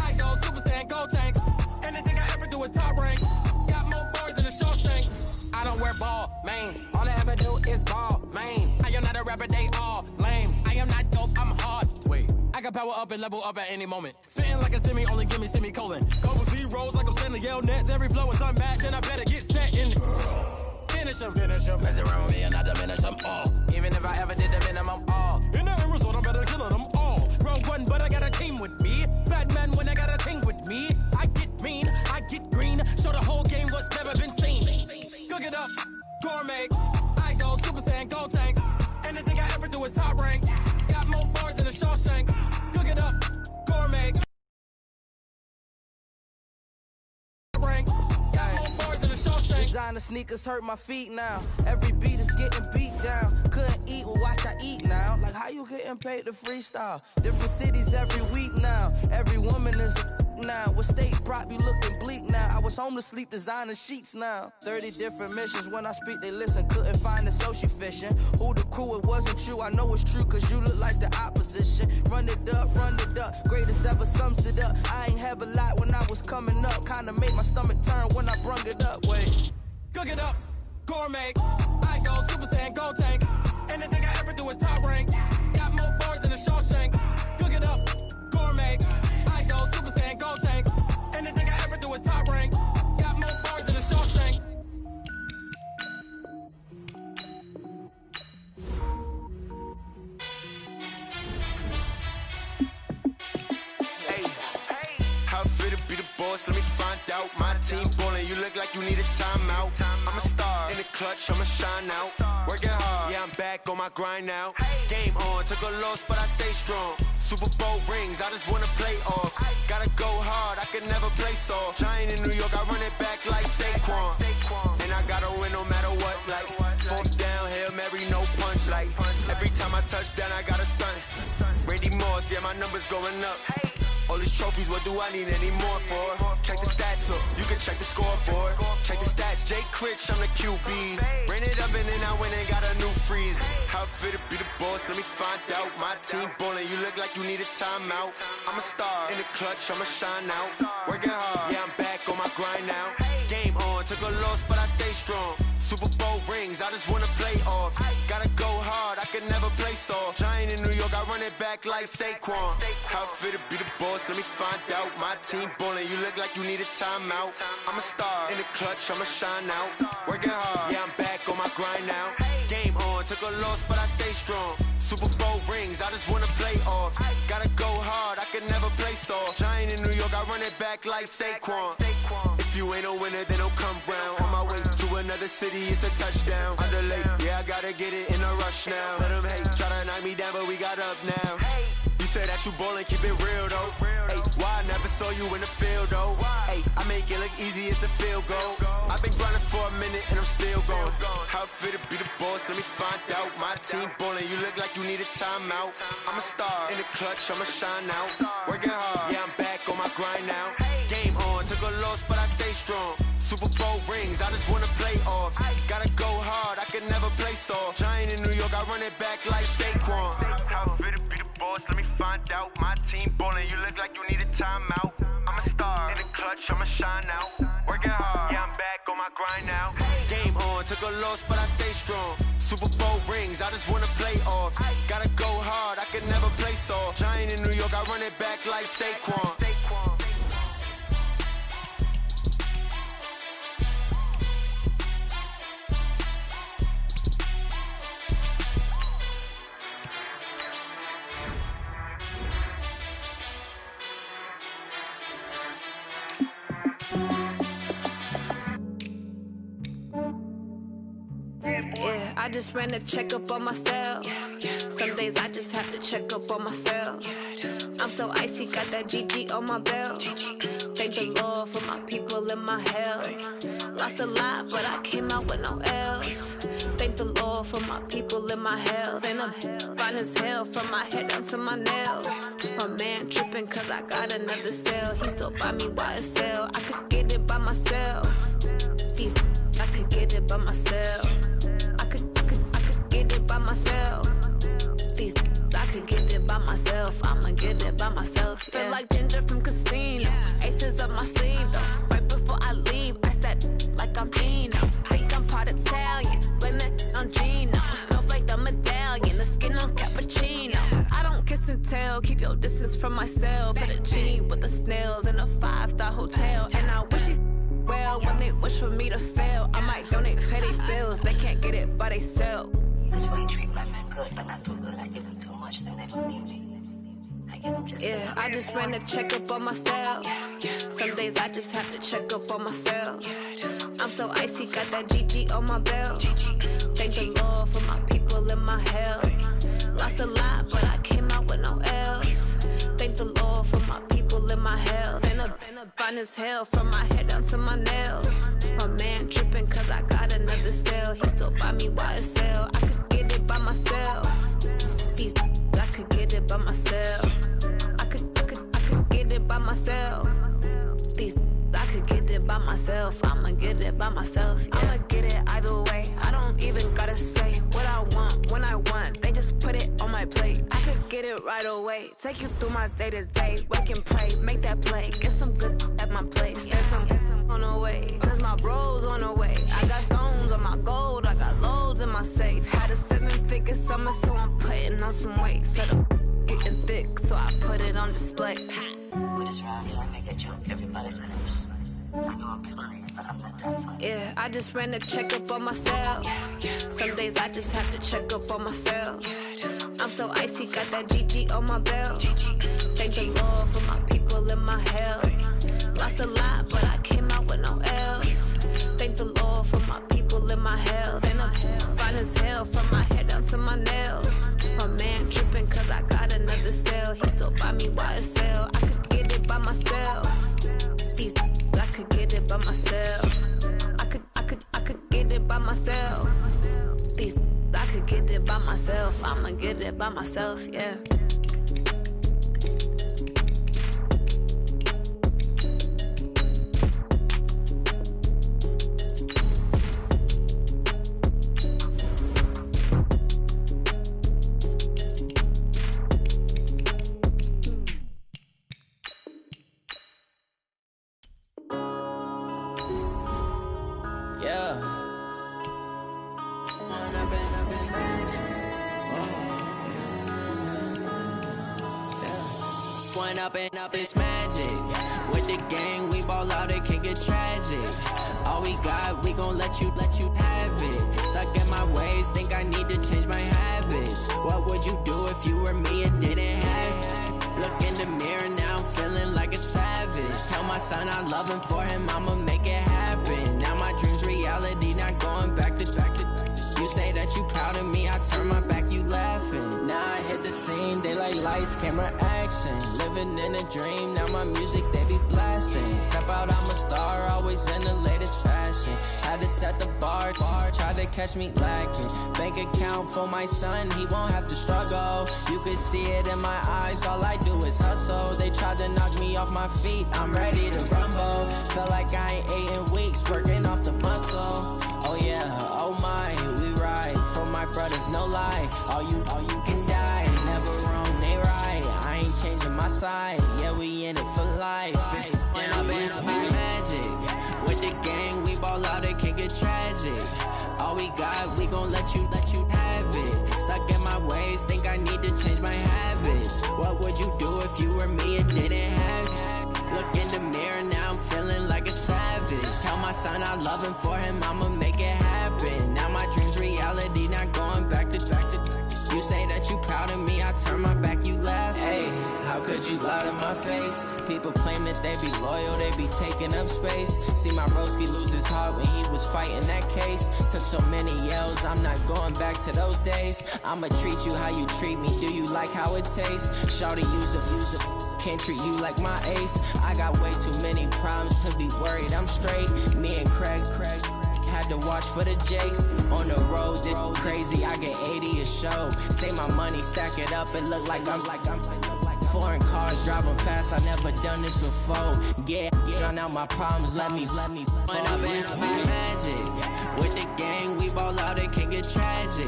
I go Super Saiyan, gold tank. Anything I ever do is top rank. Got more boards than a Shawshank. I don't wear ball mains. All I ever do is ball main. I am not a rapper, they all lame. I am not dope, I'm hard. Wait, I can power up and level up at any moment. Spitting like a semi, only give me semicolon. Couple zeros like I'm sending yell nets. Every flow is unmatched, and I better get set in. Finish him. Mess around with me and I diminish them all. Even if I ever did the minimum all. In the end result, I better kill them all. Rogue one, but I got a team with me. Batman when I got a team with me. I get mean, I get green. Show the whole game what's never been seen. Cook it up, gourmet. I go Super Saiyan, gold tank. Anything I ever do is top rank. Got more bars than a Shawshank. Cook it up, gourmet. Rank. Designer sneakers hurt my feet now. Every beat is getting beat down. Couldn't eat, well watch I eat now. Like how you getting paid to freestyle? Different cities every week now. Every woman is a now. What state brought me looking bleak now? I was home to sleep designing sheets now. 30 different missions. When I speak they listen. Couldn't find the social fishing. Who the crew? It wasn't you. I know it's true cause you look like the opposition. Run it up. Greatest ever sums it up. I ain't have a lot when I was coming up. Kinda made my stomach turn when I brung it up. Wait. Cook it up, gourmet. I go Super Saiyan, gold tank. Anything I ever do is top rank. Got more bars than a Shawshank. Cook it up, gourmet. I go Super Saiyan, gold tank. Anything I ever do is top rank. Got more bars than a Shawshank. Hey, how fit to be the boss? Let me find out. My team ballin', you look like you need a timeout. I'm a star in the clutch, I'ma shine out. Working hard, yeah, I'm back on my grind now. Game on, took a loss, but I stay strong. Super Bowl rings, I just wanna play off. Gotta go hard, I could never play soft. Giant in New York, I run it back like Saquon. And I gotta win no matter what, like fourth down, Hail Mary, no punch. Like every time I touch down, I gotta stunt. Randy Moss, yeah, my numbers going up. All these trophies, what do I need any more for? Check the stats up, you can check the scoreboard. Check the stats, Jake Critch, I'm the QB. Ran it up and then I went and got a new freeze. How fit to be the boss, let me find out. My team ballin', you look like you need a timeout. I'm a star in the clutch, I'ma shine out. Working hard, yeah, I'm back on my grind now. Game on, took a loss, but I stay strong. Super Bowl rings, I just wanna play off. Gotta go hard, I can never play soft. Giant in New York, I run it back like Saquon. How fit to be the boss, let me find out. My team ballin', you look like you need a timeout. I'm a star, in the clutch, I'ma shine out. Working hard, yeah, I'm back on my grind now. Game on, took a loss, but I stay strong. Super Bowl rings, I just wanna play off. Gotta go hard, I can never play soft. Giant in New York, I run it back like Saquon. If you ain't a winner, then don't come round. On my way to another city, it's a touchdown. Underlay, yeah, I gotta get it in a rush now. Let them hate, try to knock me down, but we got up now. You say that you ballin', keep it real though. Hey, why I never saw you in the field though? Hey, I make it look easy, it's a field goal. I've been grinding for a minute and I'm still going. How fit to be the boss, let me find out. My team ballin', you look like you need a timeout. I'm a star, in the clutch, I'ma shine out. Working hard, yeah, I'm back on my grind now. Game on, took a loss, but I stay strong. Super Bowl rings, I just wanna play off. Gotta go hard, I can never play soft. Giant in New York, I run it back like Saquon. How fit to be the boss, let me find out. My team ballin', you look like you need a timeout. I'm a star, in the clutch, I'ma shine out. Working hard, yeah, I'm back on my grind now. Game on, took a loss, but I stay strong. Super Bowl rings, I just wanna play off. Gotta go hard, I can never play soft. Giant in New York, I run it back like Saquon. Yeah, I just ran a checkup on myself. Some days I just have to check up on myself. I'm so icy, got that GG on my belt. Thank the Lord for my people and my health. Lost a lot, but I came out with no L's. Thank the Lord for my people and my health. And I'm fine as hell from my head down to my nails. My man tripping cause I got another cell. He still buy me YSL. I could get it by myself. These I could get it by myself. I could get it by myself. These I could get it by myself. I'ma get it by myself. Yeah. Feel like Ginger from Casino. Aces up my sleeve though. Right before I leave, I said like I'm Dino. Think I'm part Italian, blame it on Gino. Snowflake the medallion, the skin on cappuccino. I don't kiss and tell, keep your distance from myself. At a genie with the snails in a 5-star hotel. And I wish he's well when they wish for me to fail. I might donate petty bills, they can't get it by themselves. That's why you treat my men good, but not too good. I give them too much, then they don't need me. I give them just yeah, I just ran a checkup on myself. Some days I just have to check up on myself. I'm so icy, got that GG on my belt. Thank the Lord for my people and my health. Lost a lot, but I came out with no L's. Thank the Lord for my people and my health. And I'm fine as hell from my head down to my nails. My man tripping cause I got another cell. He still buy me YSL. I could get it by myself. These I could get it by myself. I could get it by myself. These I could get it by myself. I'ma get it by myself. Yeah. I'ma get it either way. I don't even gotta say what I want when I want. They just put it on my plate. I could get it right away. Take you through my day to day. Wake and pray, make that play. Get some good at my place. There's some on the way. Cause my bro's on the way. I got stones on my gold. I got loads in my safe. Had a 7-figure summer, so I'm putting on some weight. Set up getting thick, so I put it on display. With this round, I make a joke. Everybody laughs. I know I'm funny, but I'm not that funny. Yeah, I just ran a checkup on myself. Some days I just have to check up on myself. I'm so icy, got that GG on my belt. Thank the Lord for my people and my health. Lost a lot, but I came out with no L's. Thank the Lord for my people and my health. And I'm fine as hell from my head down to my nails. My man tripping cause I got another cell. He still buy me YSL. I could get it by myself. These I could get it by myself. I could get it by myself. These I could get it by myself. I'ma get it by myself, yeah. One up and up, it's magic. With the gang, we ball out, it can get tragic. All we got, we gon' let you have it. Stuck in my ways, think I need to change my habits. What would you do if you were me and didn't have it? Look in the mirror, now I'm feeling like a savage. Tell my son I love him, for him I'ma make it happen. Now my dream's reality, not going back to. You say that you proud of me, I turn my back, you laughing. Now I hit the scene, they like lights, camera, action. Living in a dream, now my music, they be blasting. Step out, I'm a star, always in the latest fashion. Had to set the bar, try to catch me lacking. Bank account for my son, he won't have to struggle. You can see it in my eyes, all I do is hustle. They tried to knock me off my feet, I'm ready to rumble. Feel like I ain't ate in weeks, working off the muscle. Oh yeah, oh my, we ride for my brothers, no lie. All you can die, never wrong, they right. I ain't changing my side, yeah, we in it for life. And up and up is magic. With the gang, we ball out, it can get tragic. All we got, we gon' let you have it. Stuck in my ways, think I need to change my habits. What would you do if you were me and didn't have it? Look in the mirror, now I'm feeling like a savage. Tell my son I love him, for him I'ma make it happen. Now my dream's reality, not going back to. You say that you proud of me, I turn my back, you laugh. Hey, how could you lie to my face? People claim that they be loyal, they be taking up space. See my broski lose his heart when he was fighting that case. Took so many yells, I'm not going back to those days. I'ma treat you how you treat me, do you like how it tastes? Shawty, use a can't treat you like my ace. I got way too many problems to be worried, I'm straight. Me and Craig had to watch for the Jakes. On the road, it's crazy, I get 80 a show. Say my money, stack it up, it look like I'm foreign cars, driving fast, I never done this before. Yeah, drown out my problems, let me One up and up is magic. With the gang, we ball out, it can get tragic.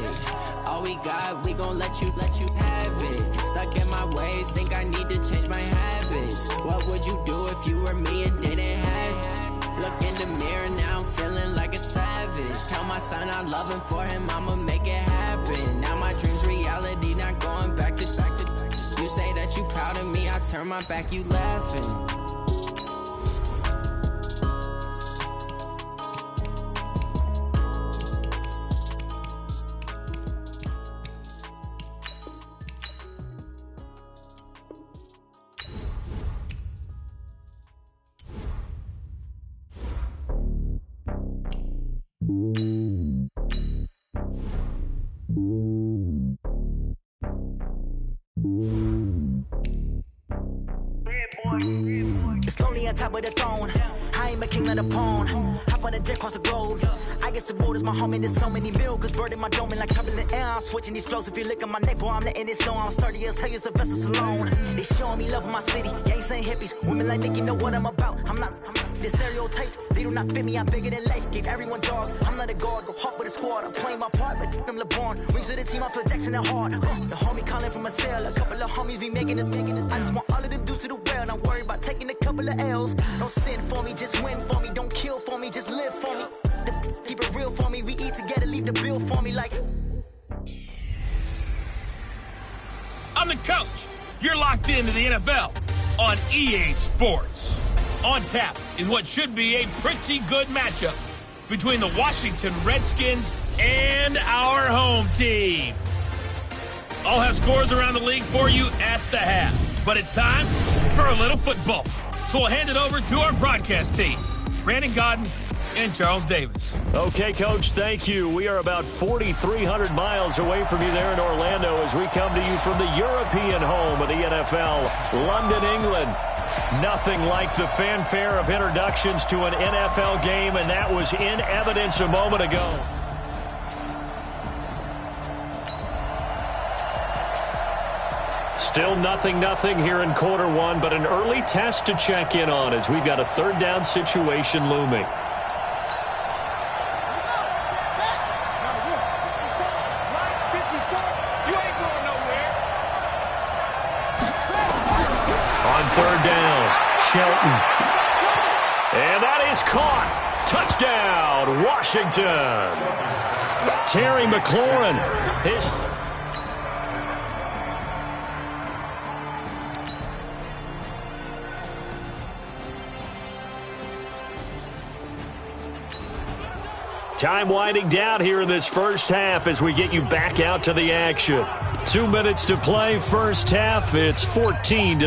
All we got, we gon' let you have it. Stuck in my ways, think I need to change my habits. What would you do if you were me and didn't have it? Look in the mirror, now I'm feeling like a savage. Tell my son I love him, for him I'ma make it happen. Now my dream's reality, not going back to. You say that you proud of me, I turn my back, you laughing. It's lonely on top of the throne. I ain't a king, not a pawn. Hop on a jet across the globe. I guess the road is my home and there's so many bills. Bird in my dome and like turbulent air. I'm switching these flows. If you look at my neck, boy, I'm letting it snow. I'm sturdy as hell as a vessel alone. They showing me love in my city. Gangs ain't hippies. Women like Nicky know what I'm about. I'm not the stereotypes. They do not fit me. I'm bigger than life. Gave everyone dogs. I'm not a guard. Go hard with a squad. I'm playing my part, but them LeBron. Rings to the team. I feel Jackson and hard. The homie calling from a cell. A couple of homies be making it. I just want all of them dudes to do well. Not worry about taking a couple of L's. Don't sin for me, just win for me. Don't kill for me, just live for me. Keep it real for me. We eat together, leave the bill for me like. I'm the coach. You're locked into the NFL on EA Sports. On tap is what should be a pretty good matchup between the Washington Redskins and our home team. I'll have scores around the league for you at the half, but it's time for a little football. So we'll hand it over to our broadcast team, Brandon Godden and Charles Davis. Okay, Coach, thank you. We are about 4,300 miles away from you there in Orlando as we come to you from the European home of the NFL, London, England. Nothing like the fanfare of introductions to an NFL game, and that was in evidence a moment ago. Still nothing here in quarter one, but an early test to check in on as we've got a third down situation looming. On third down, Shelton. And that is caught. Touchdown, Washington. Terry McLaurin. Time winding down here in this first half as we get you back out to the action. 2 minutes to play, first half. It's 14-0.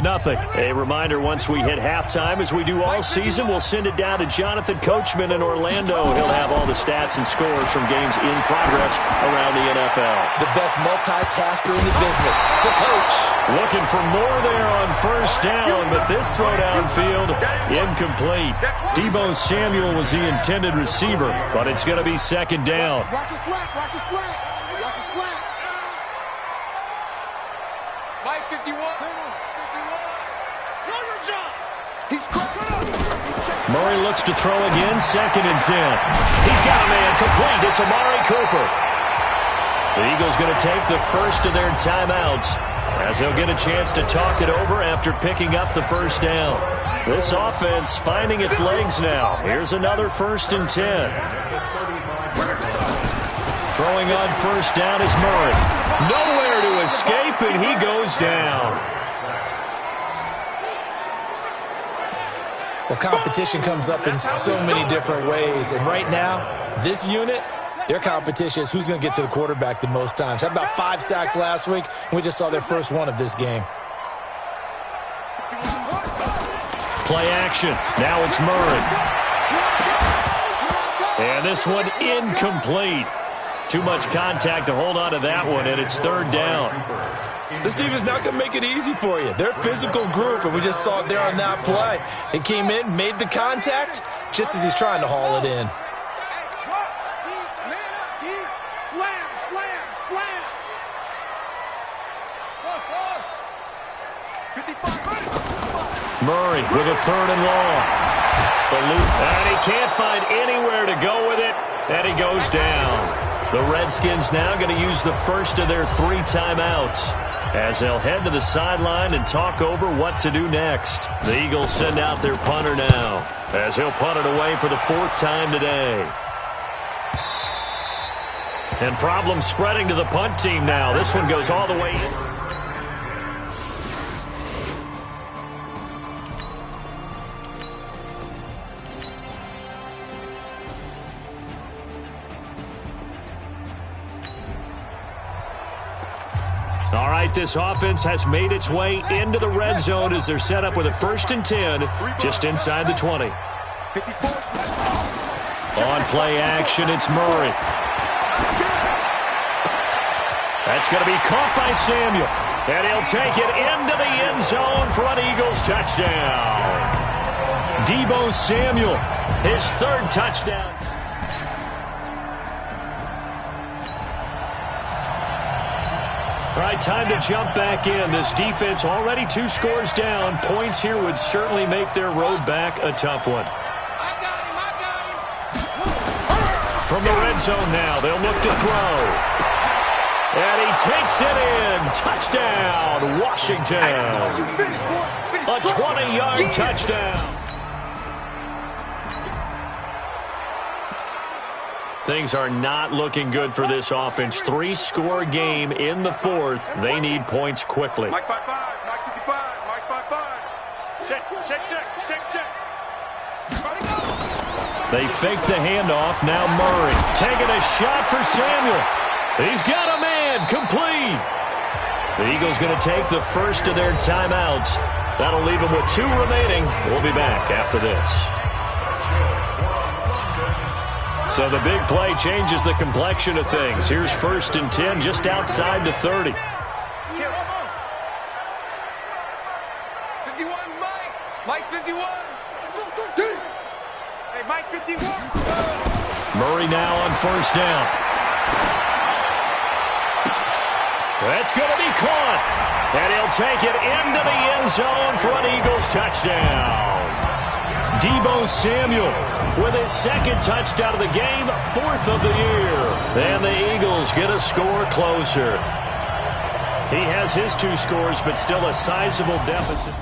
A reminder, once we hit halftime, as we do all season, we'll send it down to Jonathan Coachman in Orlando. He'll have all the stats and scores from games in progress around the NFL. The best multitasker in the business, the coach. Looking for more there on first down, but this throw downfield, incomplete. Deebo Samuel was the intended receiver, but it's going to be second down. Watch the slant, watch the slant, watch the slant. Mike 51. He's Murray looks to throw again, 2nd and 10. He's got a man complete. It's Amari Cooper. The Eagles going to take the first of their timeouts as they'll get a chance to talk it over after picking up the first down. This offense finding its legs now. Here's another 1st and 10. Throwing on first down is Murray. Nowhere to escape, and he goes down. Well, competition comes up in so many different ways. And right now, this unit, their competition is who's going to get to the quarterback the most times. Had about 5 sacks last week, and we just saw their first one of this game. Play action. Now it's Murray. And this one incomplete. Too much contact to hold on to that one, and it's 3rd down. This team is not going to make it easy for you. They're a physical group, and we just saw it there on that play. He came in, made the contact, just as he's trying to haul it in. Slam, slam, slam. 55. Murray with a 3rd and long. And he can't find anywhere to go with it, and he goes down. The Redskins now going to use the first of their 3 timeouts as they'll head to the sideline and talk over what to do next. The Eagles send out their punter now as he'll punt it away for the 4th time today. And problems spreading to the punt team now. This one goes all the way in. All right, this offense has made its way into the red zone as they're set up with a 1st and 10 just inside the 20. On play action, it's Murray. That's going to be caught by Samuel, and he'll take it into the end zone for an Eagles touchdown. Deebo Samuel, his 3rd touchdown. All right, time to jump back in. This defense already 2 scores down. Points here would certainly make their road back a tough one. From the red zone now, they'll look to throw. And he takes it in. Touchdown, Washington. A 20-yard touchdown. Things are not looking good for this offense. 3-score game in the 4th. They need points quickly. Mike 55, Mike 55, Mike 55. Check. They fake the handoff. Now Murray taking a shot for Samuel. He's got a man. Complete. The Eagles going to take the first of their timeouts. That'll leave them with 2 remaining. We'll be back after this. So the big play changes the complexion of things. Here's 1st and 10 just outside the 30. 51, Mike 51. Hey, Mike 51. Murray now on 1st down. That's going to be caught. And he'll take it into the end zone for an Eagles touchdown. Deebo Samuel with his 2nd touchdown of the game, 4th of the year. And the Eagles get a score closer. He has his 2 scores, but still a sizable deficit.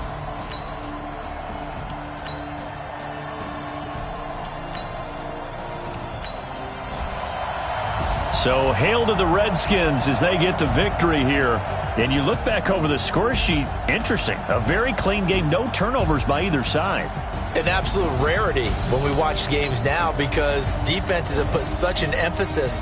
So hail to the Redskins as they get the victory here. And you look back over the score sheet, interesting. A very clean game, no turnovers by either side. An absolute rarity when we watch games now because defenses have put such an emphasis.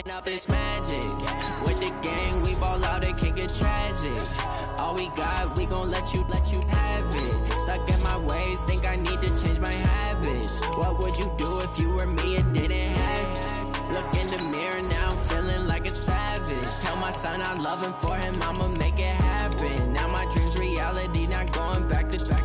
Up this magic. With the gang, we ball out, it can get tragic. All we got, we gon' let you have it. Stuck in my ways, think I need to change my habits. What would you do if you were me and didn't have it? Look in the mirror now, I'm feeling like a savage. Tell my son I love him, for him I'ma make it happen. Now my dream's reality, not going back to back.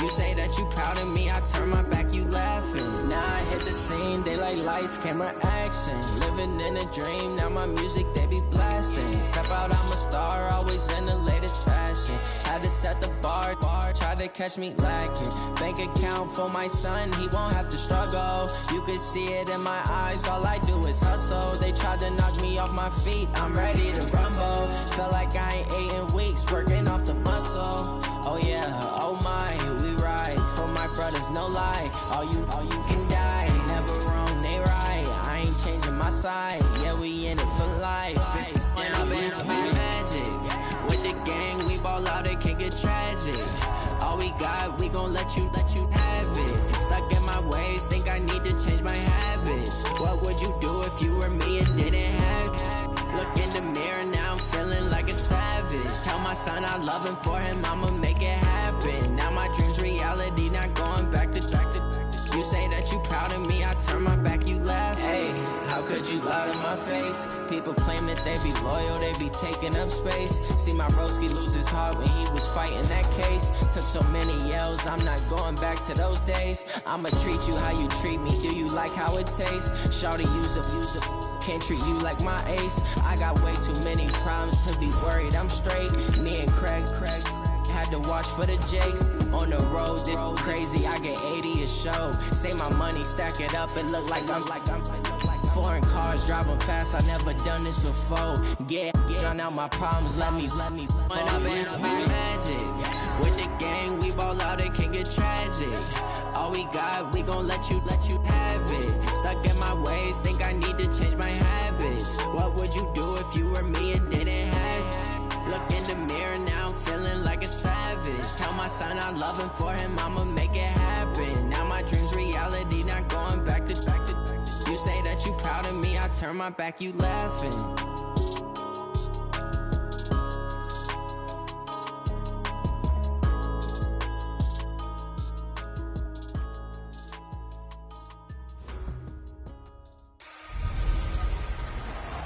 You say that you proud of me, I turn my back, you laughing. Now I hit the scene, they like lights, camera, action. Living in a dream, now my music, they be blasting. Step out, I'm a star, always in the latest fashion. Had to set the bar, try to catch me lacking. Bank account for my son, he won't have to struggle. You can see it in my eyes, all I do is hustle. They tried to knock me off my feet, I'm ready to rumble. Felt like I ain't ate in weeks, working off the muscle. Oh yeah, oh my, we ride for my brothers, no lie. All you can die, never wrong, they right. I ain't changing my side, yeah, we in it for life. When I've been up is magic. With the gang, we ball out, it can get tragic. All we got, we gon' let you have it. Stuck in my ways, think I need to change my habits. What would you do if you were me and didn't have it? Look in the mirror now, I'm feeling like a savage. Tell my son I love him, for him I'ma make it happen. Now my dream's reality, not going back to back. You say that you proud of me, I turn my back, you laugh. Hey, how could you lie to my face? People claim that they be loyal, they be taking up space. See my broski lose his heart when he was fighting that case. Took so many yells, I'm not going back to those days. I'ma treat you how you treat me, do you like how it tastes? Shawty, use up, can't treat you like my ace. I got way too many problems to be worried, I'm straight. Me and Craig had to watch for the Jakes. On the road, it's crazy, I get 80 a show. Say my money, stack it up, it look like I'm foreign cars, driving fast, I never done this before. Get drown out my problems, let me When I've been up is magic. With the gang, we ball out, it can get tragic. All we got, we gon' let you have it. Stuck in my ways, think I need to change my habits. What would you do if you were me and didn't have it? Look in the mirror now, I'm feeling like a savage. Tell my son I love him, for him I'ma make it happen. Now my dream's reality, not going back to back. You say that you proud of me, I turn my back, you laughing.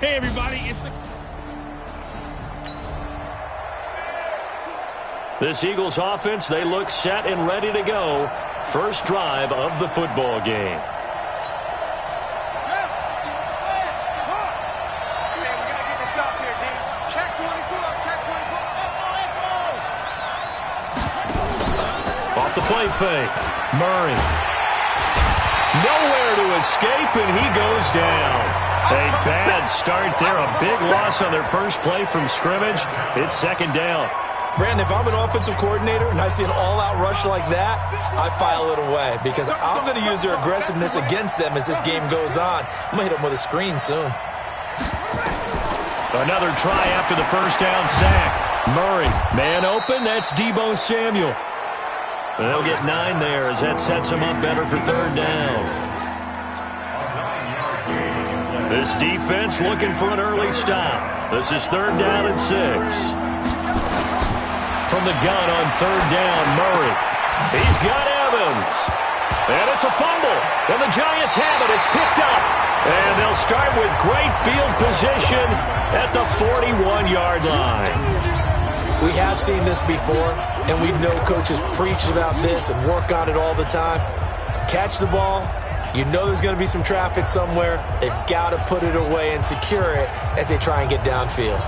Hey everybody, it's This Eagles offense, they look set and ready to go. First drive of the football game. Off the play fake. Murray. Nowhere to escape, and he goes down. A bad start there. A big loss on their first play from scrimmage. It's second down. Brandon, if I'm an offensive coordinator and I see an all-out rush like that, I file it away because I'm going to use their aggressiveness against them as this game goes on. I'm going to hit them with a screen soon. Another try after the first down sack. Murray, man open, that's Deebo Samuel. They'll get 9 there as that sets them up better for third down. This defense looking for an early stop. This is third down and 6. From the gun on third down, Murray. He's got Evans. And it's a fumble. And the Giants have it. It's picked up. And they'll start with great field position at the 41-yard line. We have seen this before, and we know coaches preach about this and work on it all the time. Catch the ball. You know there's going to be some traffic somewhere. They've got to put it away and secure it as they try and get downfield.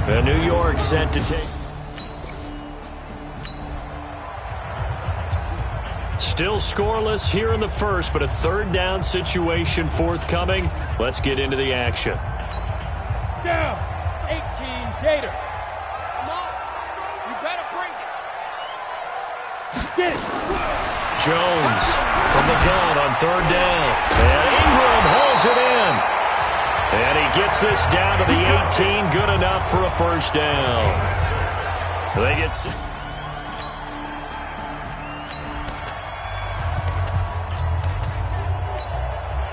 And New York set to take. Still scoreless here in the first, but a third down situation forthcoming. Let's get into the action. Down, 18 Gator. Come on, you better bring it. Get it. Jones from the gun on third down. And Ingram hauls it in. And he gets this down to the 18. Good enough for a first down. They get...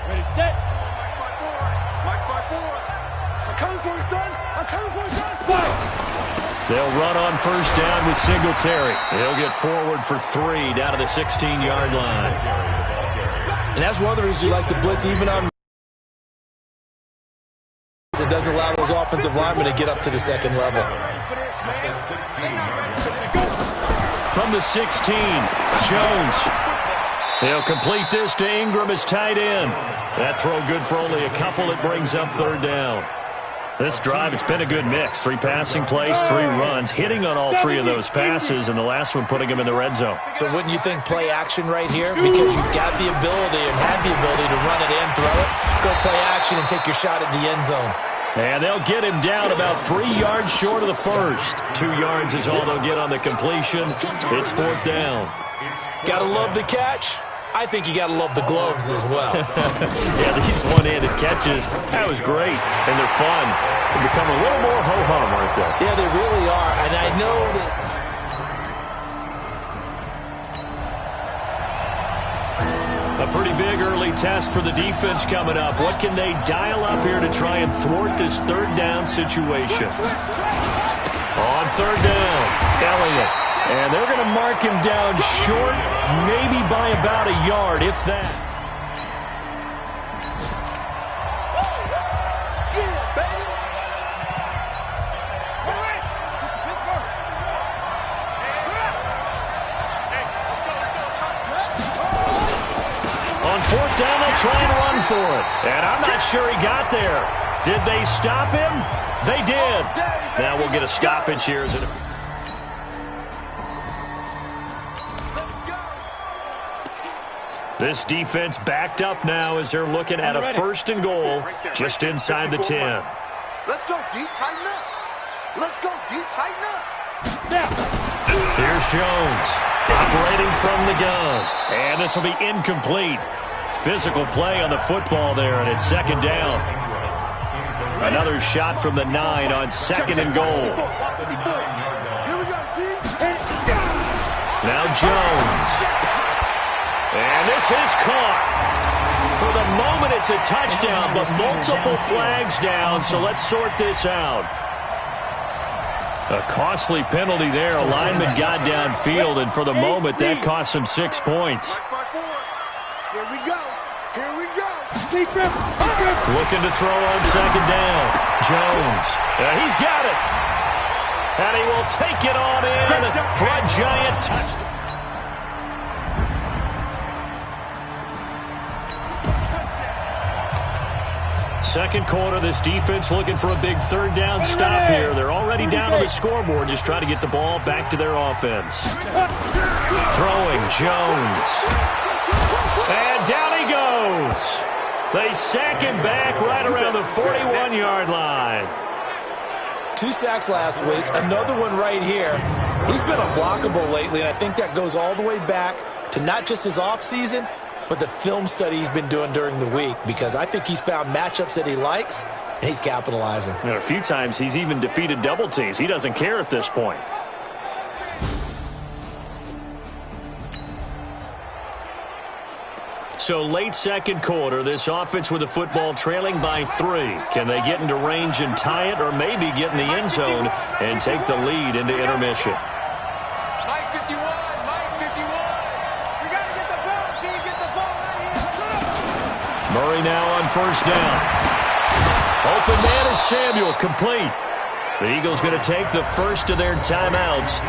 Ready, set. Mike 5-4. I'm coming for you, son. I'm coming for you, son. Fire. They'll run on first down with Singletary. He'll get forward for 3 down to the 16-yard line. And that's one of the reasons you like to blitz even on... It doesn't allow those offensive linemen to get up to the second level. From the 16, Jones. He'll complete this to Ingram as tight end. That throw good for only a couple. It brings up third down. This drive, it's been a good mix. 3 passing plays, 3 runs, hitting on all 3 of those passes, and the last one putting him in the red zone. So wouldn't you think play action right here? Because you've got the ability and have the ability to run it in, throw it, go play action, and take your shot at the end zone. And they'll get him down about 3 yards short of the first. 2 yards is all they'll get on the completion. It's fourth down. Gotta love the catch. I think you got to love the gloves as well. Yeah, these one-handed catches, that was great, and they're fun. They become a little more ho-hum, aren't they? Yeah, they really are, and I know this. A pretty big early test for the defense coming up. What can they dial up here to try and thwart this third down situation? On third down, Elliott. And they're going to mark him down short, maybe by about a yard, if that. On fourth down, they'll try and run for it. And I'm not sure he got there. Did they stop him? They did. Now we'll get a stoppage here. This defense backed up now as they're looking at a first and goal just inside the 10. Let's go deep, tighten up. Let's go deep, tighten up. Now. Here's Jones operating from the gun. And this will be incomplete. Physical play on the football there, and it's second down. Another shot from the 9 on second and goal. Now Jones. And this is caught. For the moment, it's a touchdown, but multiple flags down, so let's sort this out. A costly penalty there. A lineman got downfield, and for the moment, that cost him 6 points. Here we go. Here we go. Looking to throw on second down. Jones. He's got it. And he will take it on in for a giant touchdown. Second quarter, this defense looking for a big third down stop here. They're already down on the scoreboard, just trying to get the ball back to their offense. Throwing, Jones. And down he goes. They sack him back right around the 41-yard line. 2 sacks last week, another one right here. He's been unblockable lately, and I think that goes all the way back to not just his offseason, but the film study he's been doing during the week, because I think he's found matchups that he likes, and he's capitalizing. You know, a few times he's even defeated double teams. He doesn't care at this point. So late second quarter, this offense with the football trailing by 3. Can they get into range and tie it, or maybe get in the end zone and take the lead into intermission? Mike 51, Mike 51. We got to get the ball. Can you get the ball right here? Murray now on first down. Open man is Samuel, complete. The Eagles going to take the first of their timeouts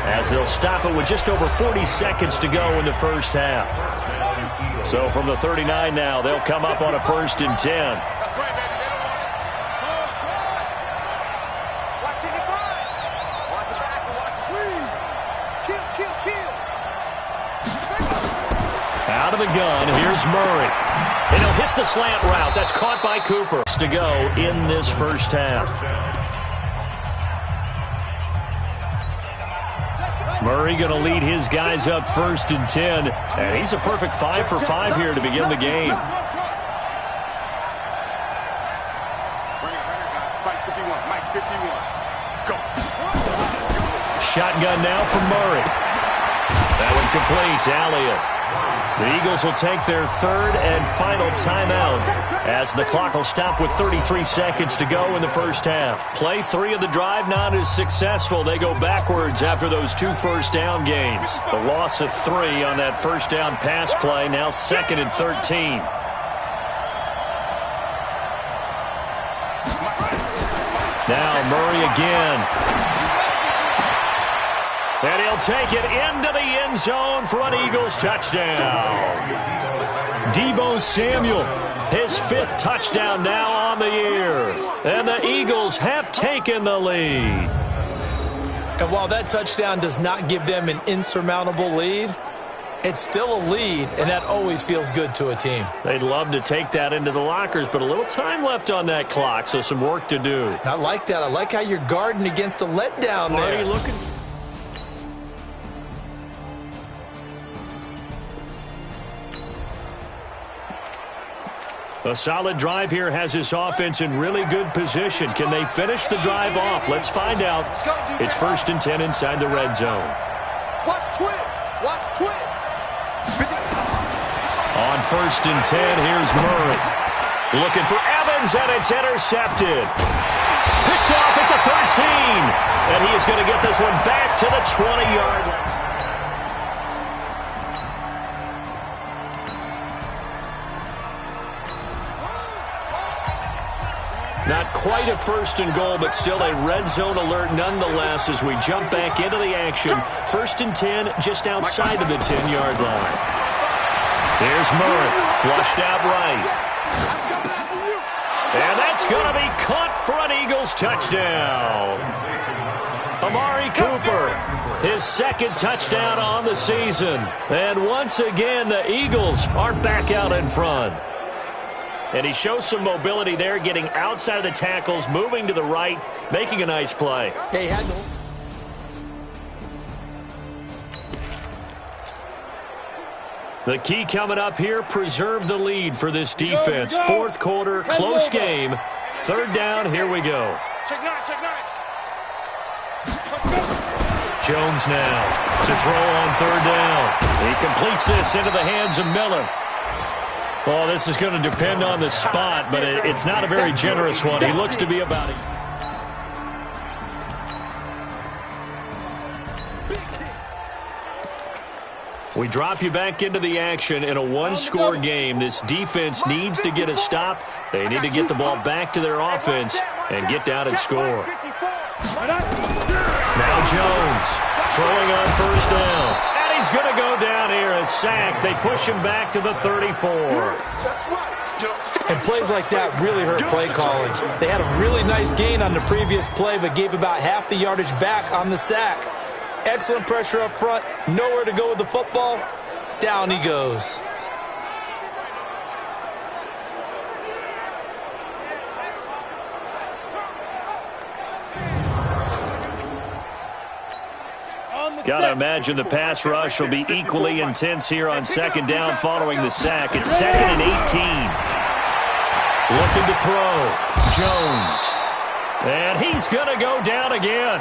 as they'll stop it with just over 40 seconds to go in the first half. So from the 39 now, they'll come up on a 1st and 10. That's right, baby. They don't want it. Watch it, watch the back and watch the screen. Kill. Out of the gun, here's Murray. And he'll hit the slant route. That's caught by Cooper. To go in this first half. Murray going to lead his guys up 1st and 10. And he's a perfect 5 for 5 here to begin the game. Shotgun now from Murray. That one complete to Elliott. The Eagles will take their 3rd and final timeout as the clock will stop with 33 seconds to go in the first half. Play 3 of the drive not as successful. They go backwards after those 2 first down gains. The loss of 3 on that first down pass play, now 2nd and 13. Now Murray again. And he'll take it into the end zone for an Eagles touchdown. Deebo Samuel, his 5th touchdown now on the year. And the Eagles have taken the lead. And while that touchdown does not give them an insurmountable lead, it's still a lead, and that always feels good to a team. They'd love to take that into the lockers, but a little time left on that clock, so some work to do. I like that. I like how you're guarding against a letdown there. Are you looking? A solid drive here has this offense in really good position. Can they finish the drive off? Let's find out. It's 1st and 10 inside the red zone. Watch twins. Watch twins. On 1st and 10, here's Murray. Looking for Evans, and it's intercepted. Picked off at the 13. And he is going to get this one back to the 20-yard line. Not quite a 1st and goal, but still a red zone alert nonetheless as we jump back into the action. 1st and 10 just outside of the 10-yard line. There's Murray, flushed out right. And that's going to be caught for an Eagles touchdown. Amari Cooper, his 2nd touchdown on the season. And once again, the Eagles are back out in front. And he shows some mobility there, getting outside of the tackles, moving to the right, making a nice play. They had to. The key coming up here, preserve the lead for this defense. 4th quarter, close game. 3rd down, here we go. Jones now to throw on 3rd down. He completes this into the hands of Miller. Well, this is going to depend on the spot, but it's not a very generous one. He looks to be about it. We drop you back into the action in a 1-score game. This defense needs to get a stop. They need to get the ball back to their offense and get down and score. Now Jones throwing on 1st down. He's going to go down here, a sack. They push him back to the 34. And plays like that really hurt play calling. They had a really nice gain on the previous play, but gave about half the yardage back on the sack. Excellent pressure up front. Nowhere to go with the football. Down he goes. Gotta imagine the pass rush will be equally intense here on 2nd down following the sack. It's 2nd and 18. Looking to throw. Jones. And he's gonna go down again.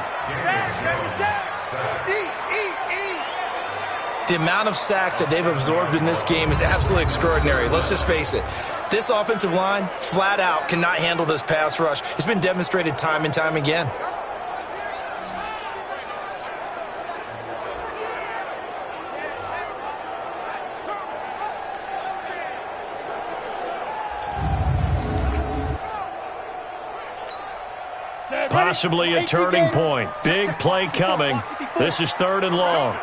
The amount of sacks that they've absorbed in this game is absolutely extraordinary. Let's just face it. This offensive line, flat out, cannot handle this pass rush. It's been demonstrated time and time again. Possibly a turning point. Big play coming. This is 3rd and long.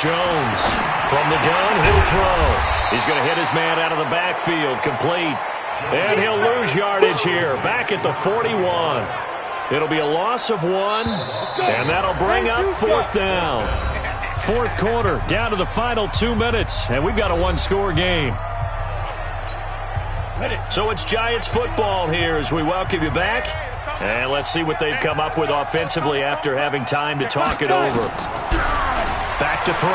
Jones from the gun. He'll throw. He's going to hit his man out of the backfield. Complete. And he'll lose yardage here. Back at the 41. It'll be a loss of 1. And that'll bring up 4th down. Fourth quarter, down to the final 2 minutes, and we've got a one-score game. So it's Giants football here as we welcome you back. And let's see what they've come up with offensively after having time to talk it over. Back to throw.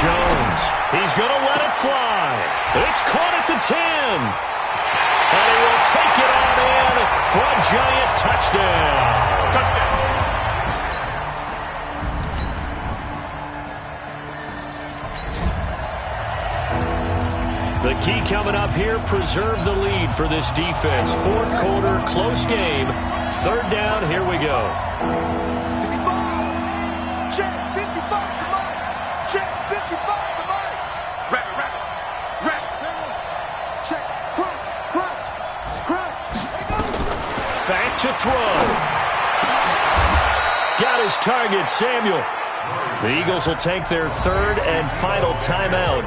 Jones. He's going to let it fly. It's caught at the 10. And he will take it on in for a Giant touchdown. The key coming up here, preserve the lead for this defense. Fourth quarter, close game. Third down, here we go. 55. Check, 55 to Mike. Check, 55 to Mike. Rabbit. Check, crunch. Back to throw. Got his target, Samuel. The Eagles will take their third and final timeout.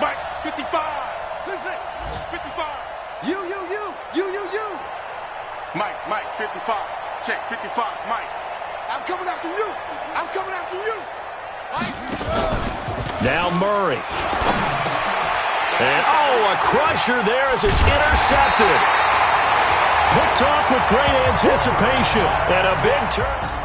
Mike, 55. 55. You. Mike, 55. Check, 55. Mike. I'm coming after you. Mike. Now Murray. And, a crusher there as it's intercepted. Picked off with great anticipation. And a big turn.